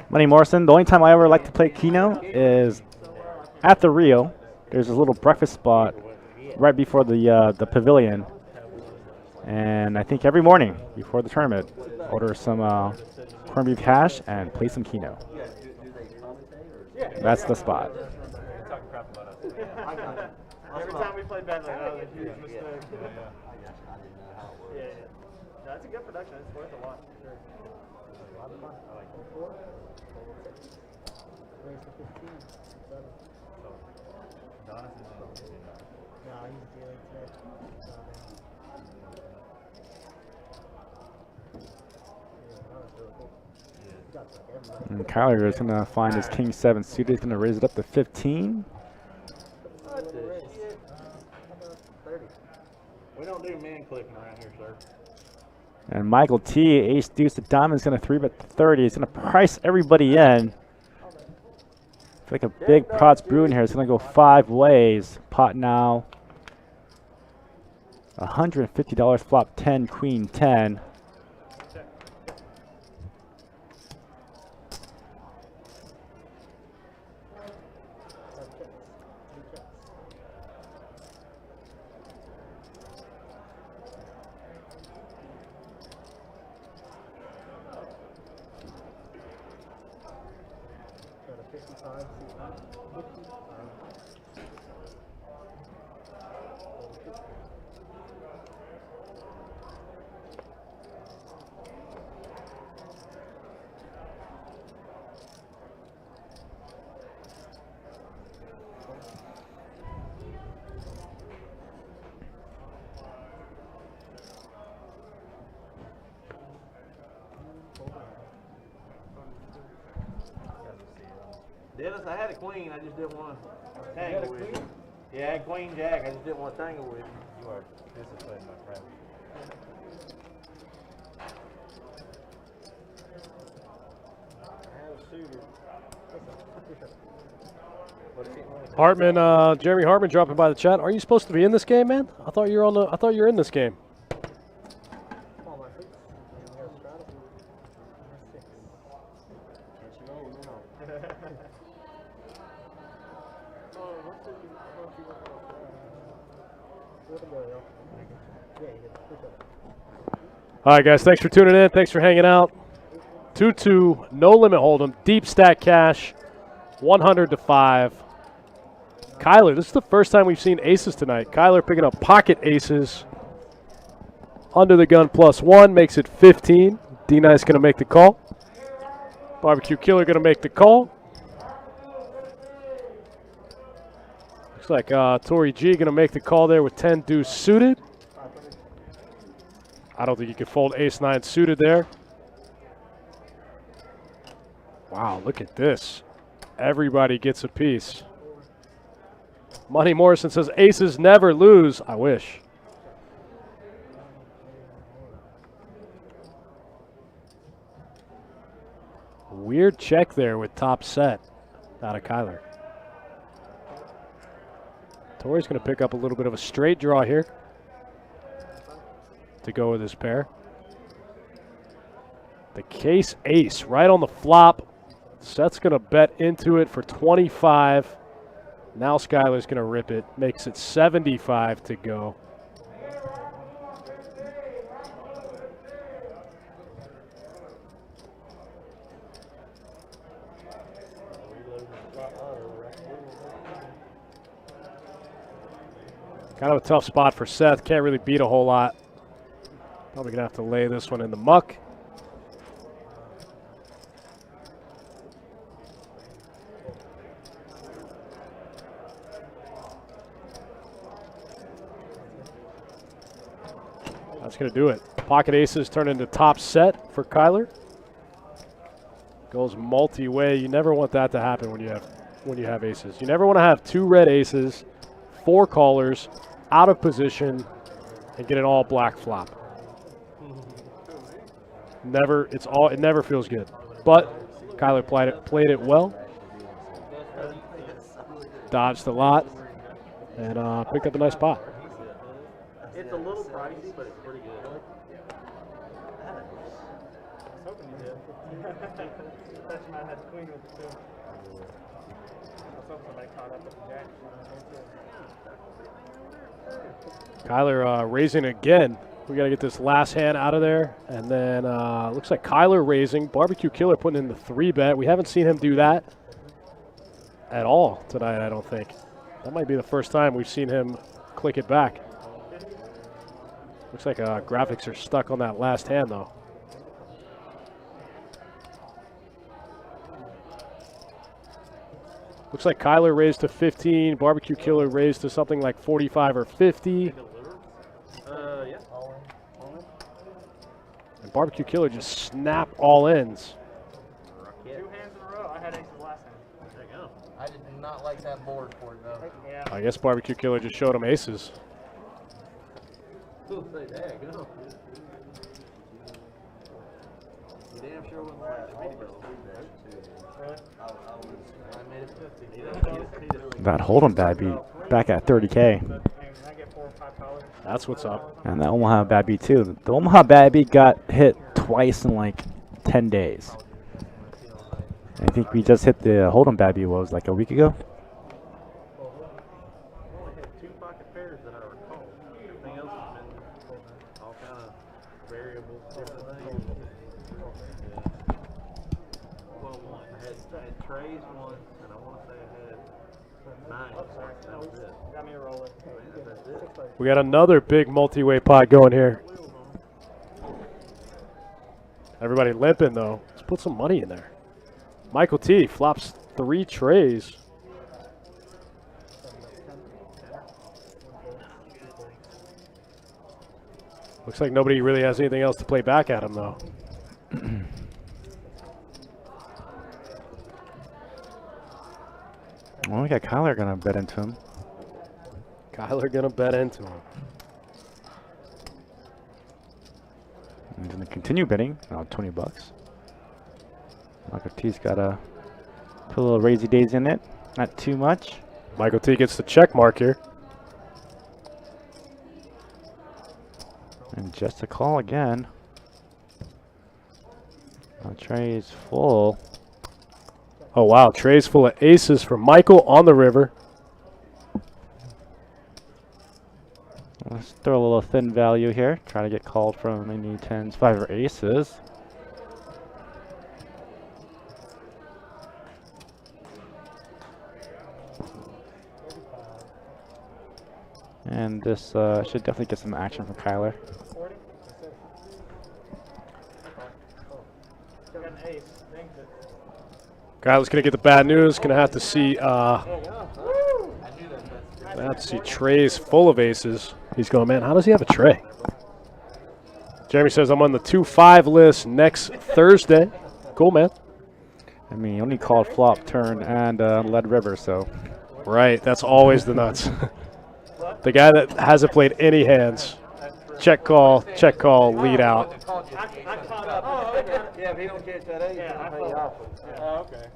Money Morrison, the only time I ever like to play Keno is at the Rio. There's a little breakfast spot right before the pavilion. And I think every morning before the tournament, order some corned beef hash and play some Keno. That's the spot. Every time we play badly, that was a huge mistake. Yeah. That's a good production. It's worth a watch for sure. No, he's dealing today. And Kyler is going to find his King 7 suited. He's going to raise it up to 15. We don't do man clicking around here, sir. And Michael T, ace deuce to diamond, is going to 3-bet 30. He's going to price everybody in. I feel like a big pot's brewing here. It's going to go 5 ways. Pot now. $150 flop 10, queen 10. Dennis, I had a queen, I just didn't want to tangle with you. Yeah, I had queen jack, I just didn't want to tangle with you. You are disciplined, my friend. Hartman, Jeremy Hartman dropping by the chat. Are you supposed to be in this game, man? I thought you were on the. I thought you were in this game. All right, guys. Thanks for tuning in. Thanks for hanging out. 2-2, no limit hold'em, deep stack cash, 100 to 5. Kyler, this is the first time we've seen aces tonight. Kyler picking up pocket aces. Under the gun +1 makes it 15. D-Nice going to make the call. Barbecue Killer going to make the call. Looks like Tori G going to make the call there with 10 deuce suited. I don't think you can fold ace-9 suited there. Wow, look at this. Everybody gets a piece. Money Morrison says aces never lose. I wish. Weird check there with top set out of Kyler. Tori's going to pick up a little bit of a straight draw here to go with his pair. The case ace right on the flop. Seth's going to bet into it for 25. Now Skyler's going to rip it. Makes it 75 to go. Kind of a tough spot for Seth. Can't really beat a whole lot. Probably going to have to lay this one in the muck. That's going to do it. Pocket aces turn into top set for Kyler. Goes multi-way. You never want that to happen when you have aces. You never want to have 2 red aces, 4 callers, out of position, and get an all black flop. It never feels good. But Kyler played it well. Dodged a lot and picked up a nice spot. It's a little pricey, but it's pretty good. I was hoping you did. Thought you might have had the queen with it too. I was hoping somebody caught up with the jack. Kyler raising again. We got to get this last hand out of there. And then looks like Kyler raising. Barbecue Killer putting in the 3-bet. We haven't seen him do that at all tonight, I don't think. That might be the first time we've seen him click it back. Looks like graphics are stuck on that last hand, though. Looks like Kyler raised to 15. Barbecue Killer raised to something like 45 or 50. Yeah. And Barbecue Killer just snapped all ends. 2 hands in a row. I had aces last hand. There you go. I did not like that board for it though. Yeah. I guess Barbecue Killer just showed him aces. Ooh, say, there you go. You damn sure wouldn't like the video. Really? I made it 50. That Hold'em bad beat back at 30K. And I get 4 or 5 colors. That's what's up. And that Omaha bad beat too. The Omaha bad beat got hit twice in like 10 days. I think we just hit the Hold'em bad beat, what was like a week ago? Only had 2 pocket pairs that I recall. Everything else has been all kind of variable, different things. Well, I had trays once, and I want to say I had 9. That was it. Got me a roller. That's it. We got another big multi-way pot going here. Everybody limping, though. Let's put some money in there. Michael T flops 3 trays. Looks like nobody really has anything else to play back at him, though. Well, we got Kyler gonna bet into him. Kyler gonna bet into him. He's gonna continue betting. Oh, $20. Michael T's gotta put a little raisy days in it. Not too much. Michael T gets the check mark here. And just a call again. Tray is full. Oh, wow. Trays full of aces for Michael on the river. Let's throw a little thin value here. Try to get called from any 10s, 5 or aces. And this should definitely get some action from Kyler. 40? Got an ace. Thank you. Kyler's gonna get the bad news. Gonna have to see I knew that. gonna have to see trays full of aces. He's going, man, how does he have a tray? Jeremy says I'm on the 2-5 list next Thursday. Cool, man. I mean, he only called flop, turn, and lead river, so. Right, that's always the nuts. The guy that hasn't played any hands. Check call, lead out. I caught up. Oh, okay. Yeah, if he don't catch that ace, Yeah, I he'll pay you thought- off. Oh, okay.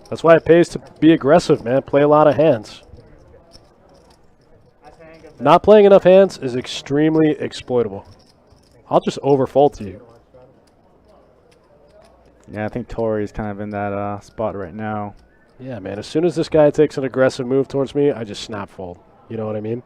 That's why it pays to be aggressive, man. Play a lot of hands. I think of Not playing enough hands is extremely exploitable. I'll just overfold to you. Yeah, I think Tori's kind of in that spot right now. Yeah, man. As soon as this guy takes an aggressive move towards me, I just snap fold. You know what I mean?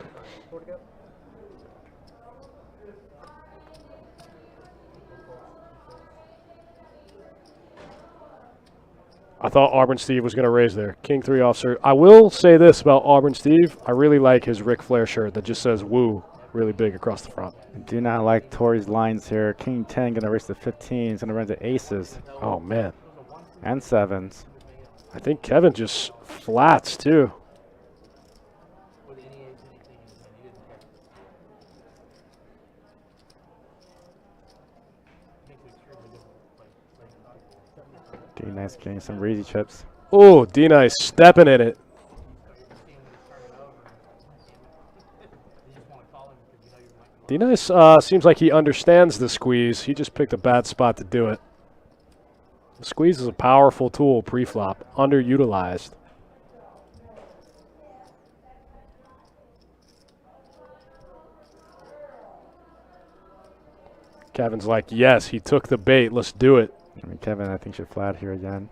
I thought Auburn Steve was going to raise there. King 3 officer. I will say this about Auburn Steve. I really like his Ric Flair shirt that just says woo really big across the front. I do not like Tori's lines here. King 10 gonna race to 15. He's gonna run to aces Oh, man. and 7s. I think Kevin just flats, too. With any ace, anything, and you didn't catch it. D-Nice getting some raisy chips. Oh, D-Nice stepping in it. D-Nice seems like he understands the squeeze. He just picked a bad spot to do it. The squeeze is a powerful tool pre-flop, underutilized. Kevin's like, yes, he took the bait. Let's do it. I mean, Kevin, I think, should flat here again.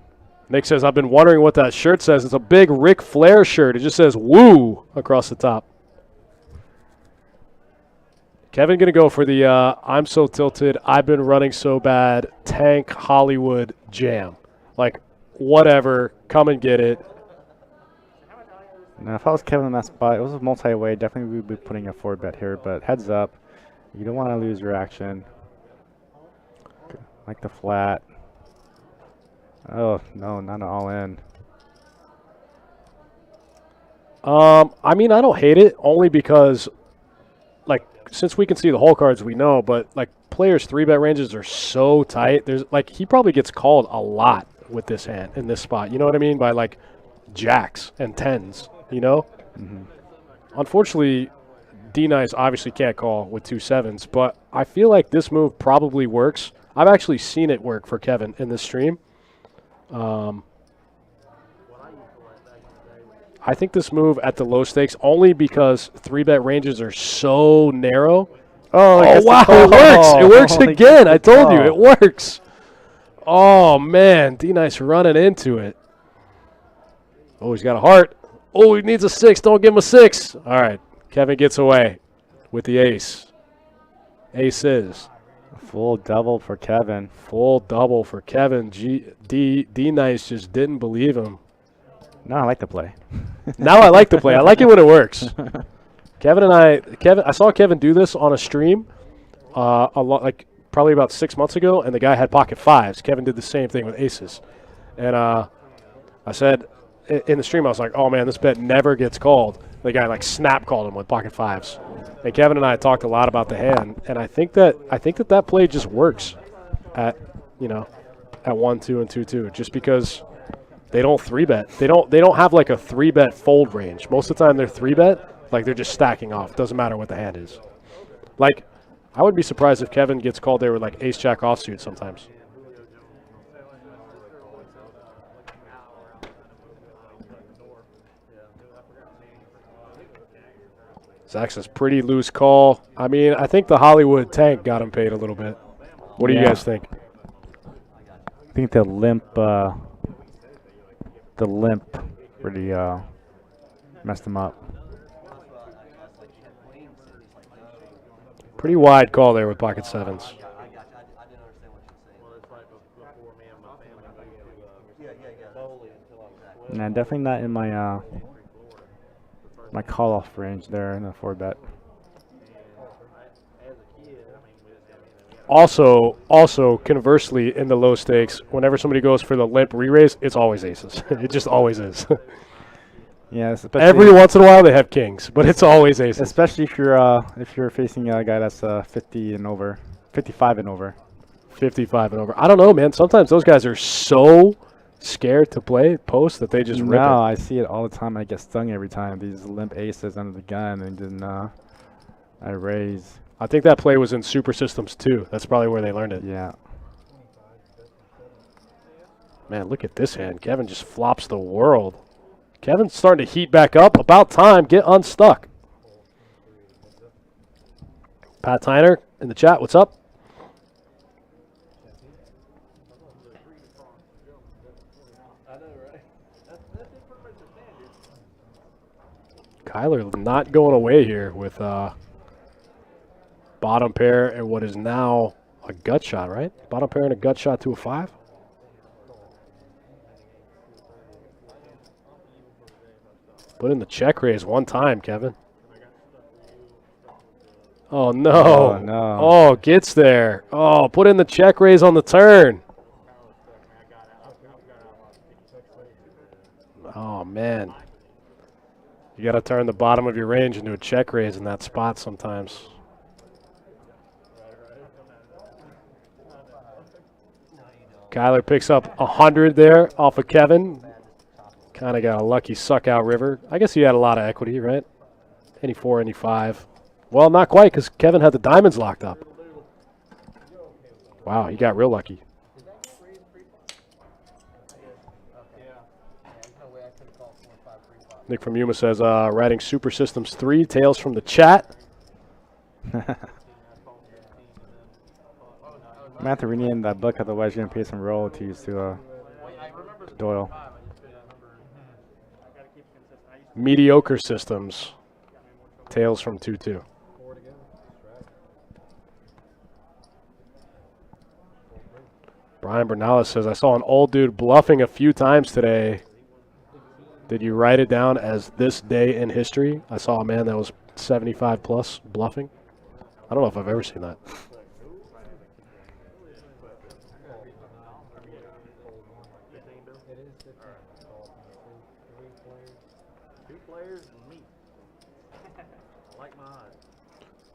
Nick says, I've been wondering what that shirt says. It's a big Ric Flair shirt. It just says woo across the top. Kevin gonna go for the I'm so tilted, I've been running so bad, tank Hollywood jam. Like, whatever, come and get it. Now, if I was Kevin in that spot, it was a multi-way. Definitely would be putting a 4-bet here, but heads up. You don't want to lose your action. Like the flat. Oh, no, not an all-in. I mean, I don't hate it, only because, like, since we can see the whole cards, we know, but, like, players' 3-bet ranges are so tight. There's, like, he probably gets called a lot with this hand, in this spot. You know what I mean? By, like, jacks and tens, you know? Mm-hmm. Unfortunately, D-Nice obviously can't call with 2 sevens, but I feel like this move probably works. I've actually seen it work for Kevin in this stream. I think this move at the low stakes, only because 3-bet ranges are so narrow. Oh, Wow, it works. It works again. I told you, it works. Oh, man, D-Nice running into it. Oh, he's got a heart. Oh, he needs a 6. Don't give him a 6. All right, Kevin gets away with the ace. Aces. Full double for Kevin. Full double for Kevin. D-Nice just didn't believe him. No, I like the play. Now I like the play. I like it when it works. I saw Kevin do this on a stream a lot, like probably about 6 months ago, and the guy had pocket 5s. Kevin did the same thing with aces. And I said in the stream, I was like, oh, man, this bet never gets called. The guy, like, snap called him with pocket 5s. And Kevin and I talked a lot about the hand, and I think that play just works at 1-2 and 2-2, just because they don't 3-bet. They don't have like a 3-bet fold range. Most of the time they're 3-bet, like they're just stacking off. Doesn't matter what the hand is. Like, I would be surprised if Kevin gets called there with like ace jack offsuit sometimes. Zach says pretty loose call. I mean, I think the Hollywood tank got him paid a little bit. What do you guys think? I think the limp really messed him up. Pretty wide call there with pocket 7s. Nah, definitely not in my my call-off range there in the 4-bet. Also, conversely, in the low stakes, whenever somebody goes for the limp re-raise, it's always aces. It just always is. Yeah, every once in a while they have kings, but it's always aces. Especially if you're facing a guy that's 50 and over, 55 and over. 55 and over. I don't know, man. Sometimes those guys are so scared to play post that they just rip it. No, I see it all the time. I get stung every time. These limp aces under the gun, and then I raise. I think that play was in Super Systems too. That's probably where they learned it. Yeah. Man, look at this hand. Kevin just flops the world. Kevin's starting to heat back up. About time. Get unstuck. Pat Tyner in the chat. What's up? Kyler not going away here with bottom pair and what is now a gut shot, right? Bottom pair and a gut shot to a 5. Put in the check raise one time, Kevin. Oh, no. Oh, no. Oh, gets there. Oh, put in the check raise on the turn. Oh, man. You got to turn the bottom of your range into a check raise in that spot sometimes. Kyler picks up 100 there off of Kevin. Kind of got a lucky suck out river. I guess he had a lot of equity, right? Any 4, any 5. Well, not quite, because Kevin had the diamonds locked up. Wow, he got real lucky. Nick from Yuma says, writing Super Systems 3, Tales from the chat. I'm going to have to rename that book, otherwise you're going to pay some royalties to Doyle. Mediocre Systems, Tales from 2-2. Brian Bernales says, I saw an old dude bluffing a few times today. Did you write it down as this day in history? I saw a man that was 75 plus bluffing. I don't know if I've ever seen that.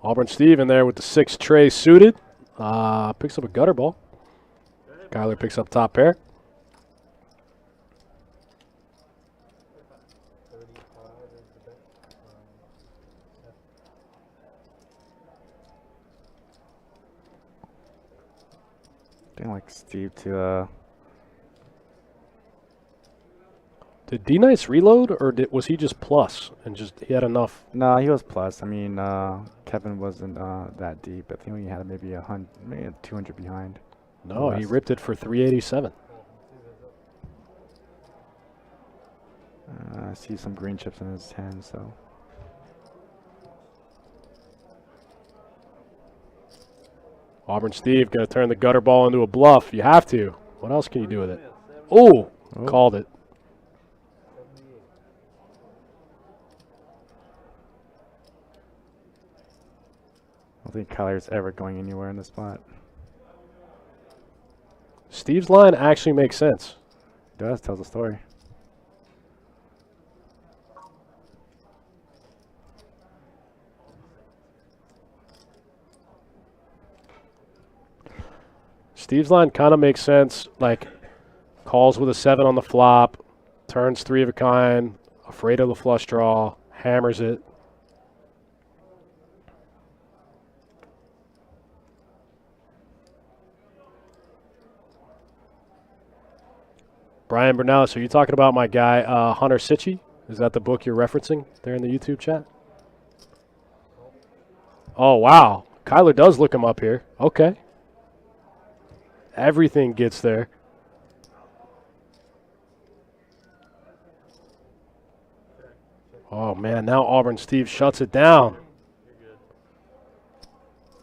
Auburn Steve in there with the 6 tray suited. Picks up a gutter ball. Kyler picks up top pair. I like Steve to. Did D-Nice reload, or was he just plus and just he had enough? No, he was plus. I mean, Kevin wasn't that deep. I think he had maybe 100, maybe 200 behind. No, he ripped it for 387. I see some green chips in his hand, so. Auburn Steve going to turn the gutter ball into a bluff. You have to. What else can you do with it? Oh, called it. I don't think Kyler's ever going anywhere in this spot. Steve's line actually makes sense. It does, tells a story. Steve's line kind of makes sense. Like, calls with a 7 on the flop, turns 3 of a kind, afraid of the flush draw, hammers it. Brian Bernales, are you talking about my guy, Hunter Sitchy? Is that the book you're referencing there in the YouTube chat? Oh, wow. Kyler does look him up here. Okay. Everything gets there. Oh, man, now Auburn Steve shuts it down.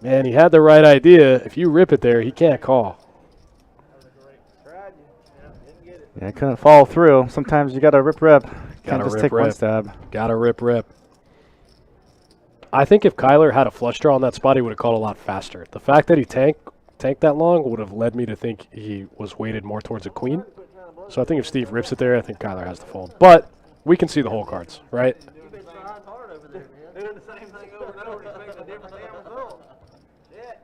Man, he had the right idea. If you rip it there, he can't call. Yeah, it couldn't follow through. Sometimes you got to rip. Can't just take one stab. Got to rip. I think if Kyler had a flush draw on that spot, he would have called a lot faster. The fact that he tanked that long would have led me to think he was weighted more towards a queen. So I think if Steve rips it there, I think Kyler has to fold. But we can see the whole cards, right? You've been trying hard over there, man. Doing the same thing over and over, expecting a different damn result. Yeah.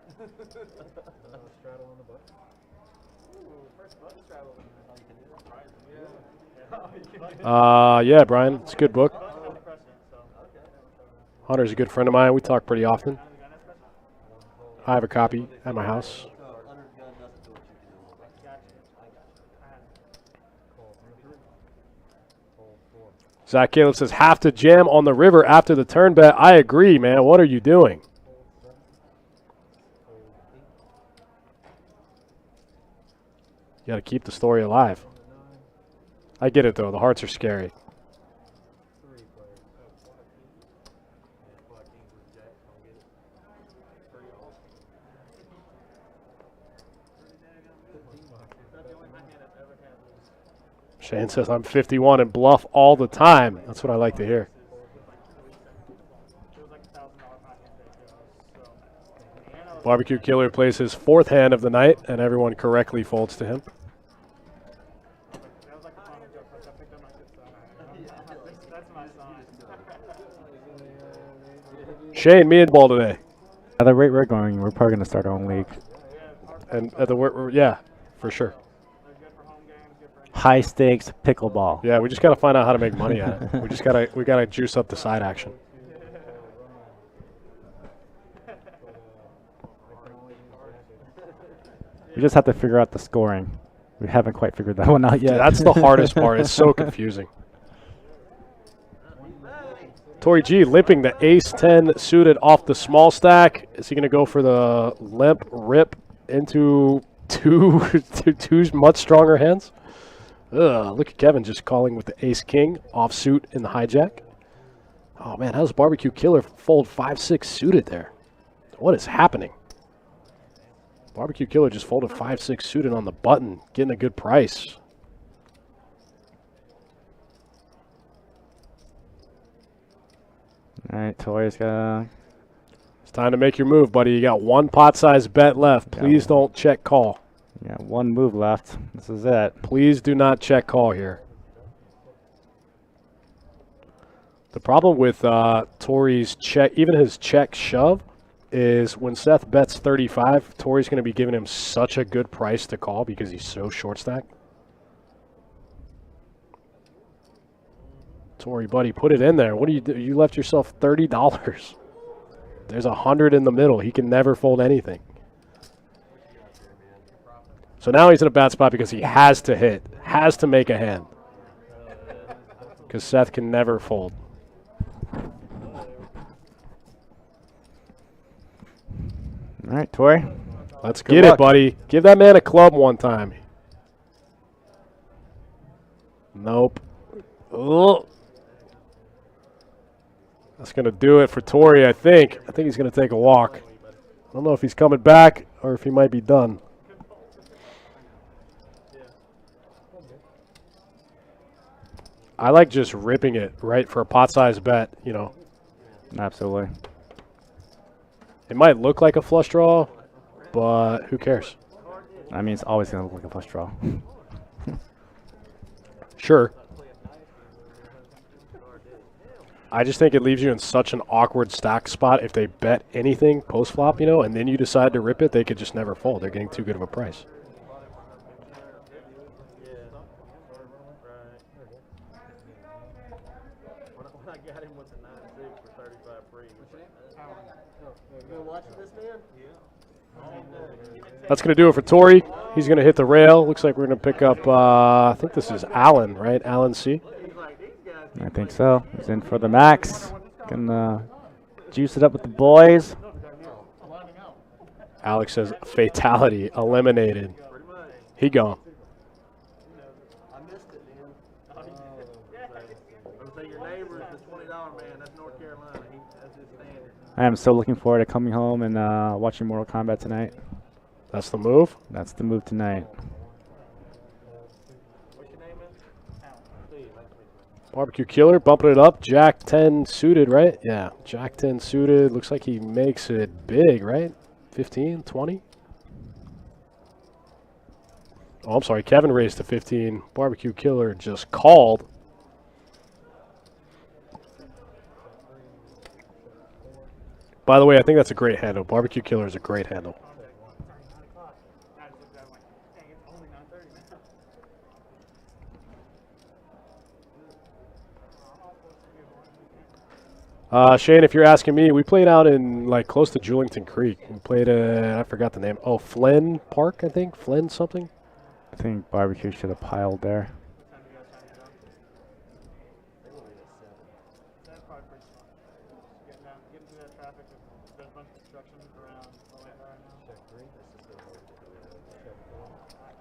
Straddle on the button. Ooh, first button straddle. Yeah, Brian, it's a good book. Hunter's a good friend of mine. We talk pretty often. I have a copy at my house. Zach Caleb says, have to jam on the river after the turn bet. I agree, man. What are you doing? You got to keep the story alive. I get it, though. The hearts are scary. Shane says, I'm 51 and bluff all the time. That's what I like to hear. Barbecue Killer plays his 4th hand of the night, and everyone correctly folds to him. Shane, me and ball today. At the rate we're going, we're probably going to start our own league. And at the yeah, for sure. High stakes pickleball. Yeah, we just got to find out how to make money at it. We gotta juice up the side action. We just have to figure out the scoring. We haven't quite figured that one out yet. Yeah, that's the hardest part. It's so confusing. Tori G limping the ace-10 suited off the small stack. Is he going to go for the limp rip into two much stronger hands? Ugh, look at Kevin just calling with the ace-king offsuit in the hijack. Oh, man, how does Barbecue Killer fold 5-6 suited there? What is happening? Barbecue Killer just folded 5-6 suited on the button, getting a good price. All right, Tori's got. It's time to make your move, buddy. You got one pot-sized bet left. Please don't check call. Yeah, one move left. This is it. Please do not check call here. The problem with Tori's check, even his check shove, is when Seth bets 35, Tori's going to be giving him such a good price to call because he's so short stacked. Tori, buddy, put it in there. What do you do? You left yourself $30. There's 100 in the middle. He can never fold anything. So now he's in a bad spot because he has to hit, has to make a hand. Because Seth can never fold. All right, Tori. Let's get it, buddy. Give that man a club one time. Nope. Oh. That's going to do it for Tori, I think. I think he's going to take a walk. I don't know if he's coming back or if he might be done. I like just ripping it, right, for a pot-sized bet, you know. Absolutely. It might look like a flush draw, but who cares? I mean, it's always going to look like a flush draw. Sure. I just think it leaves you in such an awkward stack spot if they bet anything post-flop, you know, and then you decide to rip it, they could just never fold. They're getting too good of a price. That's going to do it for Tori. He's going to hit the rail. Looks like we're going to pick up, I think this is Allen, right? Allen C. I think so. He's in for the max. Gonna juice it up with the boys. Alex says fatality, eliminated. He gone. I am so looking forward to coming home and watching Mortal Kombat tonight. That's the move? That's the move tonight. Barbecue Killer bumping it up. Jack 10 suited, right? Yeah, Jack 10 suited. Looks like he makes it big, right? 15, 20? Oh, I'm sorry. Kevin raised to 15. Barbecue Killer just called. By the way, I think that's a great handle. Barbecue Killer is a great handle. Shane, if you're asking me, we played out in like close to Julington Creek. We played I forgot the name. Oh, Flynn Park, I think. Flynn something. I think Barbecue should have piled there.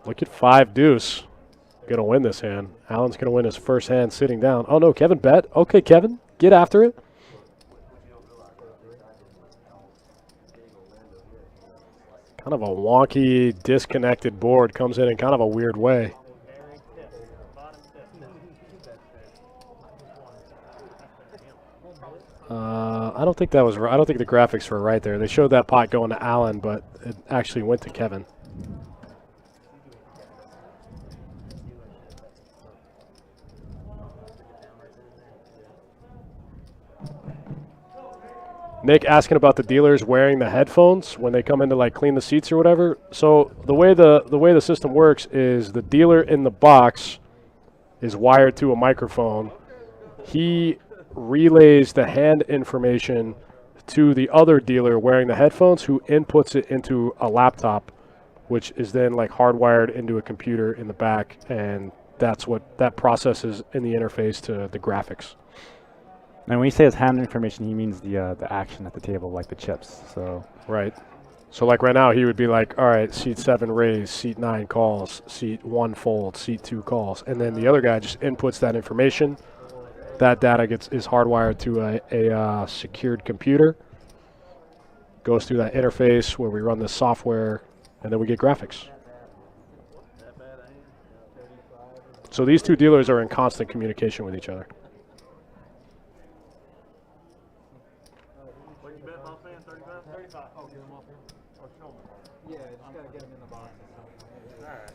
Look at 5 deuce. Gonna win this hand. Allen's gonna win his first hand sitting down. Oh no, Kevin bet. Okay, Kevin, get after it. Kind of a wonky, disconnected board. Comes in kind of a weird way. I don't think that was right. I don't think the graphics were right there. They showed that pot going to Allen, but it actually went to Kevin. Nick asking about the dealers wearing the headphones when they come in to like clean the seats or whatever. So the way the system works is the dealer in the box is wired to a microphone. He relays the hand information to the other dealer wearing the headphones, who inputs it into a laptop, which is then like hardwired into a computer in the back, and that's what that processes in the interface to the graphics. And when he says hand information, he means the action at the table, like the chips. So right. So like right now, he would be like, all right, seat 7 raise, seat 9 calls, seat 1 fold, seat 2 calls, and then the other guy just inputs that information. That data is hardwired to a secured computer. Goes through that interface where we run the software, and then we get graphics. So these two dealers are in constant communication with each other. What you bet, boss man? 35? 35. Oh, get them off here. Or show them. Yeah, just gotta get him in the box. Alright.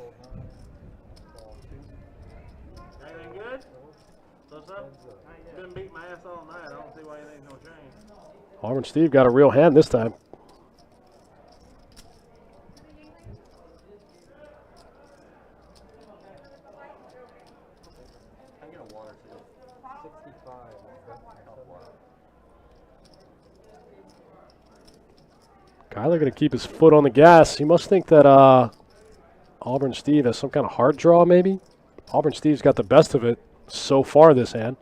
Anything good? What's up? Been beating my ass all night. I don't see why anything's gonna change. Auburn Steve got a real hand this time. I get a water too. 65. Kyler going to keep his foot on the gas. He must think that Auburn Steve has some kind of hard draw, maybe. Auburn Steve's got the best of it so far this hand.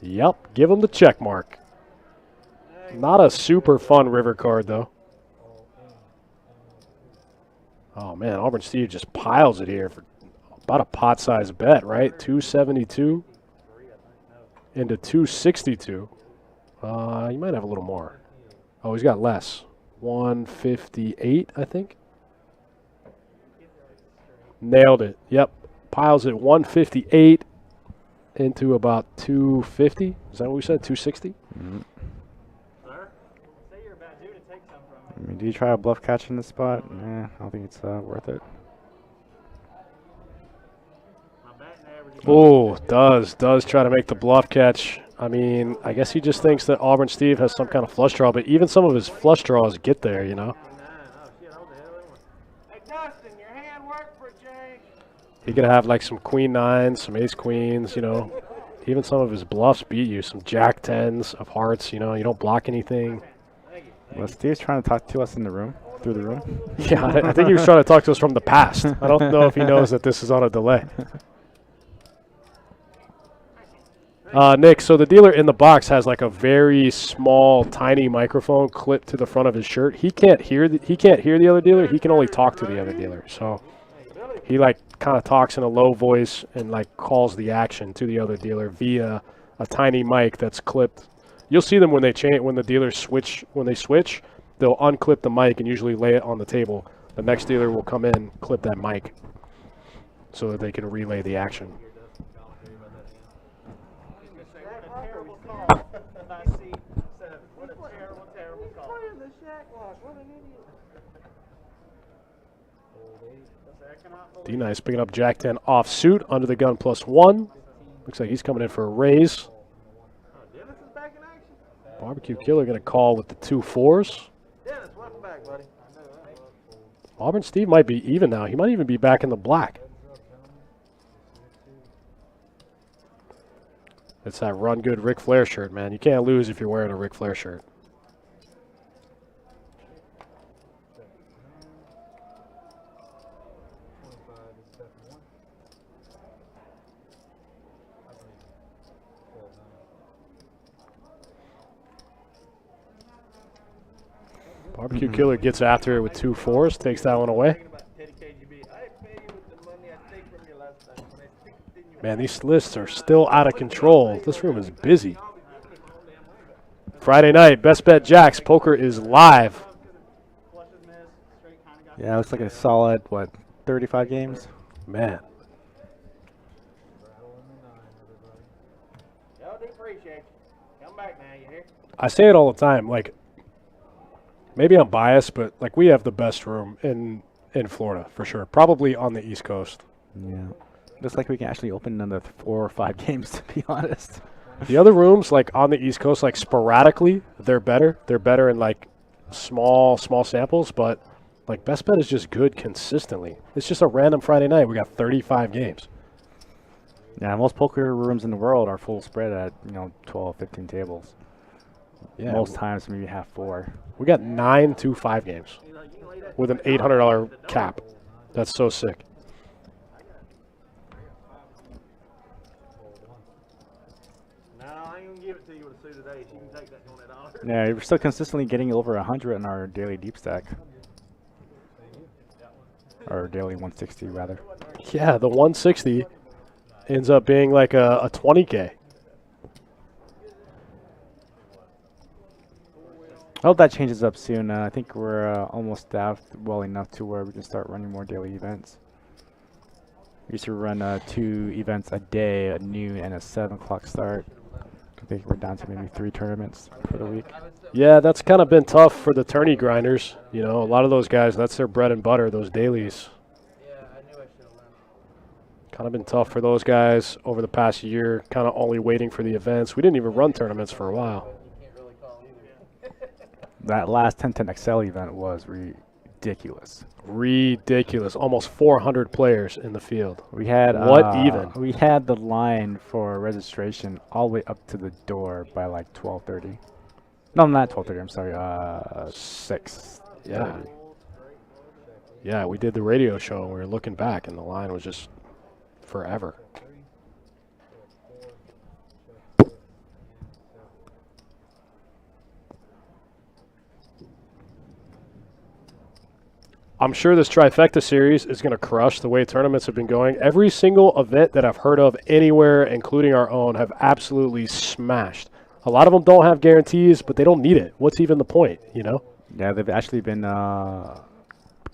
Yep, give him the check mark. Not a super fun river card, though. Oh, man, Auburn Steve just piles it here for about a pot-sized bet, right? 272 into 262. He might have a little more. Oh, he's got less. 158, I think. Nailed it. Yep. Piles it 158 into about 250. Is that what we said? 260? Mm-hmm. Sir? Say you're about due to take some from I mean, do you try a bluff catch in this spot? Yeah, I don't think it's worth it. My batting average. Oh, does try to make the bluff catch. I mean, I guess he just thinks that Auburn Steve has some kind of flush draw, but even some of his flush draws get there, you know. Oh, shit, I was the hell in one. Hey, Dustin, your hand worked for a change. He could have like some queen nines, some ace queens, you know. Even some of his bluffs beat you. Some jack tens of hearts, you know. You don't block anything. Well, Steve's trying to talk to us in the room, through the room. Yeah, I think he was trying to talk to us from the past. I don't know if he knows that this is on a delay. Nick, so the dealer in the box has like a very small, tiny microphone clipped to the front of his shirt. He can't hear the other dealer. He can only talk to the other dealer. So he like kind of talks in a low voice and like calls the action to the other dealer via a tiny mic that's clipped. You'll see them when they change, when the dealers switch. When they switch, they'll unclip the mic and usually lay it on the table. The next dealer will come in, clip that mic, so that they can relay the action. What a terrible call by C7. What a terrible, terrible call. Playing the shack lock. What an idiot. D-Nice picking up Jack 10 off suit, under the gun +1. Looks like he's coming in for a raise. Dennis is back in action. Barbecue Killer going to call with the 2 4s. Dennis, welcome back, buddy. Auburn Steve might be even now. He might even be back in the black. It's that run good Ric Flair shirt, man. You can't lose if you're wearing a Ric Flair shirt. Barbecue Killer gets after it with 2 4s, takes that one away. Man, these lists are still out of control. This room is busy. Friday night, Best Bet Jacks. Poker is live. Yeah, it looks like a solid, 35 games? Man. Y'all do appreciate you. Come back now, you hear? I say it all the time. Like, maybe I'm biased, but like we have the best room in Florida for sure. Probably on the East Coast. Yeah. Looks like we can actually open another 4 or 5 games, to be honest. The other rooms, like on the East Coast, like sporadically, they're better. They're better in like small samples, but like Best Bet is just good consistently. It's just a random Friday night. We got 35 games. Yeah, most poker rooms in the world are full spread at 12, 15 tables. Yeah, Most times maybe have 4. we got 9 2-5 games with an $800 cap. That's so sick. No, I ain't gonna give it to you with a suit today. She can take that $20. Yeah, we're still consistently getting over 100 in our daily deep stack. Or daily 160, rather. Yeah, the 160 ends up being like a 20K. I hope that changes up soon. I think we're almost staffed well enough to where we can start running more daily events. We used to run 2 events a day, a noon and a 7 o'clock start. I think we're down to maybe 3 tournaments for the week. Yeah, that's kind of been tough for the tourney grinders. You know, a lot of those guys, that's their bread and butter, those dailies. Yeah, I knew I should have left. Kind of been tough for those guys over the past year, kind of only waiting for the events. We didn't even run tournaments for a while. You can't really call either. That last 1010 XL event was ridiculous. Ridiculous. Almost 400 players in the field. We had even? We had the line for registration all the way up to the door by like 12:30. No, not 12:30. I'm sorry. 6. Yeah. Yeah, we did the radio show and we were looking back and the line was just forever. I'm sure this trifecta series is going to crush the way tournaments have been going. Every single event that I've heard of anywhere, including our own, have absolutely smashed. A lot of them don't have guarantees, but they don't need it. What's even the point, you know? Yeah, they've actually been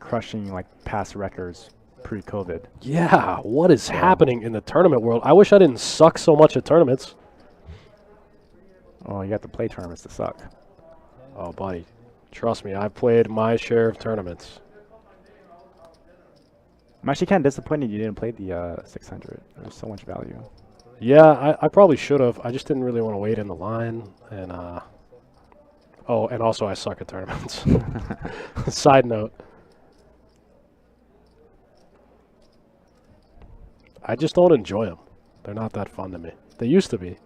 crushing like past records pre-COVID. Yeah, what is happening in the tournament world? I wish I didn't suck so much at tournaments. Oh, you got to play tournaments to suck. Oh, buddy, trust me, I've played my share of tournaments. I'm actually kind of disappointed you didn't play the 600. There's so much value. Yeah, I probably should have. I just didn't really want to wait in the line. And oh, and also I suck at tournaments. Side note. I just don't enjoy them. They're not that fun to me. They used to be.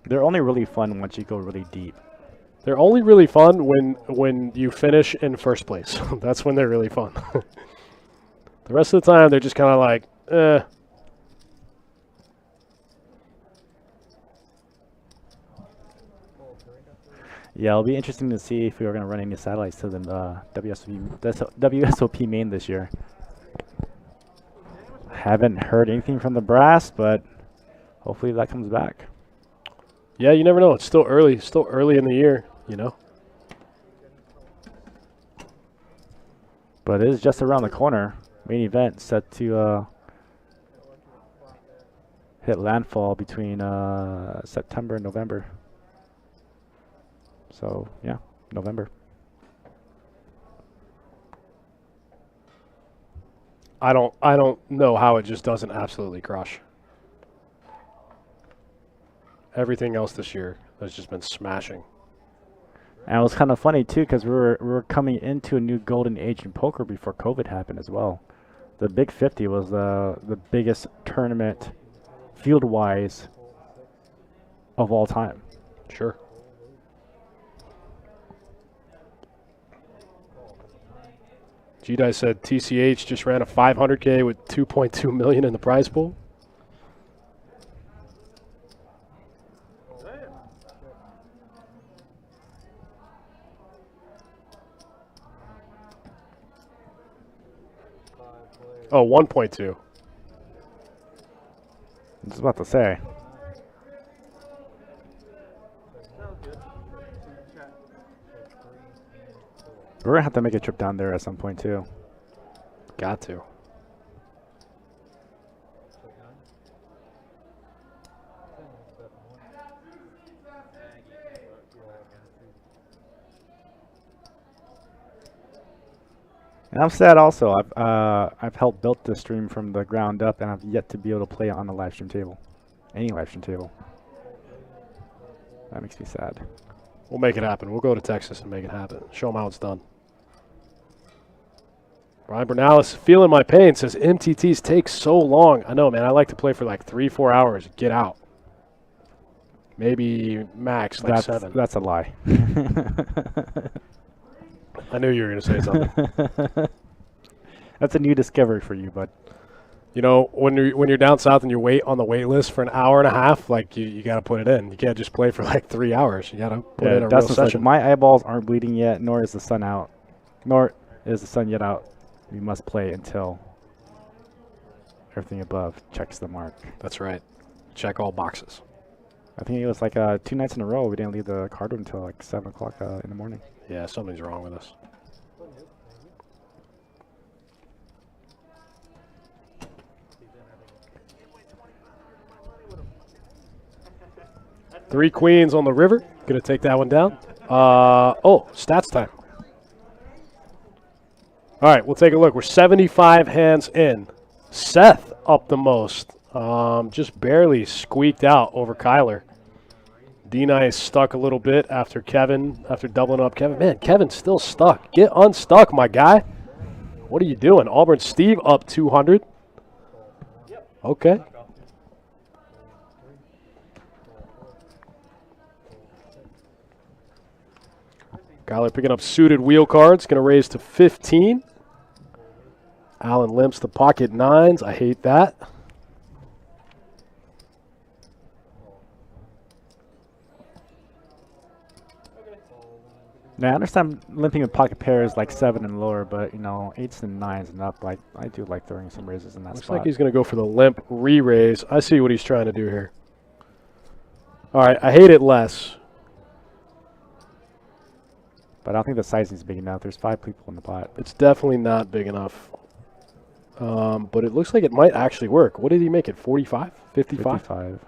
They're only really fun once you go really deep. They're only really fun when you finish in first place. That's when they're really fun. The rest of the time, they're just kind of like, eh. Yeah, it'll be interesting to see if we are going to run any satellites to the WSOP main this year. Haven't heard anything from the brass, but hopefully that comes back. Yeah, you never know. It's still early. Still early in the year, you know. But it is just around the corner. Main event set to hit landfall between September and November. So, yeah, November. I don't know how it just doesn't absolutely crush. Everything else this year has just been smashing. And it was kind of funny too, because we were coming into a new golden age in poker before COVID happened as well. The Big 50 was the biggest tournament field-wise of all time. Sure. G-Dice said TCH just ran a 500K with 2.2 million in the prize pool. Oh, 1.2. I was about to say. We're going to have to make a trip down there at some point too. Got to. And I'm sad also. I've helped build this stream from the ground up, and I've yet to be able to play it on the live stream table. Any live stream table. That makes me sad. We'll make it happen. We'll go to Texas and make it happen. Show them how it's done. Brian Bernalis, feeling my pain, says MTTs take so long. I know, man. I like to play for like 3-4 hours. Get out. Maybe max like 7. That's a lie. I knew you were going to say something. That's a new discovery for you, bud. You know, when you're down south and you wait on the wait list for an hour and a half, like you got to put it in. You can't just play for like 3 hours. You got to put in a real session. Like, my eyeballs aren't bleeding yet, nor is the sun out. Nor is the sun yet out. We must play until everything above checks the mark. That's right. Check all boxes. I think it was like 2 nights in a row. We didn't leave the card room until like 7 o'clock in the morning. Yeah, something's wrong with us. Three queens on the river. Gonna take that one down. Oh, stats time. All right, we'll take a look. We're 75 hands in. Seth up the most. Just barely squeaked out over Kyler. D-Nice stuck a little bit after doubling up Kevin. Man, Kevin's still stuck. Get unstuck, my guy. What are you doing? Auburn Steve up 200. Okay. Kyler picking up suited wheel cards. Going to raise to 15. Alan limps the pocket nines. I hate that. Now, I understand limping with pocket pairs like 7 and lower, but, you know, 8s and 9s and up, like, I do like throwing some raises in that Looks spot. like he's going to go for the limp re-raise. I see what he's trying to do here. All right, I hate it less. But I don't think the sizing is big enough. There's 5 people in the pot. It's definitely not big enough. But it looks like it might actually work. What did he make it, 45? 55? 55.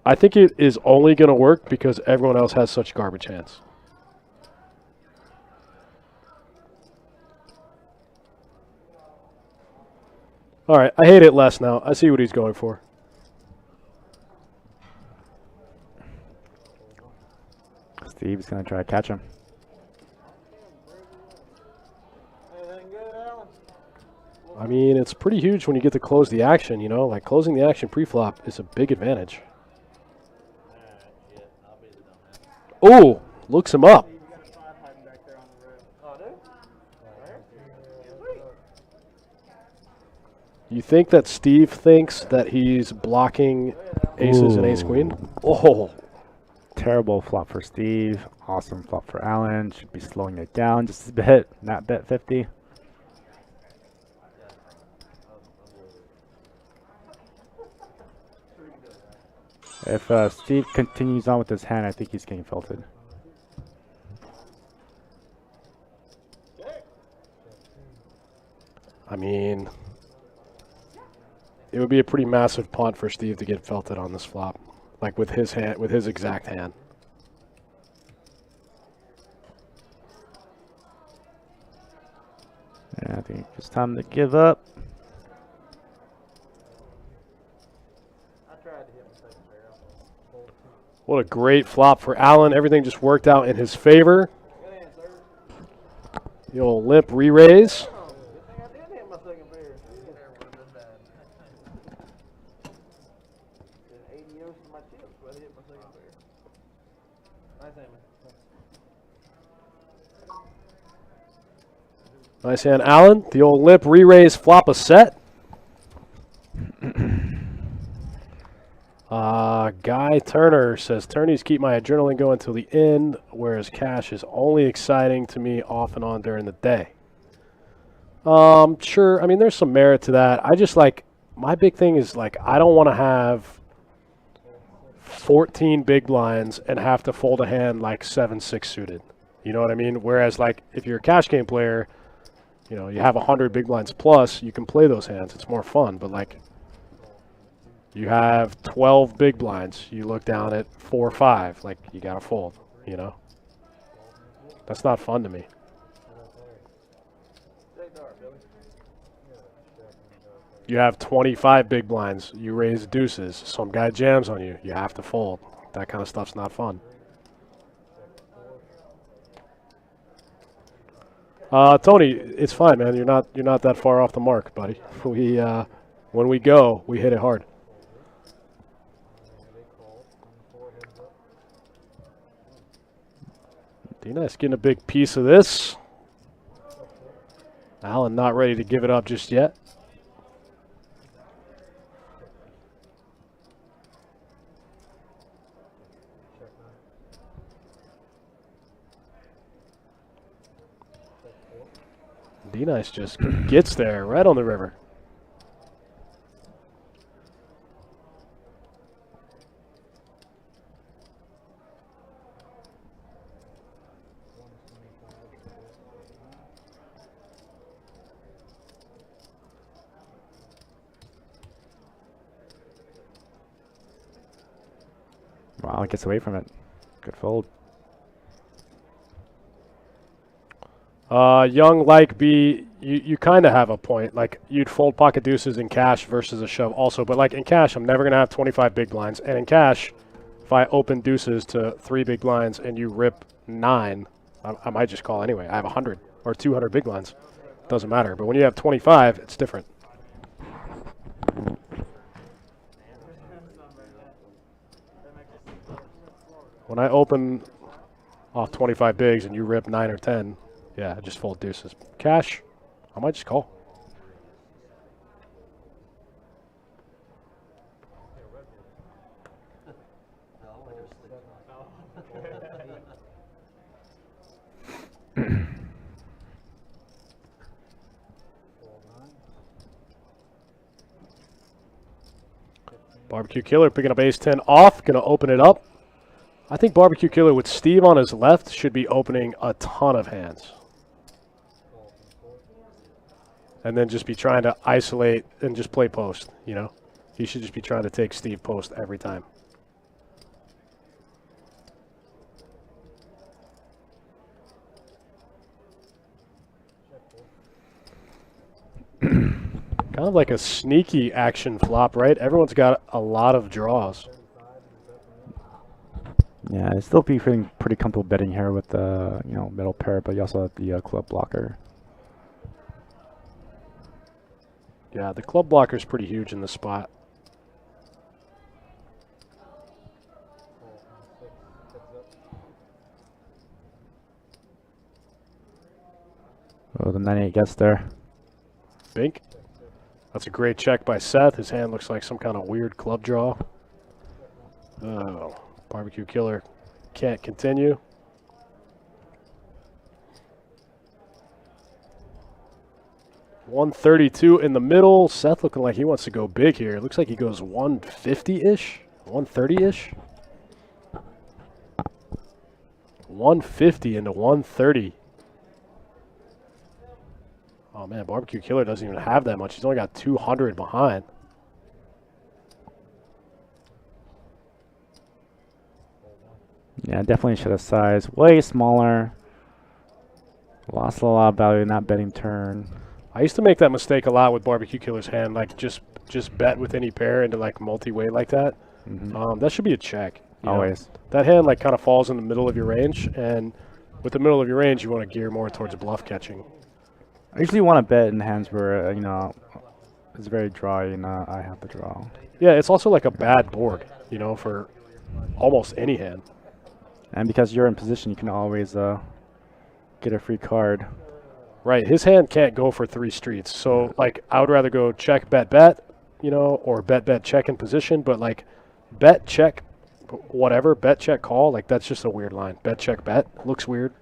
I think it is only going to work because everyone else has such garbage hands. All right, I hate it less now. I see what he's going for. Steve's going to try to catch him. I mean, it's pretty huge when you get to close the action, you know? Like, closing the action pre-flop is a big advantage. Oh, looks him up. You think that Steve thinks that he's blocking aces and ace-queen? Oh. Terrible flop for Steve. Awesome flop for Alan. Should be slowing it down just a bit. Not bet 50. If Steve continues on with his hand, I think he's getting felted. I mean, it would be a pretty massive punt for Steve to get felted on this flop, like with his hand, with his exact hand. And I think it's time to give up. What a great flop for Allen. Everything just worked out in his favor. The old limp re-raise. Nice hand, Allen. The old limp re-raise flop a set. Guy Turner says, Tourneys keep my adrenaline going till the end, whereas cash is only exciting to me off and on during the day. Sure. I mean, there's some merit to that. I just like, my big thing is like, I don't want to have 14 big blinds and have to fold a hand like 7-6 suited. You know what I mean? Whereas like, if you're a cash game player, you know, you have 100 big blinds plus, you can play those hands. It's more fun. But like, you have 12 big blinds. You look down at 4 or 5. Like, you got to fold, you know? That's not fun to me. You have 25 big blinds. You raise deuces. Some guy jams on you. You have to fold. That kind of stuff's not fun. Tony, it's fine, man. You're not that far off the mark, buddy. When we go, we hit it hard. D-Nice getting a big piece of this. Allen not ready to give it up just yet. D-Nice just gets there right on the river. Wow, it gets away from it. Good fold. Young like B, you kind of have a point. Like, you'd fold pocket deuces in cash versus a shove also. But, like, in cash, I'm never going to have 25 big blinds. And in cash, if I open deuces to 3 big blinds and you rip 9, I might just call anyway. I have 100 or 200 big blinds. Doesn't matter. But when you have 25, it's different. When I open off 25 bigs and you rip 9 or 10, yeah, I just fold deuces. Cash, I might just call. Barbecue Killer picking up ace 10 off, going to open it up. I think Barbecue Killer with Steve on his left should be opening a ton of hands. And then just be trying to isolate and just play post, you know? He should just be trying to take Steve post every time. Kind of like a sneaky action flop, right? Everyone's got a lot of draws. Yeah, I'd still be feeling pretty comfortable betting here with the middle pair, but you also have the club blocker. Yeah, the club blocker is pretty huge in this spot. Oh, the 9-8 gets there. Bink. That's a great check by Seth. His hand looks like some kind of weird club draw. Oh, Barbecue Killer can't continue. $132 in the middle. Seth looking like he wants to go big here. Looks like he goes 150-ish, 130-ish. 150 into 130. Oh, man, Barbecue Killer doesn't even have that much. He's only got 200 behind. Yeah, definitely should have sized way smaller. Lost a lot of value not betting turn. I used to make that mistake a lot with Barbecue Killer's hand, like just bet with any pair into like multi-way like that. Mm-hmm. That should be a check. Always. That hand like kind of falls in the middle of your range, and with the middle of your range, you want to gear more towards bluff catching. I usually want to bet in hands where, it's very dry and I have the draw. Yeah, it's also like a bad board, for almost any hand. And because you're in position, you can always get a free card. Right, his hand can't go for 3 streets. So, like, I would rather go check, bet, or bet, check in position. But, like, bet, check, whatever, bet, check, call, like, that's just a weird line. Bet, check, bet looks weird.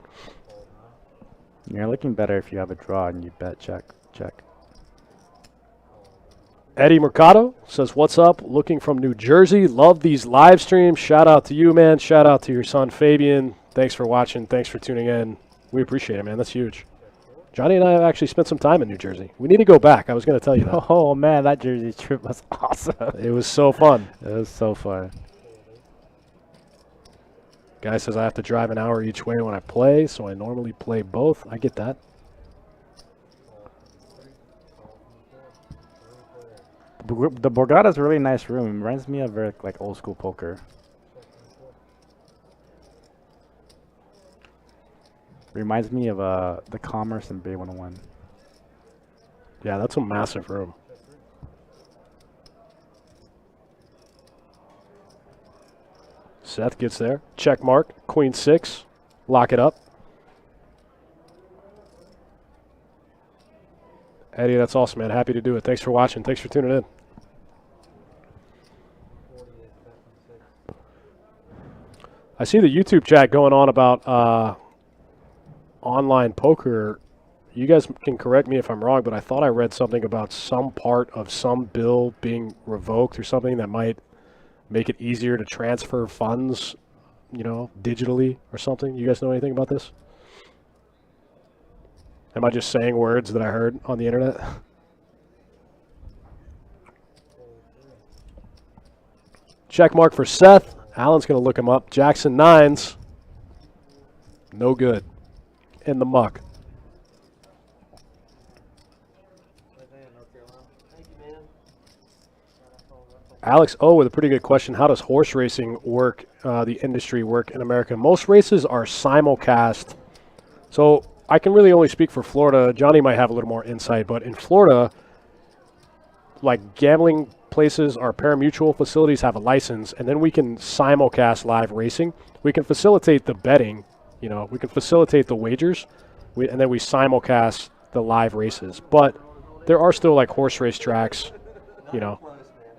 You're looking better if you have a draw and you bet, check. Eddie Mercado says, what's up? Looking from New Jersey. Love these live streams. Shout out to you, man. Shout out to your son, Fabian. Thanks for watching. Thanks for tuning in. We appreciate it, man. That's huge. Johnny and I have actually spent some time in New Jersey. We need to go back. I was going to tell you that. Oh, man, that Jersey trip was awesome. It was so fun. It was so fun. Guy says I have to drive an hour each way when I play, so I normally play both. I get that. The Borgata is a really nice room. It reminds me of very like old school poker. Reminds me of the Commerce and Bay 101. Yeah, that's a massive room. Seth gets there. Check mark. Queen 6. Lock it up. Eddie, that's awesome, man. Happy to do it. Thanks for watching. Thanks for tuning in. I see the YouTube chat going on about online poker. You guys can correct me if I'm wrong, but I thought I read something about some part of some bill being revoked or something that might make it easier to transfer funds, digitally or something. You guys know anything about this? Am I just saying words that I heard on the internet? Check mark for Seth. Alan's going to look him up. Jackson 9s. No good. In the muck. Alex O with a pretty good question. How does horse racing work, the industry work in America? Most races are simulcast. So I can really only speak for Florida. Johnny might have a little more insight, but in Florida, like gambling places, our pari-mutuel facilities have a license, and then we can simulcast live racing. We can facilitate the betting, you know, we can facilitate the wagers, and then we simulcast the live races. But there are still like horse race tracks, you know,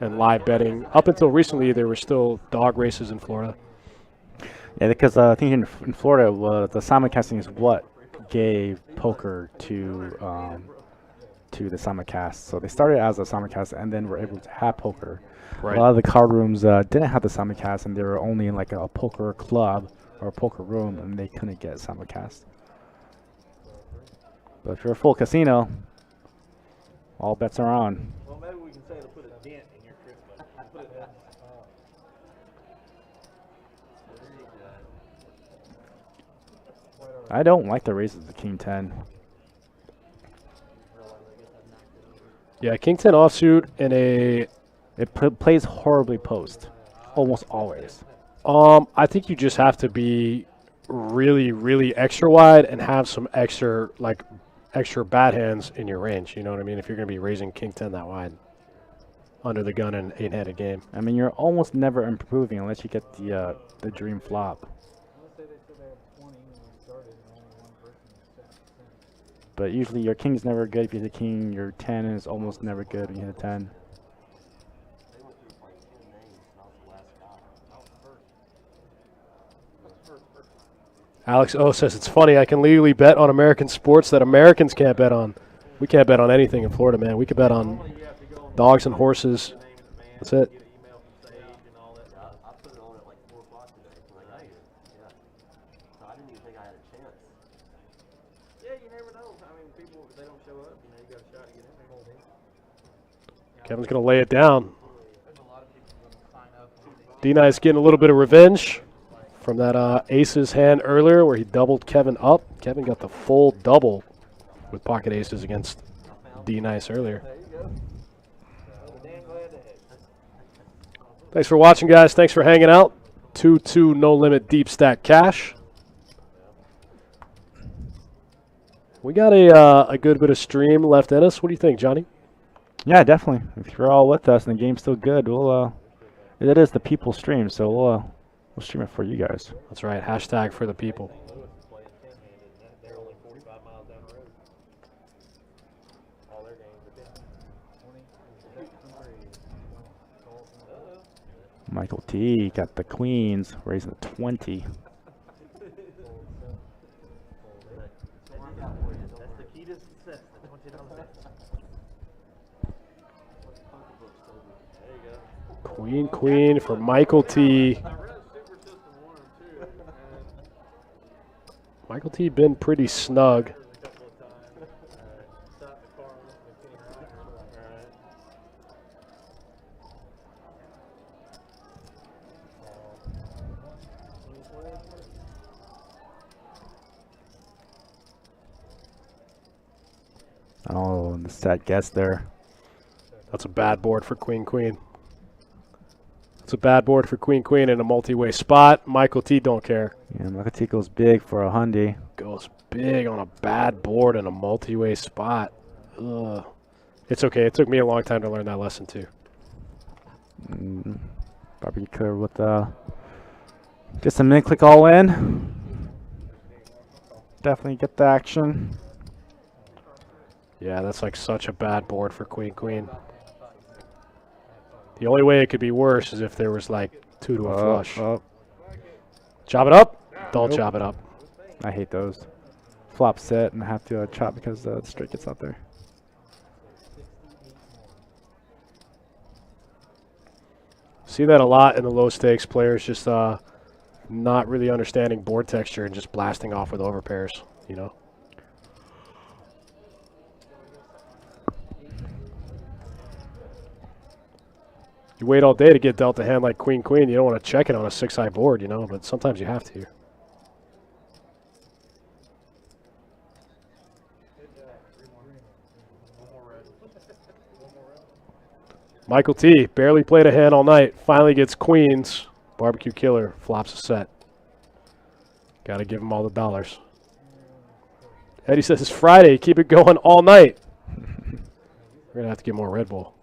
and live betting. Up until recently, there were still dog races in Florida. Yeah, because I think in Florida, the simulcasting is what gave poker to the simulcast. So they started as a simulcast and then were able to have poker. Right. A lot of the card rooms didn't have the simulcast, and they were only in like a poker club or a poker room, and they couldn't get simulcast. But if you're a full casino, all bets are on. Well, maybe we can say to put a dent in your Christmas. Put it down. I don't like the races of King 10. Yeah, King 10 offsuit in a... It plays horribly post, almost always. I think you just have to be really, really extra wide and have some extra bad hands in your range. You know what I mean? If you're going to be raising King 10 that wide under the gun in an 8-handed game. I mean, you're almost never improving unless you get the dream flop. But usually your king's never good if you hit a king. Your 10 is almost never good when you hit a 10. Alex O says, it's funny, I can legally bet on American sports that Americans can't bet on. We can't bet on anything in Florida, man. We could bet on dogs and horses. That's it. Kevin's going to lay it down. D-Nice getting a little bit of revenge from that aces hand earlier where he doubled Kevin up. Kevin got the full double with pocket aces against D-Nice earlier. Thanks for watching, guys. Thanks for hanging out. 2-2 no limit deep stack cash. We got a good bit of stream left in us. What do you think, Johnny? Yeah, definitely. If you're all with us and the game's still good, we'll it is the people stream, so we'll stream it for you guys. That's right. Hashtag for the people. Michael T got the queens, raising the 20. Queen for Michael T. Michael T been pretty snug. Oh, the set guess there. That's a bad board for Queen. It's a bad board for Queen in a multi-way spot. Michael T don't care. Yeah, Michael T goes big for a hundy. Goes big on a bad board in a multi-way spot. Ugh. It's okay. It took me a long time to learn that lesson too. Probably could with get some min-click all in. Definitely get the action. Yeah, that's like such a bad board for Queen. The only way it could be worse is if there was like 2 to a flush. Chop it up? Don't chop it up. I hate those. Flop set and have to chop because the straight gets out there. See that a lot in the low stakes players, just not really understanding board texture and just blasting off with overpairs, you know? You wait all day to get dealt a hand like queen, queen. You don't want to check it on a 6-high board, you know, but sometimes you have to. Michael T. barely played a hand all night. Finally gets queens. Barbecue Killer flops a set. Got to give him all the dollars. Eddie says it's Friday. Keep it going all night. We're going to have to get more Red Bull.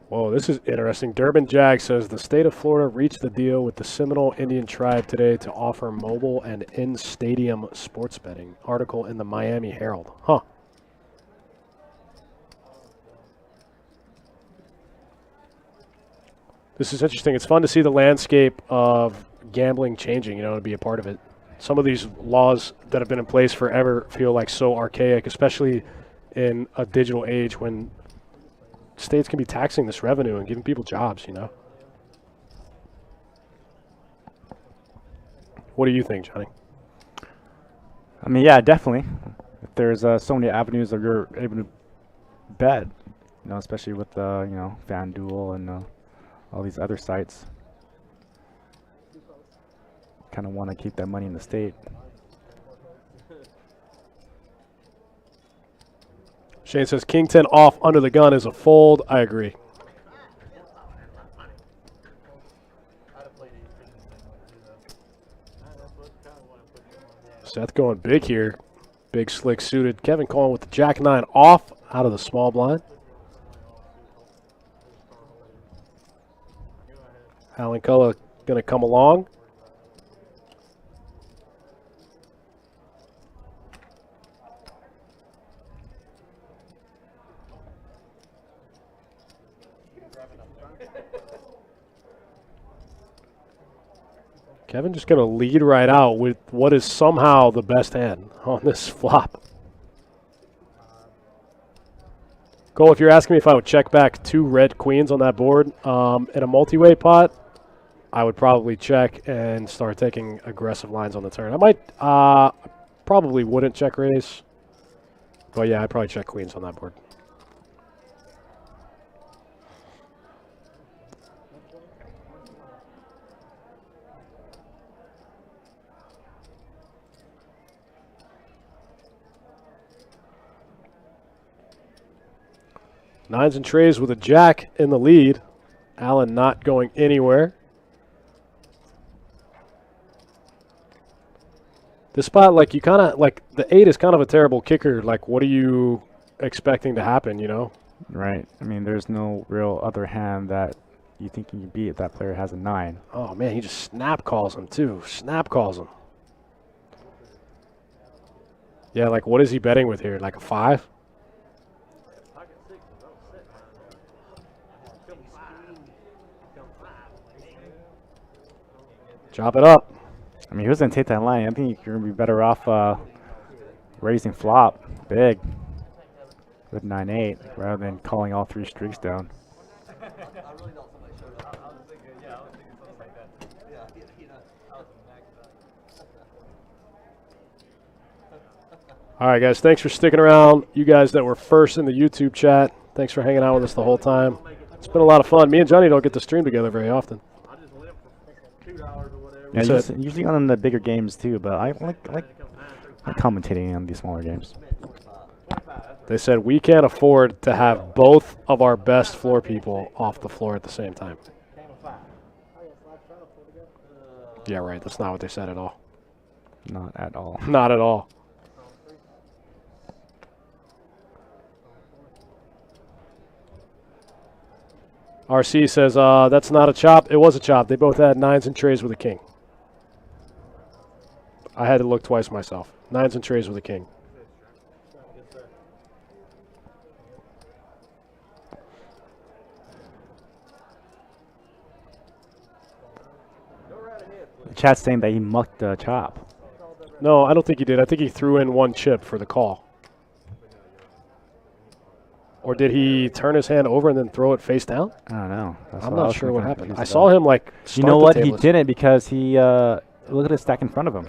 Whoa, this is interesting. Durbin Jag says the state of Florida reached the deal with the Seminole Indian tribe today to offer mobile and in-stadium sports betting. Article in the Miami Herald. Huh. This is interesting. It's fun to see the landscape of gambling changing, you know, to be a part of it. Some of these laws that have been in place forever feel like so archaic, especially in a digital age when states can be taxing this revenue and giving people jobs, you know. What do you think, Johnny? I mean, yeah, definitely. If there's so many avenues that you're able to bet, you know, especially with you know, FanDuel and all these other sites. Kind of want to keep that money in the state. Shane says King 10 off under the gun is a fold. I agree. Seth going big here. Big slick suited. Kevin calling with the Jack 9 off out of the small blind. Alan Cullen going to come along. Kevin just going to lead right out with what is somehow the best hand on this flop. Cole, if you're asking me if I would check back 2 red queens on that board in a multi-way pot, I would probably check and start taking aggressive lines on the turn. I might, probably wouldn't check raise, but yeah, I'd probably check queens on that board. Nines and trays with a jack in the lead. Allen not going anywhere. This spot, like, you kind of, like, the 8 is kind of a terrible kicker. Like, what are you expecting to happen, you know? Right. I mean, there's no real other hand that you think you can beat if that player has a 9. Oh, man, he just snap calls him, too. Snap calls him. Yeah, like, what is he betting with here? Like a 5? Chop it up. I mean, he was going to take that line. I think you're going to be better off raising flop big with 9-8 rather than calling all 3 streaks down. All right, guys, thanks for sticking around. You guys that were first in the YouTube chat, thanks for hanging out with us the whole time. It's been a lot of fun. Me and Johnny don't get to stream together very often. Yeah, usually on the bigger games too, but I like commentating on these smaller games. They said we can't afford to have both of our best floor people off the floor at the same time. Yeah, right. That's not what they said at all. Not at all. Not at all. RC says that's not a chop. It was a chop. They both had 9s and trays with a king. I had to look twice myself. 9s and trays with a king. The chat's saying that he mucked the chop. No, I don't think he did. I think he threw in 1 chip for the call. Or did he turn his hand over and then throw it face down? I don't know. That's I'm what I not was sure kinda what happened. confused I about. saw him like You start know the what? He table. didn't because he look at his stack in front of him.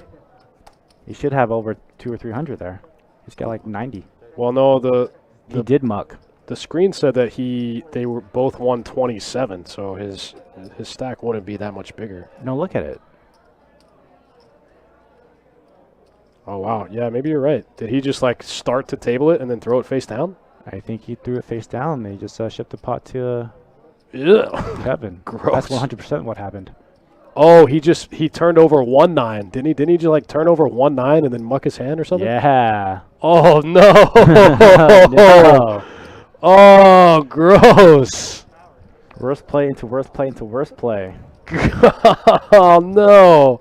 He should have over 200 or 300 there. He's got like 90. Well, no, He did muck. the screen said that they were both 127, so his stack wouldn't be that much bigger. No, look at it. Oh wow, yeah, maybe you're right. Did he just like start to table it and then throw it face down? I think he threw it face down. They just shipped the pot to Yeah. Kevin. Gross. That's 100% what happened. Oh, he turned over 1-9, didn't he? Didn't he just like turn over 1-9 and then muck his hand or something? Yeah. Oh no! No. Oh, gross! Worst play into worst play into worst play. Oh no!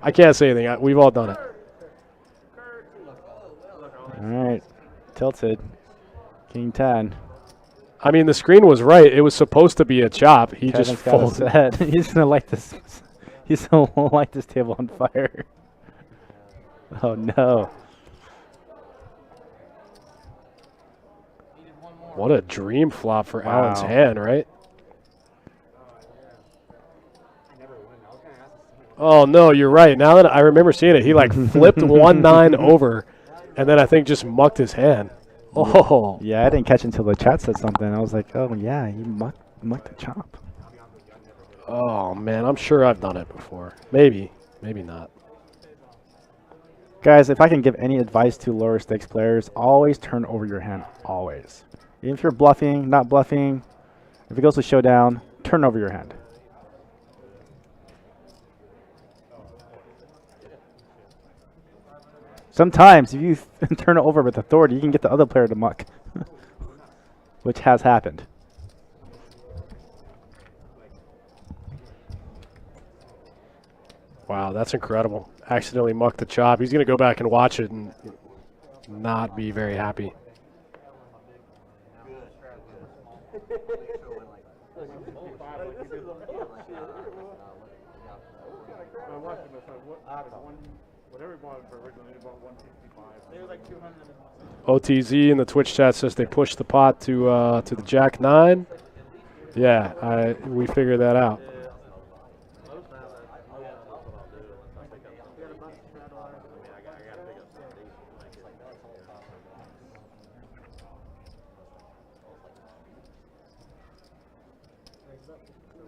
I can't say anything. We've all done it. All right. Tilted. King 10. I mean, the screen was right. It was supposed to be a chop. He just Kevin's got a folded. set. He's gonna light this. He's gonna light this table on fire. Oh no! What a dream flop for Wow. Allen's hand, right? Oh no, you're right. Now that I remember seeing it, he like flipped 1-9 over, and then I think just mucked his hand. Oh, Yeah, I didn't catch until the chat said something. I was like, oh yeah, he mucked the chop. oh man, I'm sure I've done it before. Maybe not. Guys, if I can give any advice to lower stakes players, always turn over your hand. Always. Even if you're bluffing, not bluffing, if it goes to showdown, turn over your hand. Sometimes, if you turn it over with authority, you can get the other player to muck, which has happened. Wow, that's incredible. Accidentally mucked the chop. He's gonna go back and watch it and not be very happy. OTZ in the Twitch chat says they pushed the pot to the Jack 9. Yeah, we figured that out.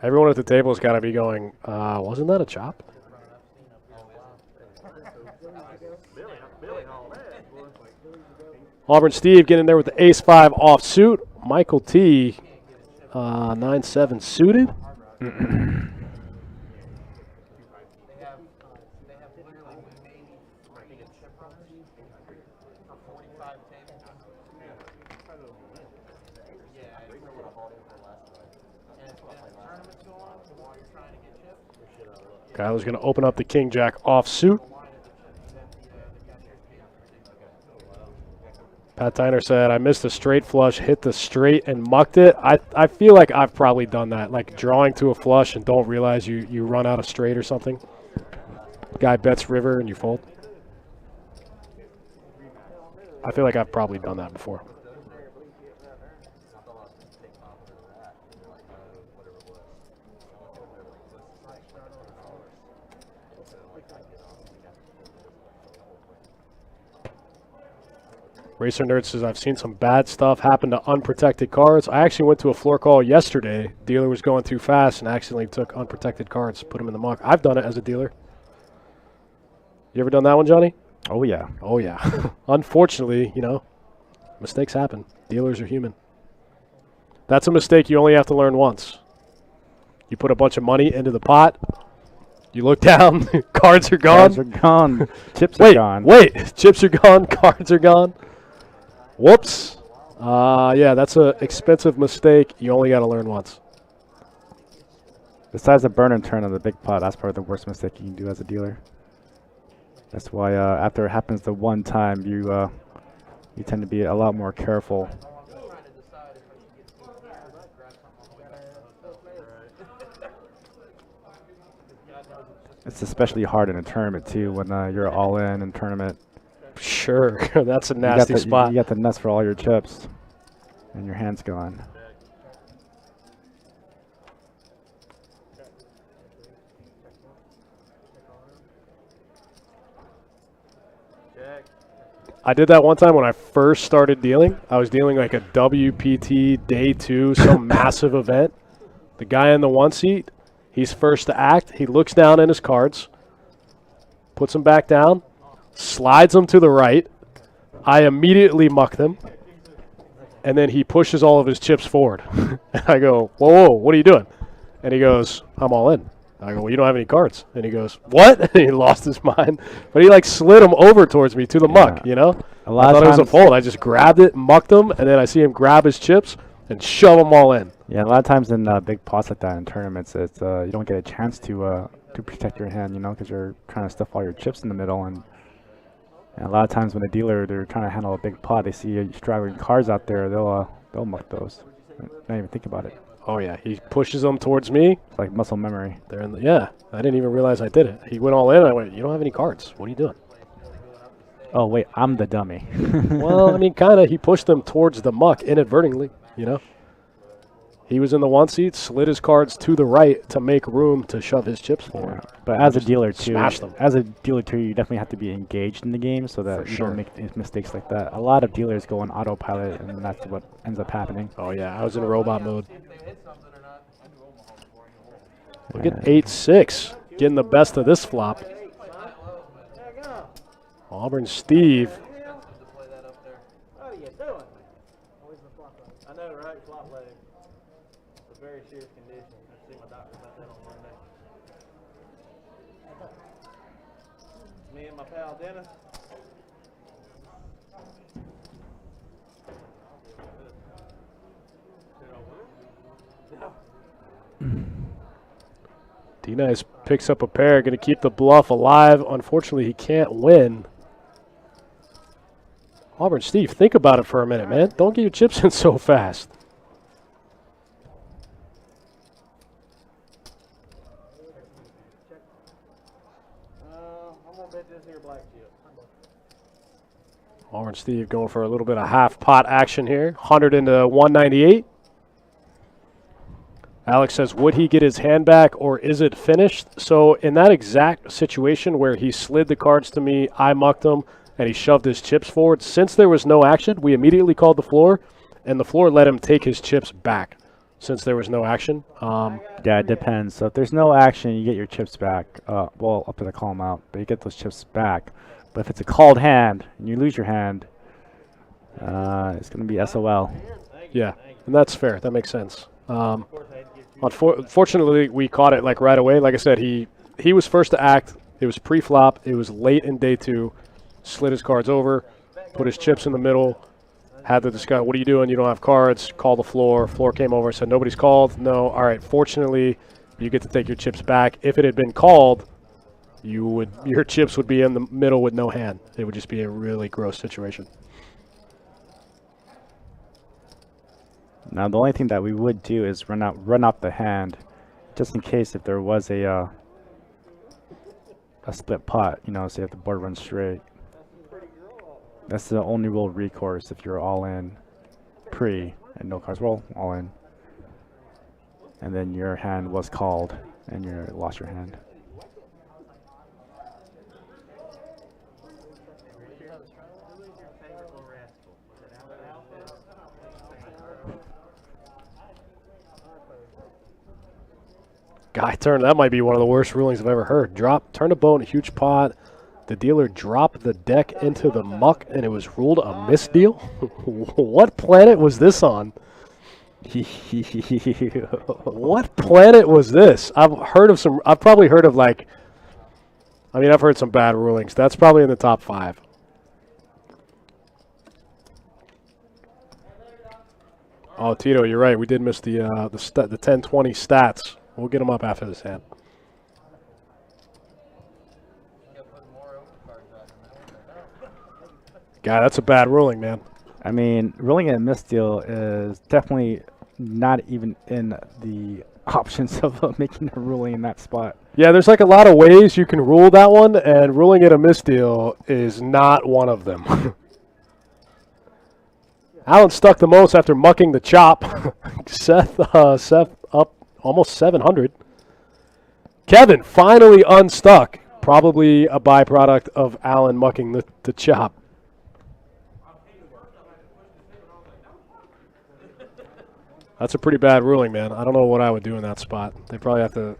Everyone at the table has got to be going, wasn't that a chop? Auburn Steve getting there with the ace-5 off suit. Michael T, 9-7 suited. Kyler's going to open up the King Jack off suit. Pat Tyner said, I missed a straight flush, hit the straight and mucked it. I feel like I've probably done that, like drawing to a flush and don't realize you run out of straight or something. Guy bets river and you fold. I feel like I've probably done that before. Racer Nerd says, I've seen some bad stuff happen to unprotected cards. I actually went to a floor call yesterday. Dealer was going too fast and accidentally took unprotected cards, put them in the muck. I've done it as a dealer. You ever done that one, Johnny? Oh, yeah. Oh, yeah. Unfortunately, mistakes happen. Dealers are human. That's a mistake you only have to learn once. You put a bunch of money into the pot. You look down. Cards are gone. Cards are gone. Chips are gone. Wait. Chips are gone. Cards are gone. Whoops. Yeah, that's an expensive mistake. You only got to learn once. Besides the burn and turn on the big pot, that's probably the worst mistake you can do as a dealer. That's why after it happens the one time, you tend to be a lot more careful. It's especially hard in a tournament too when you're all in tournament. Sure, that's a nasty spot. You got the nuts for all your chips, And your hand's gone. Check. I did that one time when I first started dealing. I was dealing like a WPT day 2, some massive event. The guy in the 1 seat, he's first to act. He looks down at his cards, puts them back down, slides them to the right. I immediately muck them, and then he pushes all of his chips forward. And I go, whoa, what are you doing? And he goes, I'm all in. I go, well, you don't have any cards. And he goes, what? And he lost his mind. But he like slid them over towards me to the muck, you know? A lot I of thought it was a times- fold. I just grabbed it, mucked them, and then I see him grab his chips and shove them all in. Yeah, a lot of times in big pots like that in tournaments, it's you don't get a chance to protect your hand, you know, because you're trying to stuff all your chips in the middle, and a lot of times when a dealer they're trying to handle a big pot, they see straggling cards out there, they'll muck those. Don't even think about it. Oh, yeah. He pushes them towards me. It's like muscle memory. They're in the, yeah. I didn't even realize I did it. He went all in. I went, you don't have any cards. What are you doing? Oh wait, I'm the dummy. Well, I mean, kind of. He pushed them towards the muck inadvertently, you know? He was in the 1 seat, slid his cards to the right to make room to shove his chips forward. But as a dealer too, smash them. you definitely have to be engaged in the game so that For you sure. don't make mistakes like that. A lot of dealers go on autopilot, and that's what ends up happening. Oh, yeah. I was in robot mode. If they hit something or not. Look at 8-6. Getting the best of this flop. Auburn Steve. To play that up there. What are you doing? Where's the flop leg? I know, right? Flop leg. It's a very serious condition. I see my doctor about that on Monday. Me and my pal Dennis. D-Nice picks up a pair, going to keep the bluff alive. Unfortunately, he can't win. Auburn Steve, think about it for a minute, man. Don't get your chips in so fast. I'm gonna bet this here black chip. Auburn Steve going for a little bit of half pot action here. 100 into 198. Alex says, would he get his hand back or is it finished? So in that exact situation where he slid the cards to me, I mucked him, and he shoved his chips forward, since there was no action, we immediately called the floor, and the floor let him take his chips back since there was no action. Yeah, it depends. So if there's no action, you get your chips back. Well, up to the call them out, but you get those chips back. But if it's a called hand and you lose your hand, it's going to be SOL. Yeah, and that's fair. That makes sense. Unfortunately, we caught it like right away. Like I said, he was first to act. It was pre-flop. It was late in day 2. Slid his cards over, put his chips in the middle, had the discussion, what are you doing? You don't have cards. Call the floor. Floor came over and said, nobody's called. No. All right. Fortunately, you get to take your chips back. If it had been called, your chips would be in the middle with no hand. It would just be a really gross situation. Now, the only thing that we would do is run out the hand, just in case if there was a split pot. You know, say if the board runs straight. That's the only real recourse if you're all in pre and no cards roll, all in. And then your hand was called and you lost your hand. Guy turn, that might be one of the worst rulings I've ever heard. Turn a boat in a huge pot. The dealer dropped the deck into the muck, and it was ruled a misdeal? What planet was this on? What planet was this? I've probably heard of I've heard some bad rulings. That's probably in the top 5. Oh, Tito, you're right. We did miss the 10-20 stats. We'll get them up after this hand. God, that's a bad ruling, man. I mean, ruling a misdeal is definitely not even in the options of making a ruling in that spot. Yeah, there's like a lot of ways you can rule that one, and ruling it a misdeal is not one of them. Alan stuck the most after mucking the chop. Seth up almost 700. Kevin finally unstuck. Probably a byproduct of Alan mucking the chop. That's a pretty bad ruling, man. I don't know what I would do in that spot. They probably have to.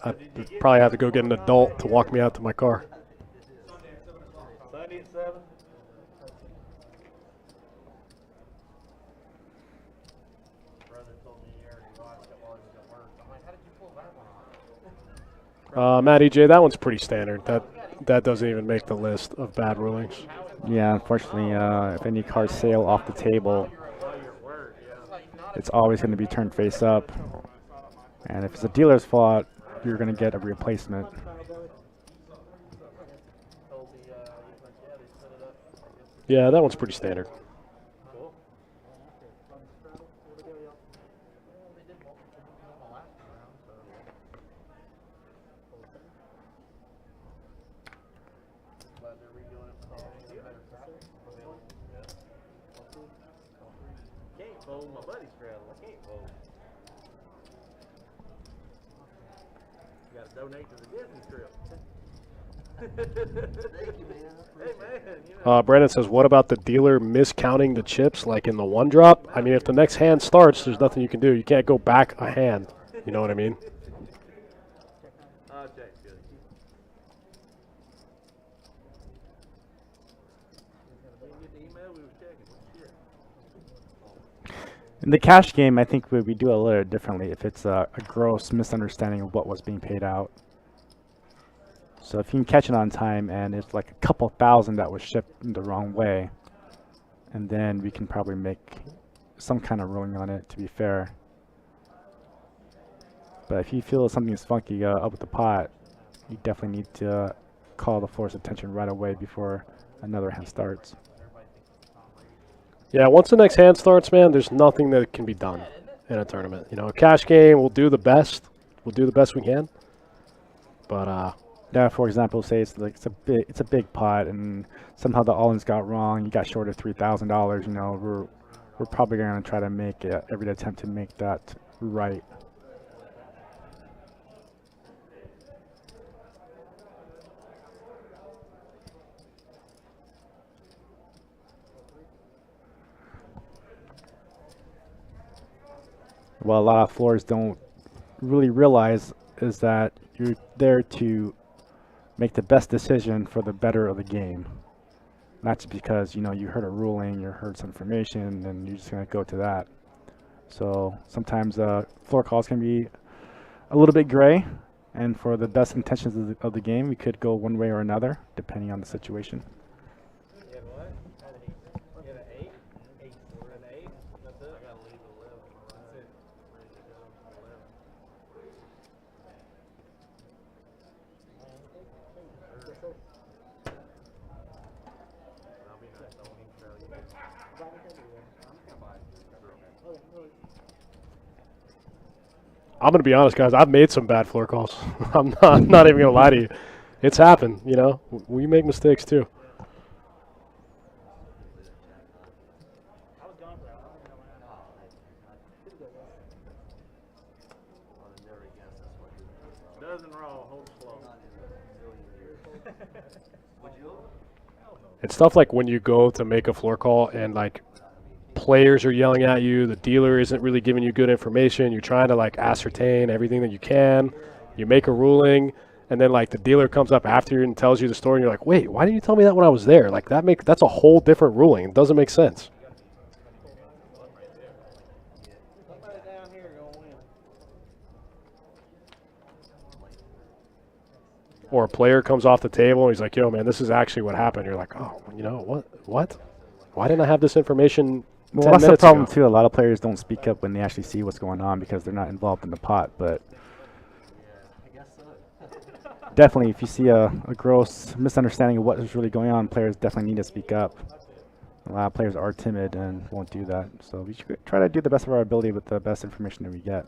I'd probably have to go get an adult to walk me out to my car. Sunday at 7. Brother told me he already watched it while he was at work. I'm like, how did you pull that one off? Matt EJ, that one's pretty standard. That doesn't even make the list of bad rulings. Yeah, unfortunately, if any cards sail off the table, it's always going to be turned face up. And if it's a dealer's fault, you're going to get a replacement. Yeah, that one's pretty standard. Can't fold my buddy's straddle. I can't fold. You gotta donate to the Disney trip. Thank you, man. Hey, man. You know. Brandon says, what about the dealer miscounting the chips like in the one drop? I mean, if the next hand starts, there's nothing you can do. You can't go back a hand. You know what I mean? I'll check. Good. Didn't get the email. We were checking. Shit. In the cash game, I think we do a little differently if it's a gross misunderstanding of what was being paid out. So if you can catch it on time and it's like a couple thousand that was shipped in the wrong way, and then we can probably make some kind of ruling on it, to be fair. But if you feel something's funky up with the pot, you definitely need to call the floor's attention right away before another hand starts. Yeah, once the next hand starts, man, there's nothing that can be done in a tournament. You know, a cash game, we'll do the best. We'll do the best we can. But yeah, for example, say it's a big pot, and somehow the all-ins got wrong. You got short of $3,000. You know, we're probably going to try to make every attempt to make that right. What a lot of floors don't really realize is that you're there to make the best decision for the better of the game. Not just because, you know, you heard a ruling, you heard some information, and you're just going to go to that. So sometimes floor calls can be a little bit gray, and for the best intentions of the game, we could go one way or another, depending on the situation. You had what? You had an 8? 8. An 8? That's it? I gotta leave 11. That's it. Ready to go. 11. I'll be nice. I won't even trail you. I'm going to be honest, guys. I've made some bad floor calls. I'm not even going to lie to you. It's happened, you know. We make mistakes, too. Dozen raw, hold slow. It's stuff like when you go to make a floor call and, like, players are yelling at you, the dealer isn't really giving you good information, you're trying to, like, ascertain everything that you can, you make a ruling, and then, like, the dealer comes up after you and tells you the story, and you're like, wait, why didn't you tell me that when I was there? Like, that's a whole different ruling. It doesn't make sense. Somebody down here gonna win. Or a player comes off the table and he's like, yo, man, this is actually what happened. You're like, oh, you know, what? Why didn't I have this information 10 Well, that's the minutes problem, ago? too. A lot of players don't speak up when they actually see what's going on because they're not involved in the pot. But definitely, if you see a gross misunderstanding of what is really going on, players definitely need to speak up. A lot of players are timid and won't do that. So we should try to do the best of our ability with the best information that we get.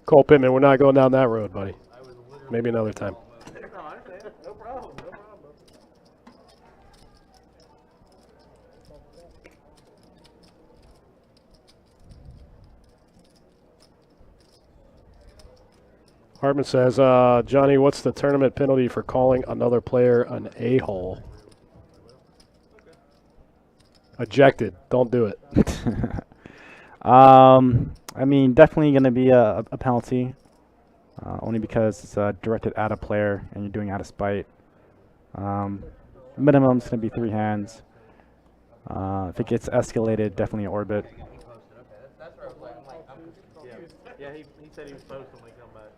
Cole Pittman, we're not going down that road, buddy. Maybe another time. No, I understand. No problem. No problem. Hartman says, Johnny, what's the tournament penalty for calling another player an a-hole? Ejected. Don't do it. I mean, definitely going to be a penalty, only because it's directed at a player and you're doing it out of spite. Minimum is going to be 3 hands. If it gets escalated, definitely an orbit. That's where I was like, I'm confused. Yeah, he said he was posting when he come back.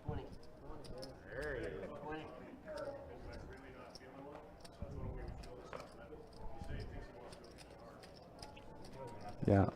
20. There he is. 20. Yeah.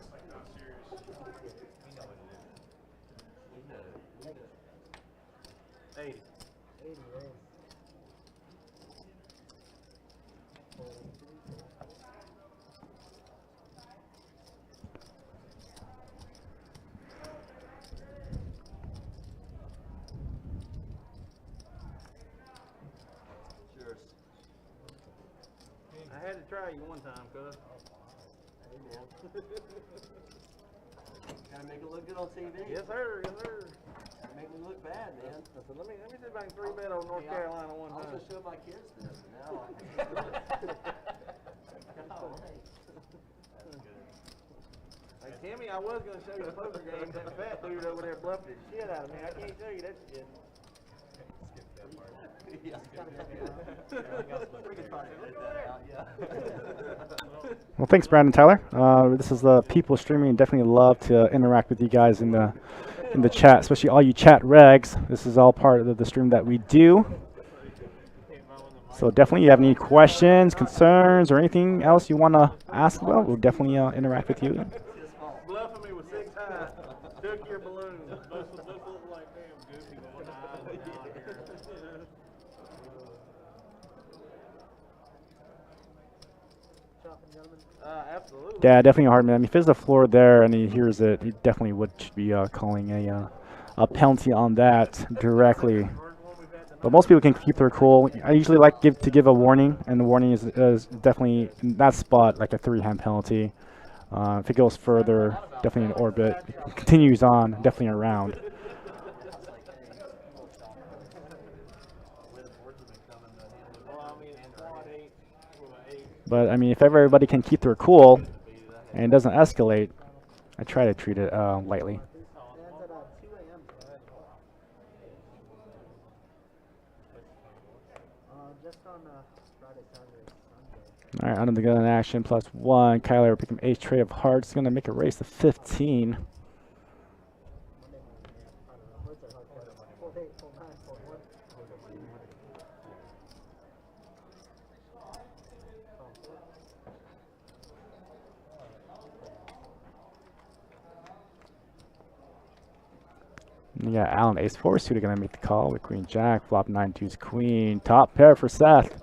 I had to try you one time, cuz. Gotta make it look good on TV. Yes, sir. Yes, sir. Gotta make me look bad, man. Listen, let me see if I can 3-bet on North Carolina one I was time. gonna show my kids this, and now Hey, Timmy, I was gonna show you the poker game. That fat dude over there bluffed the shit out of me. I can't show you that shit. Well, thanks, Brandon Tyler. This is the people streaming. Definitely love to interact with you guys in the chat, especially all you chat regs. This is all part of the stream that we do. So definitely, you have any questions, concerns, or anything else you want to ask about, we'll definitely interact with you. Bluffing me with 6 high. Took your balloon. Those look like damn goofy with one eye down here. Absolutely. Yeah, definitely a hard man. I mean, if there's a floor there and he hears it, he definitely would be calling a penalty on that directly. But most people can keep their cool. I usually like to give a warning, and the warning is definitely in that spot like a 3-hand penalty. If it goes further, definitely an orbit. If it continues on, definitely a round. But I mean, if everybody can keep their cool and it doesn't escalate, I try to treat it lightly. All right, under the gun action, +1. Kyler picking ace tray of hearts. Going to make a race to 15. You got Allen ace 4 suited going to make the call with queen jack, flop 9 deuce queen. Top pair for Seth.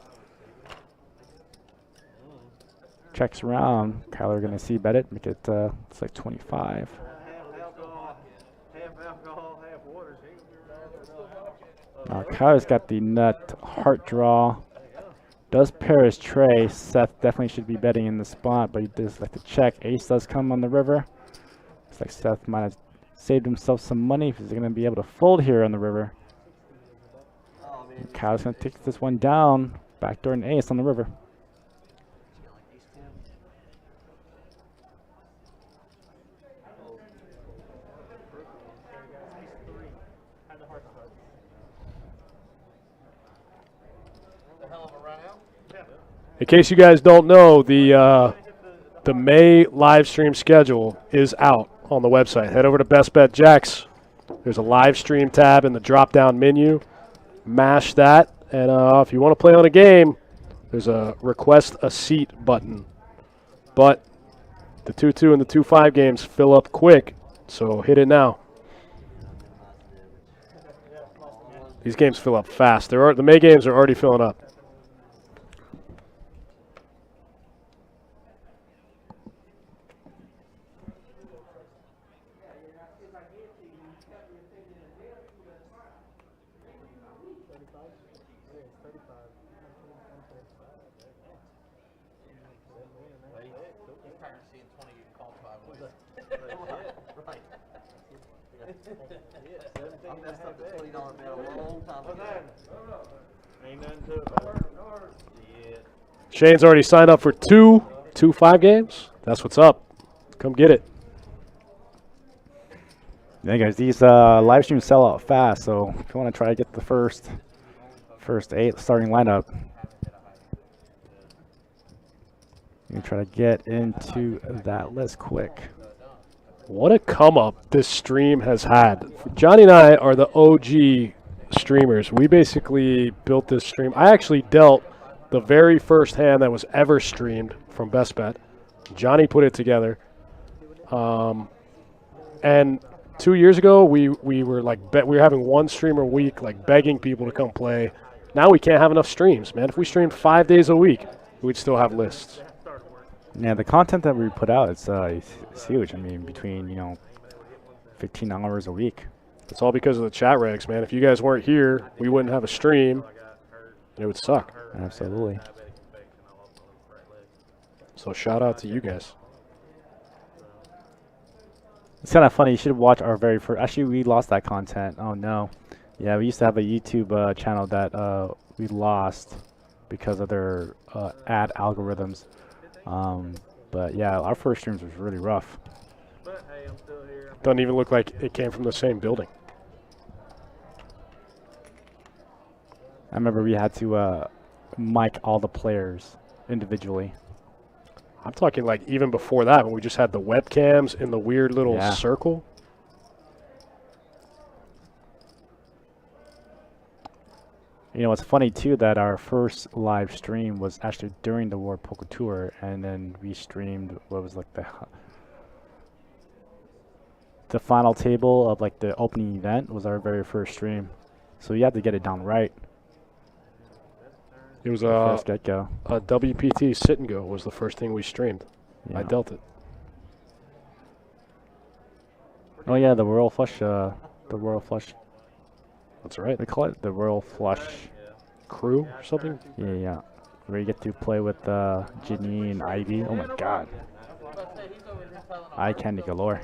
Checks around. Kyler going to see bet it, make it it's like 25. Now Kyler's got the nut heart draw. Does pair his tray. Seth definitely should be betting in the spot, but he does like to check. Ace does come on the river. Looks like Seth might have saved himself some money if he's going to be able to fold here on the river. Kyle's going to take this one down. Backdoor an ace on the river. In case you guys don't know, the May live stream schedule is out on the website. Head over to Best Bet Jacks. There's a live stream tab in the drop-down menu. Mash that, and if you want to play on a game, there's a request a seat button. But the 2-2 and the 2-5 games fill up quick, so hit it now. These games fill up fast. The May games are already filling up. Right. I messed up the $20 bet a long time ago. Ain't nothing to it. Yeah. Shane's already signed up for two 5 games. That's what's up. Come get it. Yeah, guys, these live streams sell out fast, so if you want to try to get the first 8 starting lineup, you can try to get into that list quick. What a come up this stream has had. Johnny and I are the OG streamers. We basically built this stream. I actually dealt the very first hand that was ever streamed from Best Bet. Johnny put it together. And 2 years ago, we were like we were having one streamer a week, like begging people to come play. Now we can't have enough streams, man. If we streamed 5 days a week, we'd still have lists. Yeah, the content that we put out, it's huge. I mean, between 15 hours a week. It's all because of the chat regs, man. If you guys weren't here, we wouldn't have a stream, and it would suck. Absolutely. So shout out to you guys. It's kind of funny. You should watch our very first. Actually, we lost that content. Oh no. Yeah, we used to have a YouTube channel that we lost because of their ad algorithms. But yeah, our first streams was really rough. But hey, I'm still here. Doesn't even look like it came from the same building. I remember we had to mic all the players individually. I'm talking like even before that when we just had the webcams in the weird little circle. You know, it's funny too that our first live stream was actually during the World Poker Tour, and then we streamed what was like the final table of like the opening event was our very first stream, so you had to get it down right. It was first get-go. A WPT sit and go was the first thing we streamed. Yeah. I dealt it. Oh yeah, the Royal Flush. The Royal Flush. That's right. They call it the Royal Flush Crew or something. Yeah. Where you get to play with Ginny and Ivy. Oh my God. Eye candy galore.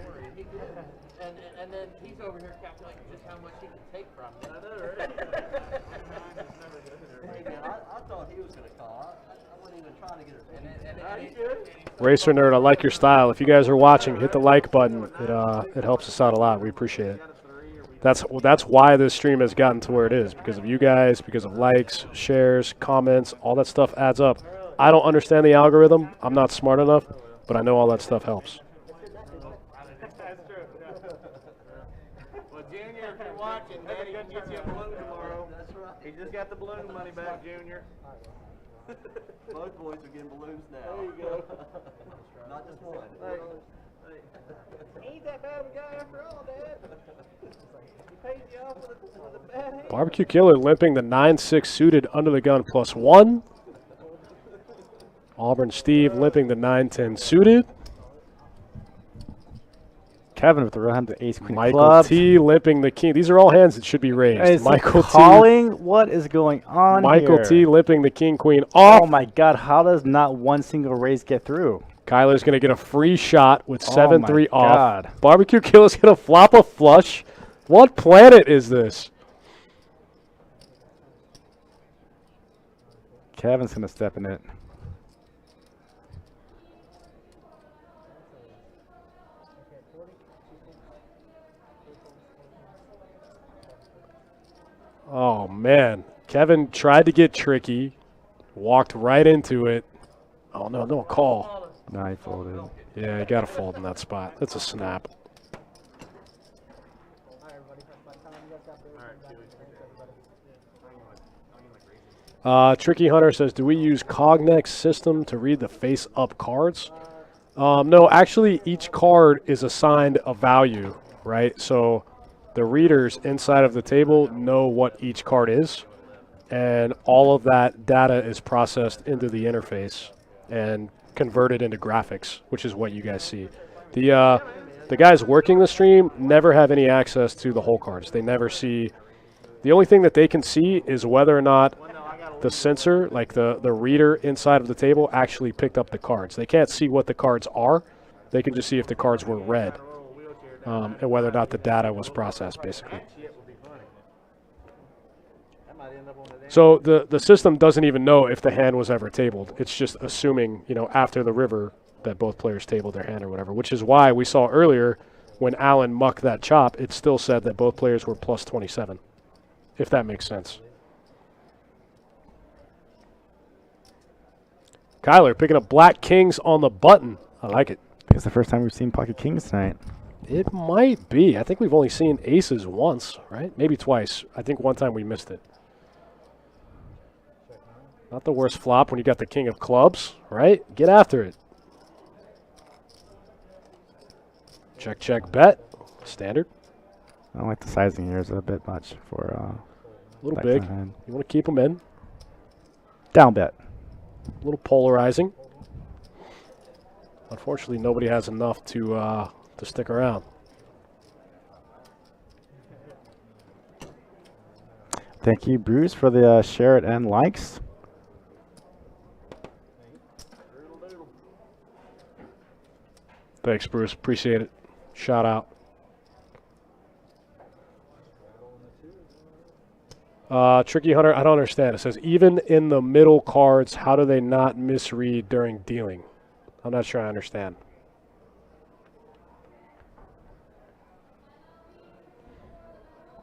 And then he's over here calculating just how much he can take from you. I know, right? Hey, man, I thought he was going to call. I wasn't even trying to get it. Racer Nerd, I like your style. If you guys are watching, hit the like button. It helps us out a lot. We appreciate it. That's why this stream has gotten to where it is, because of you guys, because of likes, shares, comments, all that stuff adds up. I don't understand the algorithm. I'm not smart enough, but I know all that stuff helps. That's true. Well, Junior, if you're watching, Daddy can get you a balloon tomorrow. That's right. He just got the balloon money back, Junior. Both boys are getting balloons now. There you go. Not just one. He ain't that bad of a guy after all, Dad. He paid you off with a bad hand. Barbecue Killer limping the 9-6 suited under the gun +1. Auburn Steve limping the 9-10 suited. Kevin with the real hand, the ace queen Michael clubs. T limping the king. These are all hands that should be raised. Is Michael he calling? What is going on Michael here? T limping the king queen off. Oh my God! How does not one single raise get through? Kyler's going to get a free shot with Oh 7-3 my off. God. Barbecue Killer's going to flop a flush. What planet is this? Kevin's gonna step in it. Oh, man. Kevin tried to get tricky, walked right into it. Oh, no, no call. No, he folded. Yeah, you got to fold in that spot. That's a snap. Tricky Hunter says, do we use Cognex system to read the face-up cards? No, actually, each card is assigned a value, right? So the readers inside of the table know what each card is, and all of that data is processed into the interface and converted into graphics, which is what you guys see. The guys working the stream never have any access to the whole cards. They never see. The only thing that they can see is whether or not the sensor, like the reader inside of the table, actually picked up the cards. They can't see what the cards are. They can just see if the cards were read. and whether or not the data was processed, basically. Shit would be funny. That might end up on the damn. So the system doesn't even know if the hand was ever tabled. It's just assuming, after the river that both players tabled their hand or whatever, which is why we saw earlier when Allen mucked that chop, it still said that both players were plus 27, if that makes sense. Kyler picking up black kings on the button. I like it. It's the first time we've seen pocket kings tonight. It might be. I think we've only seen aces once, right? Maybe twice. I think one time we missed it. Not the worst flop when you got the king of clubs, right? Get after it. Check, check, bet. Standard. I don't like the sizing here. It's a bit much for A little back big. hand. You want to keep them in. Down bet. A little polarizing. Unfortunately, nobody has enough to stick around. Thank you, Bruce, for the share it and likes. Thanks, Bruce. Appreciate it. Shout out. Tricky Hunter, I don't understand. It says, even in the middle cards, how do they not misread during dealing? I'm not sure I understand.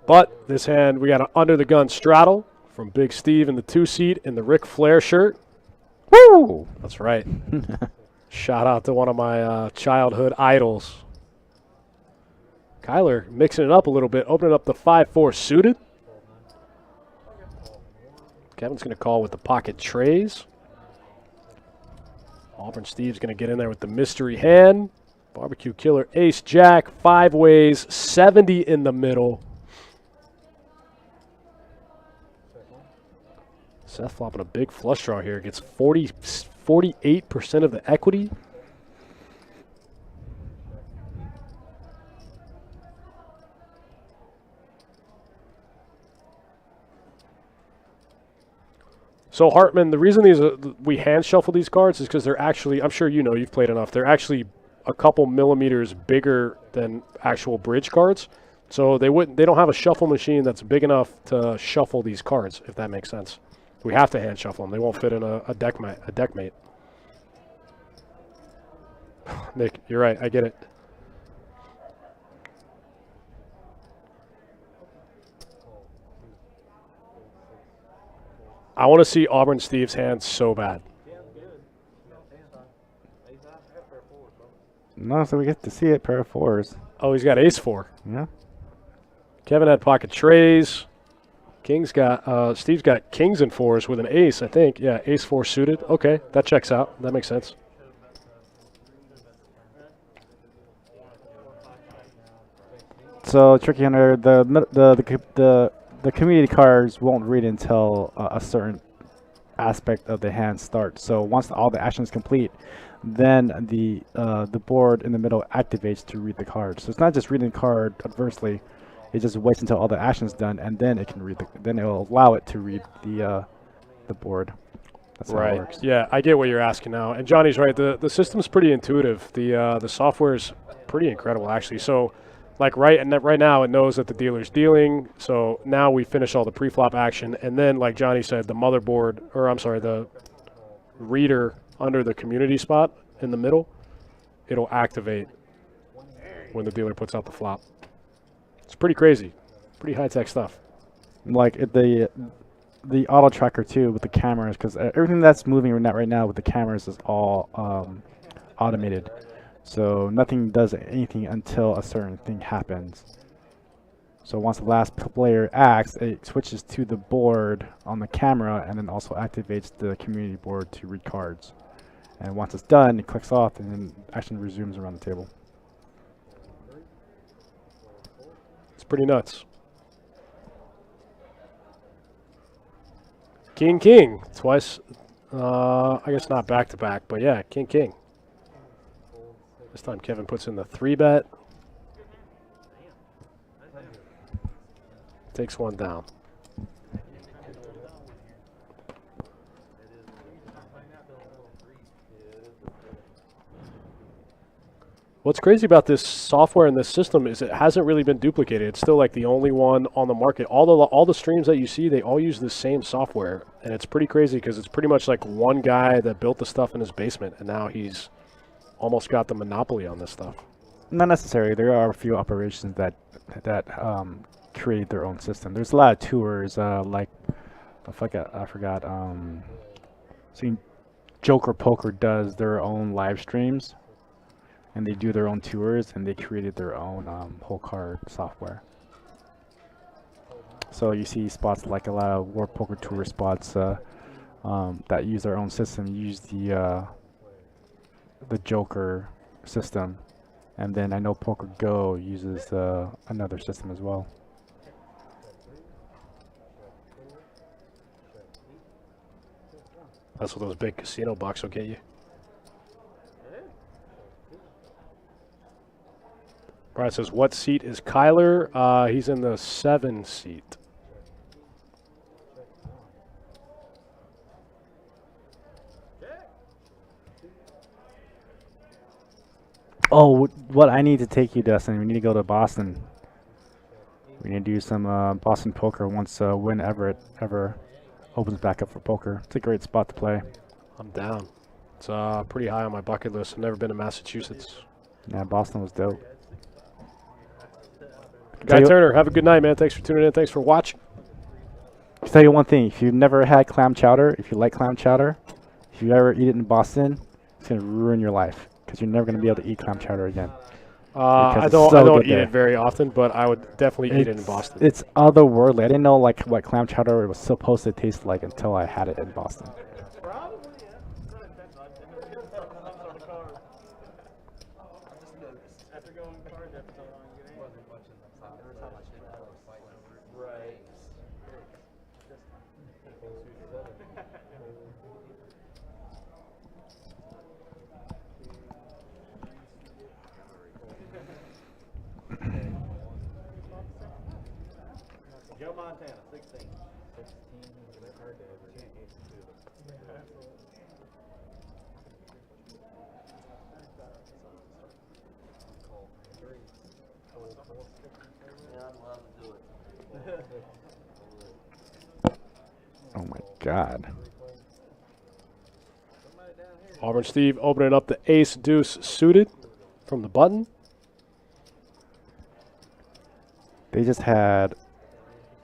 But this hand, we got an under-the-gun straddle from Big Steve in the 2-seat in the Ric Flair shirt. Woo! That's right. Shout out to one of my childhood idols. Kyler mixing it up a little bit, opening up the 5-4 suited. Kevin's going to call with the pocket trays. Auburn Steve's going to get in there with the mystery hand. Barbecue Killer Ace Jack, 5 ways, 70 in the middle. Seth flopping a big flush draw here. Gets 48% of the equity. So Hartman, the reason we hand shuffle these cards is because they're actually, I'm sure you know, you've played enough, they're actually a couple millimeters bigger than actual bridge cards. So they don't have a shuffle machine that's big enough to shuffle these cards, if that makes sense. We have to hand shuffle them. They won't fit in a deck mate. Nick, you're right. I get it. I want to see Auburn Steve's hand so bad. No, so we get to see it. Pair of fours. Oh, he's got ace-4. Yeah. Kevin had pocket trays. Steve's got kings and 4s with an ace, I think. Yeah, ace-4 suited. Okay, that checks out. That makes sense. So Tricky Hunter, the community cards won't read until a certain aspect of the hand starts. So once all the actions complete, then the board in the middle activates to read the card. So it's not just reading the card adversely; it just waits until all the actions done, and then it can read. Then it will allow it to read the board. That's how it works. Yeah, I get what you're asking now. And Johnny's right. The system's pretty intuitive. The software's pretty incredible, actually. So, like right now, it knows that the dealer's dealing. So now we finish all the pre-flop action, and then, like Johnny said, the reader under the community spot in the middle, it'll activate when the dealer puts out the flop. It's pretty crazy. Pretty high-tech stuff. Like the auto tracker too with the cameras, because everything that's moving right now with the cameras is all automated. So nothing does anything until a certain thing happens. So once the last player acts, it switches to the board on the camera and then also activates the community board to read cards. And once it's done, it clicks off and then action resumes around the table. It's pretty nuts. King. Twice. I guess not back-to-back, but yeah, king. This time Kevin puts in the 3-bet. Takes one down. What's crazy about this software and this system is it hasn't really been duplicated. It's still like the only one on the market. All the streams that you see, they all use the same software, and it's pretty crazy because it's pretty much like one guy that built the stuff in his basement, and now he's almost got the monopoly on this stuff. Not necessarily. There are a few operations that create their own system. There's a lot of tours, like I forgot. So Joker Poker does their own live streams, and they do their own tours, and they created their own whole card software. So you see spots like a lot of World Poker Tour spots that use their own system, use the Joker system, and then I know Poker Go uses another system as well. That's what those big casino bucks will get you. Brian says, what seat is Kyler? He's in the 7 seat. Oh, what I need to take you, Dustin. We need to go to Boston. We need to do some Boston poker once Win Everett ever opens back up for poker. It's a great spot to play. I'm down. It's pretty high on my bucket list. I've never been to Massachusetts. Yeah, Boston was dope. Guy Turner, have a good night, man. Thanks for tuning in. Thanks for watching. I'll tell you one thing. If you've never had clam chowder, if you like clam chowder, if you ever eat it in Boston, it's going to ruin your life because you're never going to be able to eat clam chowder again. I don't eat it very often, but I would definitely eat it in Boston. It's otherworldly. I didn't know like what clam chowder was supposed to taste like until I had it in Boston. Joe Montana, 16. Oh my God. Auburn Steve opening up the ace deuce suited from the button. They just had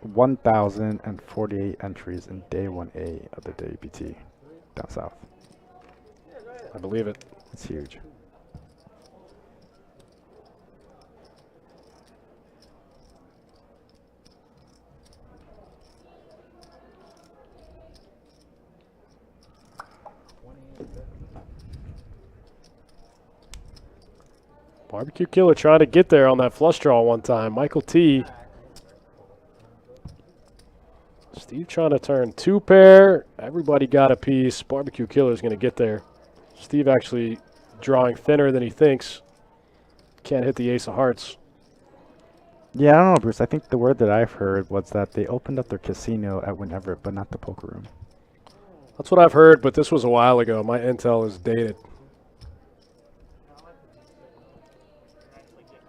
1,048 entries in day 1A of the WPT down south. I believe it. It's huge. Barbecue Killer trying to get there on that flush draw one time. Michael T. Steve trying to turn 2 pair. Everybody got a piece. Barbecue Killer is going to get there. Steve actually drawing thinner than he thinks. Can't hit the ace of hearts. Yeah, I don't know, Bruce. I think the word that I've heard was that they opened up their casino at Win Everett, but not the poker room. That's what I've heard, but this was a while ago. My intel is dated.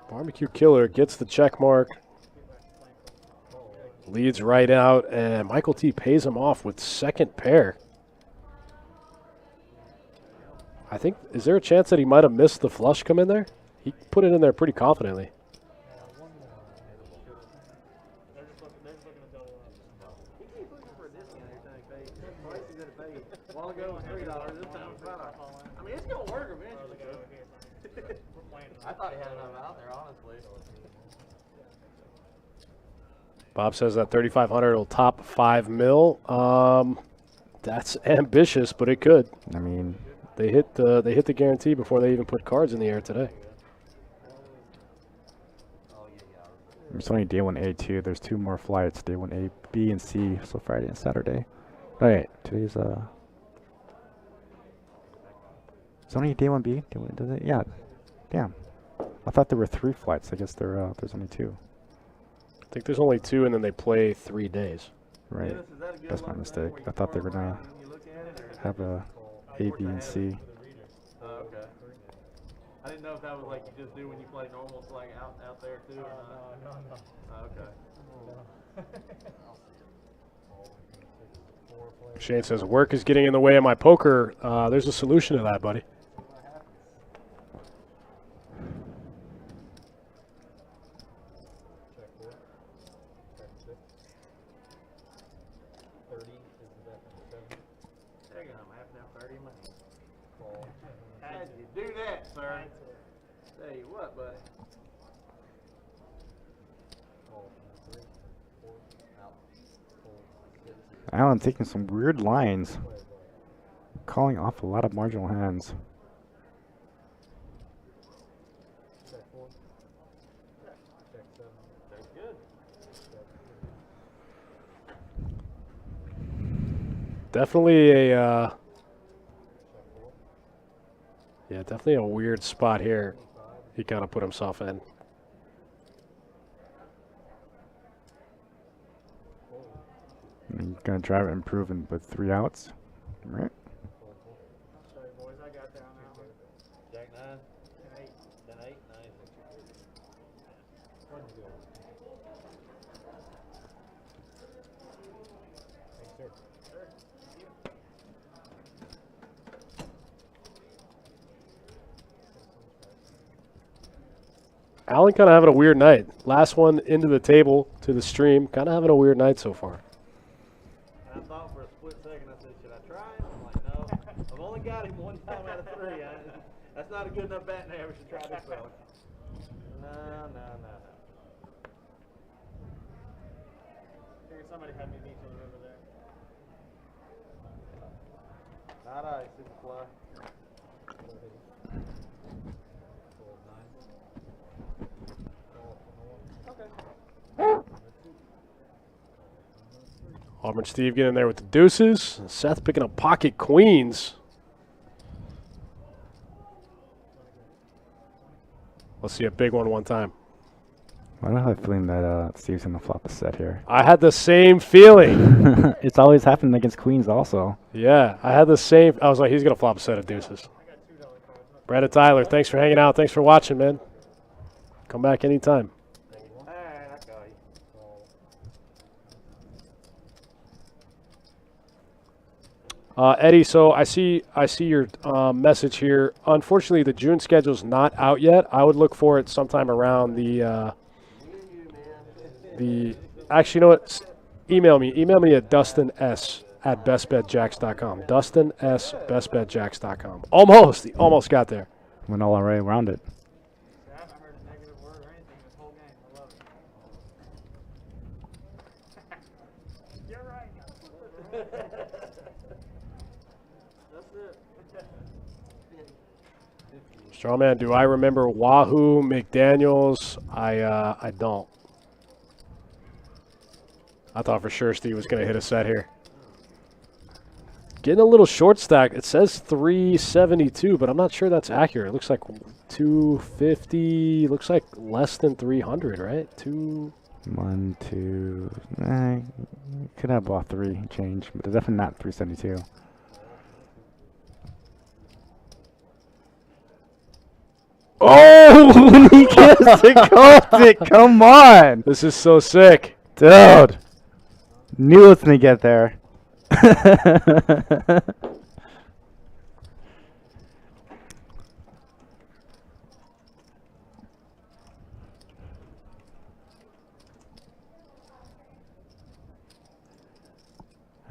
Barbecue Killer gets the check mark. Leads right out, and Michael T pays him off with second pair. I think, is there a chance that he might have missed the flush come in there? He put it in there pretty confidently. I thought he had enough out there, honestly. Bob says that 3,500 will top 5 mil. That's ambitious, but it could. I mean, they hit the guarantee before they even put cards in the air today. it's only day 1A too. There's 2 more flights, day 1A, B, and C. So Friday and Saturday. All right, today's it's only day 1B. Day 1, does it? Yeah. Damn. I thought there were 3 flights. I guess there's only 2. I think there's only 2, and then they play 3 days. Right. That's my mistake. I thought they were gonna have a B, and C. Okay. I didn't know if that was like you just do when you play normal, so like out there too, or not? No. Oh, okay. Shane says, work is getting in the way of my poker. There's a solution to that, buddy. Check 4. Check 6. 30 is the death of 7. There you go, I'm having that 30 in my hand. Call. How'd you do that, sir? Tell you what, buddy. Call. 3. 4. Out. Fold. 6. Alan taking some weird lines. Calling off a lot of marginal hands. Check 4. Check 7. That's good. Definitely a, Check 4. yeah, definitely a weird spot here. 5. He kind of put himself in. And he's gonna drive it improving with 3 outs. Right. Sorry, boys, I got down now. Jack 9. 10-8. 10-8. Nice. What'd you do? Thanks, sir. Alan kind of having a weird night. Last one into the table to the stream. Kind of having a weird night so far. And I thought for a split second, I said, should I try him? I'm like, no. I've only got him one time out of 3. That's not a good enough batting average to try this fella. No. Figured somebody had me beat to the river there. Not ice, it's a fly. Fold 9. Okay. Auburn Steve getting there with the deuces. Seth picking up pocket queens. Let's see a big one time. I don't have a feeling that Steve's gonna flop a set here. I had the same feeling. It's always happened against queens also. Yeah, I had the same. I was like, he's going to flop a set of deuces. Brandon Tyler, thanks for hanging out. Thanks for watching, man. Come back anytime. Alright, I got you. Eddie, so I see your message here. Unfortunately, the June schedule's not out yet. I would look for it sometime around the actually, you know what? Email me at dustins@bestbetjacks.com. dustins@bestbetjacks.com. Almost got there. Went all right around it. I haven't heard a negative word or anything this whole game. I love it. You're right. That's it. Strawman, do I remember Wahoo McDaniels? I don't. I thought for sure Steve was going to hit a set here. Getting a little short stack. It says 372, but I'm not sure that's accurate. It looks like 250. Looks like less than 300, right? 1, 2. Could have bought 3 change, but it's definitely not 372. Oh, he just called it. Come on, This is so sick. dude. Knew it was gonna get there.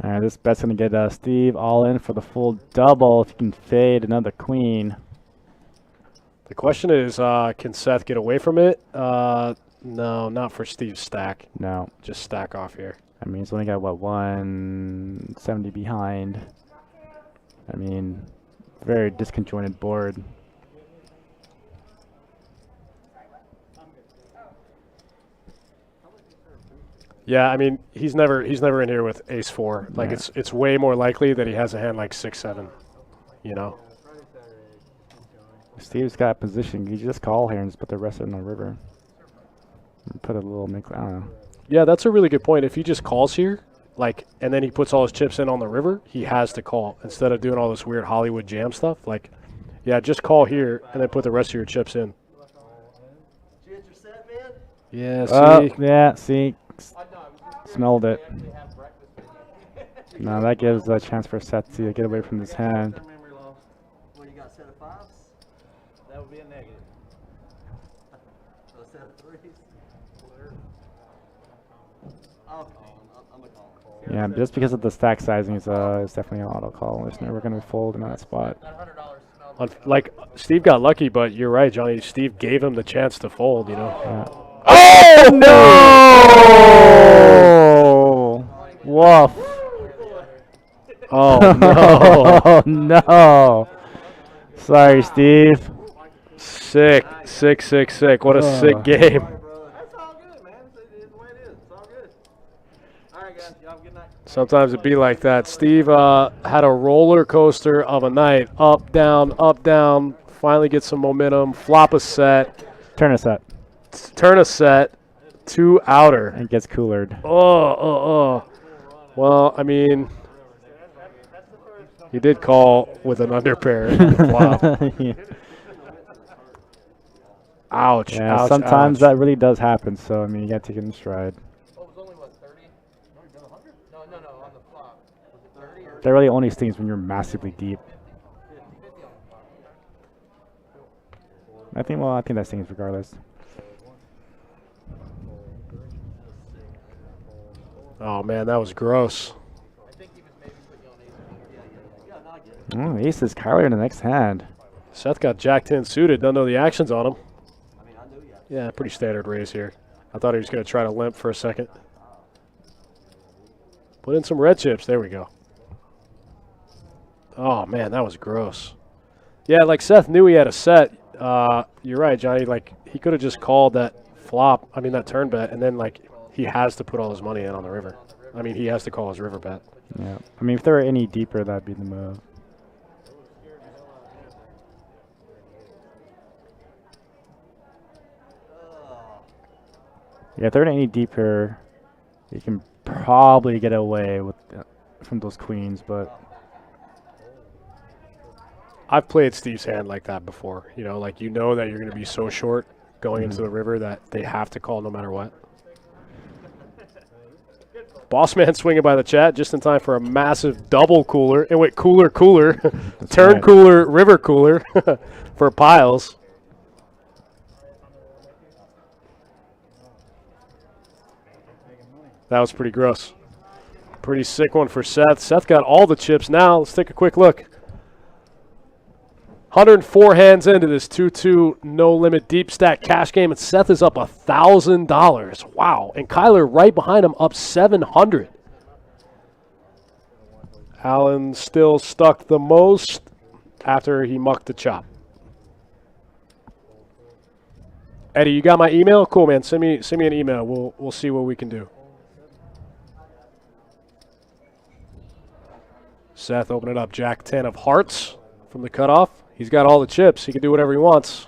All right, this bet's gonna get Steve all in for the full double if he can fade another queen. The question is, can Seth get away from it? No, not for Steve's stack. No, Just stack off here. I mean he's only got what 170 behind. I mean, very disconjointed board. Yeah, I mean he's never in here with ace 4. Like Yeah. it's way more likely that he has a hand like 6-7. You know. Steve's got position. You just call here and just put the rest in the river. And put a little mix. I don't know. Yeah, that's a really good point. If he just calls here, like, and then he puts all his chips in on the river, he has to call instead of doing all this weird Hollywood jam stuff. Like, Yeah, just call here and then put the rest of your chips in. Did you get your set, man? Yeah, Oh, see? yeah, see. Smelled it. No, that gives a chance for Seth to get away from this hand. Memory loss. Well, you got a set of 5s? That would be a negative. So a set of 3s? I'll call. I'm going to call. Yeah, just because of the stack sizing, it's definitely an auto call. There's never going to fold in that spot. Like, Steve got lucky, but you're right, Johnny. Steve gave him the chance to fold, you know. Yeah. Oh, no! Woof. Oh, no. Oh, no. Sorry, Steve. Sick. What a sick game. That's all good, man. It's the way it is. It's all good. All right, guys. Y'all have a good night. Sometimes it'd be like that. Steve had a roller coaster of a night. Up, down. Finally get some momentum. Flop a set. Turn a set. Turn a set. 2 outer. And gets coolered. Oh. Well, I mean, he did call with an underpair. Wow. Yeah. Ouch. Yeah, ouch, sometimes ouch. that really does happen, so I mean, you got to take it in stride. Oh, it was only what, 30? No, you done 100? No, on the flop. Was it 30 or That really only stings when you're massively deep. 50 on the flop? I think that stings regardless. Oh, man, that was gross. I think he was maybe putting you on ace. Yeah, no, I get it. Ace is Kyler in the next hand. Seth got Jack 10 suited. Doesn't know the actions on him. I mean, I knew you. Yeah, pretty standard raise here. I thought he was going to try to limp for a second. Put in some red chips. There we go. Oh, man, that was gross. Yeah, like Seth knew he had a set. You're right, Johnny. Like, he could have just called that that turn bet, and then, like, he has to put all his money in on the river. I mean, he has to call his river bet. Yeah. I mean, if they were any deeper, that'd be the move. Yeah, if they're any deeper, you can probably get away with from those queens, but I've played Steve's hand like that before. You know that you're going to be so short going into the river that they have to call no matter what. Boss man swinging by the chat just in time for a massive double cooler. It went cooler, turn right. cooler, river cooler for piles. That was pretty gross. Pretty sick one for Seth. Seth got all the chips now. Let's take a quick look. 104 hands into this 2-2 no-limit deep stack cash game, and Seth is up $1,000. Wow. And Kyler right behind him up $700. Allen still stuck the most after he mucked the chop. Eddie, you got my email? Cool, man. Send me an email. We'll see what we can do. Seth opening up Jack 10 of hearts from the cutoff. He's got all the chips. He can do whatever he wants.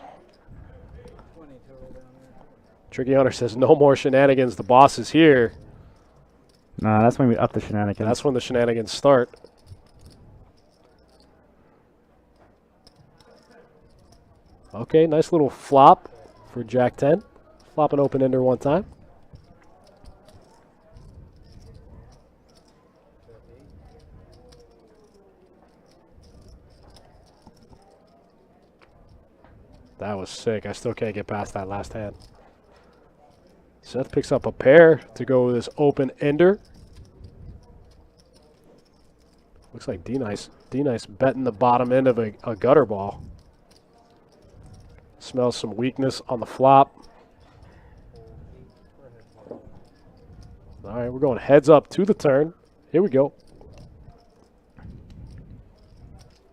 Tricky Hunter says, no more shenanigans. The boss is here. nah, that's when we up the shenanigans. That's when the shenanigans start. Okay, nice little flop for Jack 10. Flop an open ender one time. That was sick. I still can't get past that last hand. Seth picks up a pair to go with his open ender. Looks like D-Nice betting the bottom end of a gutter ball. Smells some weakness on the flop. All right, we're going heads up to the turn. Here we go.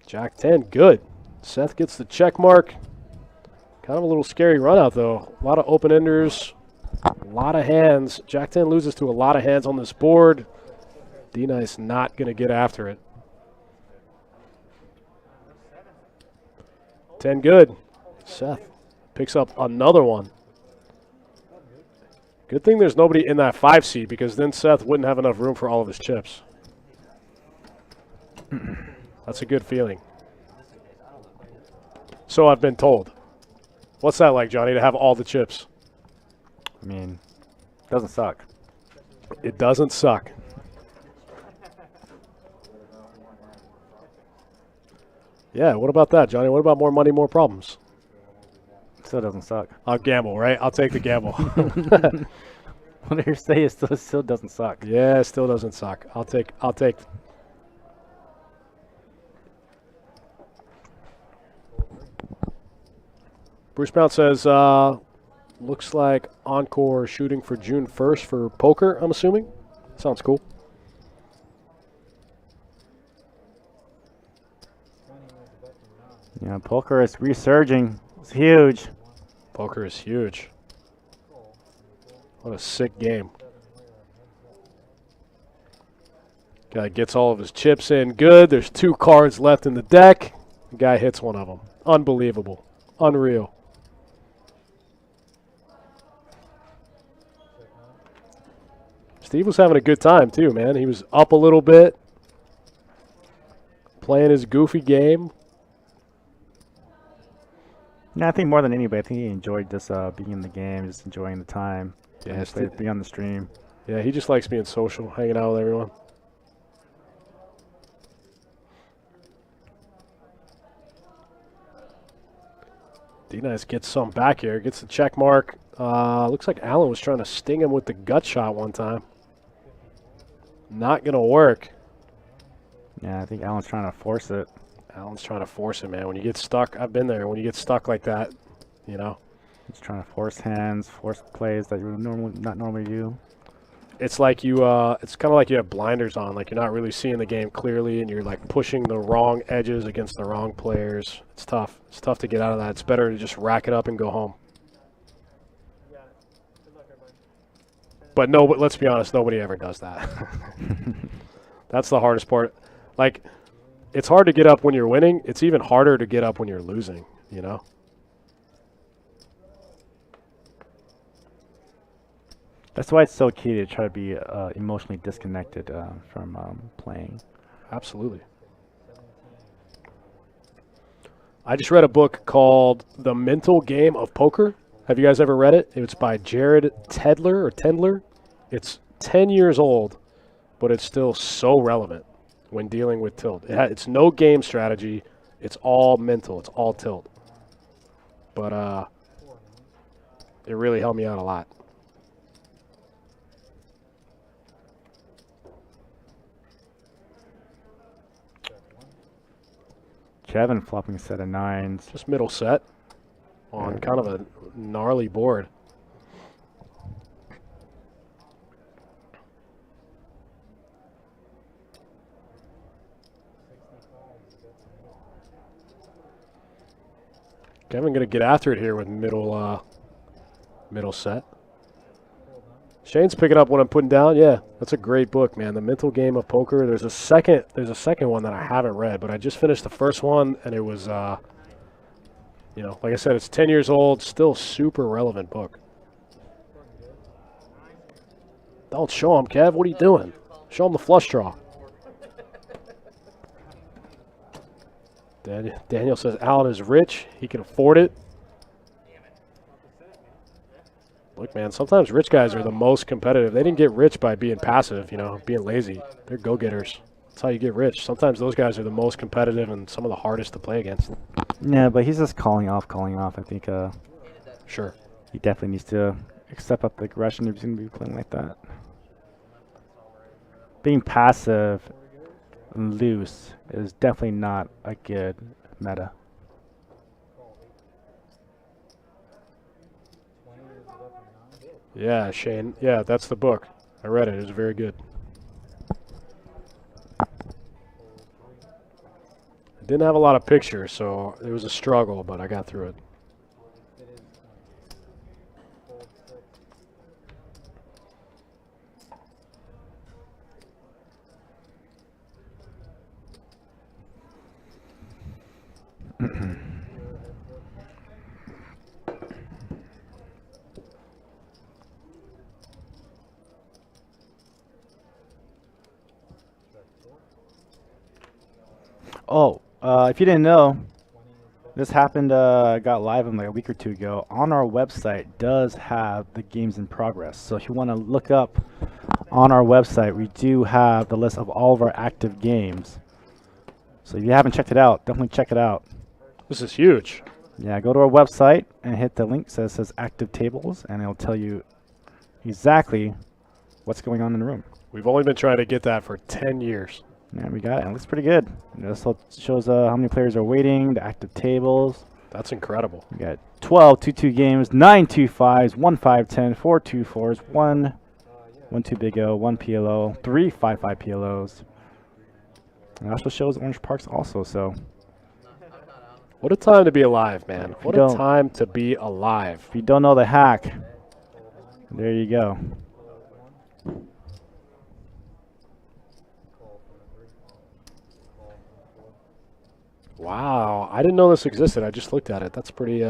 Jack 10, good. Seth gets the check mark. Kind of a little scary run out, though. A lot of open enders, a lot of hands. Jack 10 loses to a lot of hands on this board. D-Nice not going to get after it. 10 good. Seth picks up another one. Good thing there's nobody in that 5 seat, because then Seth wouldn't have enough room for all of his chips. That's a good feeling. So I've been told. What's that like, Johnny, to have all the chips? I mean, doesn't suck. It doesn't suck. Yeah, what about that, Johnny? What about more money, more problems? Still doesn't suck. I'll gamble, right? I'll take the gamble. What you say is still doesn't suck. Yeah, it still doesn't suck. I'll take. Bruce Mount says, looks like Encore shooting for June 1st for poker, I'm assuming. Sounds cool. Yeah, poker is resurging. It's huge. Poker is huge. What a sick game. Guy gets all of his chips in good. There's 2 cards left in the deck. The guy hits one of them. Unbelievable. Unreal. Steve was having a good time too, man. He was up a little bit, playing his goofy game. Yeah, I think more than anybody, I think he enjoyed just being in the game, just enjoying the time. Yeah, being on the stream. Yeah, he just likes being social, hanging out with everyone. D-Nice gets some back here, gets the check mark. Looks like Allen was trying to sting him with the gut shot one time. Not going to work. Yeah, I think Allen's trying to force it. Allen's trying to force it, man. When you get stuck, I've been there. When you get stuck like that, you know. He's trying to force hands, force plays that you would not normally do. It's like you, it's kind of like you have blinders on. Like you're not really seeing the game clearly, and you're like pushing the wrong edges against the wrong players. It's tough. It's tough to get out of that. It's better to just rack it up and go home. But no, let's be honest, nobody ever does that. That's the hardest part. Like, it's hard to get up when you're winning. It's even harder to get up when you're losing, you know? That's why it's so key to try to be emotionally disconnected from playing. Absolutely. I just read a book called The Mental Game of Poker. Have you guys ever read it? It's by Jared Tendler. It's 10 years old, but it's still so relevant when dealing with tilt. It's no game strategy. It's all mental. It's all tilt. But it really helped me out a lot. Kevin flopping a set of 9s. Just middle set on kind of a gnarly board. Kevin gonna get after it here with middle set. Shane's picking up what I'm putting down. Yeah, that's a great book, man. The Mental Game of Poker. There's a second one that I haven't read, but I just finished the first one, and it was, you know, like I said, it's 10 years old, still super relevant book. Don't show him, Kev. What are you doing? Show him the flush draw. Daniel says Allen is rich. He can afford it. Look, man, sometimes rich guys are the most competitive. They didn't get rich by being passive, you know, being lazy. They're go-getters. That's how you get rich. Sometimes those guys are the most competitive and some of the hardest to play against. Yeah, but he's just calling off. I think Sure. he definitely needs to step up the aggression if he's going to be playing like that. Being passive and loose is definitely not a good meta. Yeah, Shane. Yeah, that's the book. I read it. It was very good. I didn't have a lot of pictures, so it was a struggle, but I got through it. Oh, if you didn't know, This happened, got live like a week or two ago. On our website does have the games in progress. So if you want to look up on our website, we do have the list of all of our active games. So if you haven't checked it out, definitely check it out. This is huge. Yeah, go to our website and hit the link that says active tables, and it'll tell you exactly what's going on in the room. We've only been trying to get that for 10 years. Yeah, we got it. It looks pretty good. This shows how many players are waiting, the active tables. That's incredible. We got 12 2-2 games, 9 2-5s, 1 5-10, 4 2-4s, 1 1-2 Big O, 1 PLO, 3 5-5 PLOs. And also shows Orange Parks also, so. What a time to be alive, man. If What you a don't- time to be alive. If you don't know the hack, there you go. Wow, I didn't know this existed. I just looked at it. That's pretty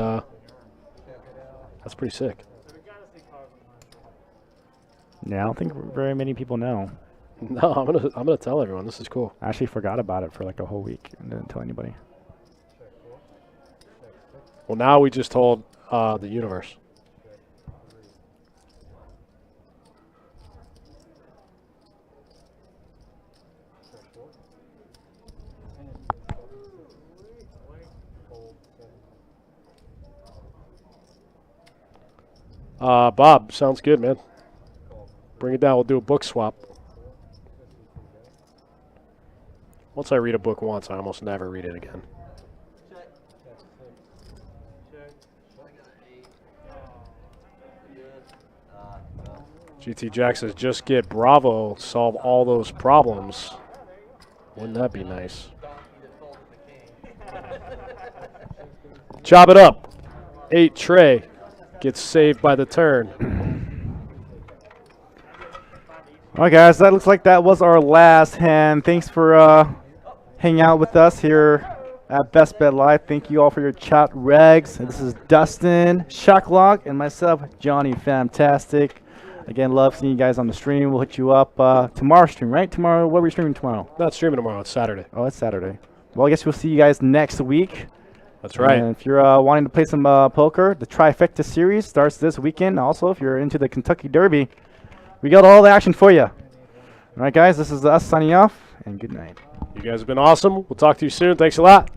sick. Yeah, I don't think very many people know. No, I'm gonna tell everyone. This is cool. I actually forgot about it for like a whole week and didn't tell anybody. Well, now we just told the universe. Bob, sounds good, man. Bring it down. We'll do a book swap. Once I read a book once, I almost never read it again. GT Jack says, just get Bravo, solve all those problems. Wouldn't that be nice? Chop it up. 8 Trey gets saved by the turn. All right, guys, that looks like that was our last hand. Thanks for hanging out with us here at Best Bet Live. Thank you all for your chat regs. And this is Dustin, Shocklock, and myself, Johnny Fantastic. Again, love seeing you guys on the stream. We'll hit you up tomorrow's stream, right? Tomorrow, what are we streaming tomorrow? Not streaming tomorrow. It's Saturday. Oh, it's Saturday. Well, I guess we'll see you guys next week. That's right. And if you're wanting to play some poker, the Trifecta series starts this weekend. Also, if you're into the Kentucky Derby, we got all the action for you. All right, guys, this is us signing off, and good night. You guys have been awesome. We'll talk to you soon. Thanks a lot.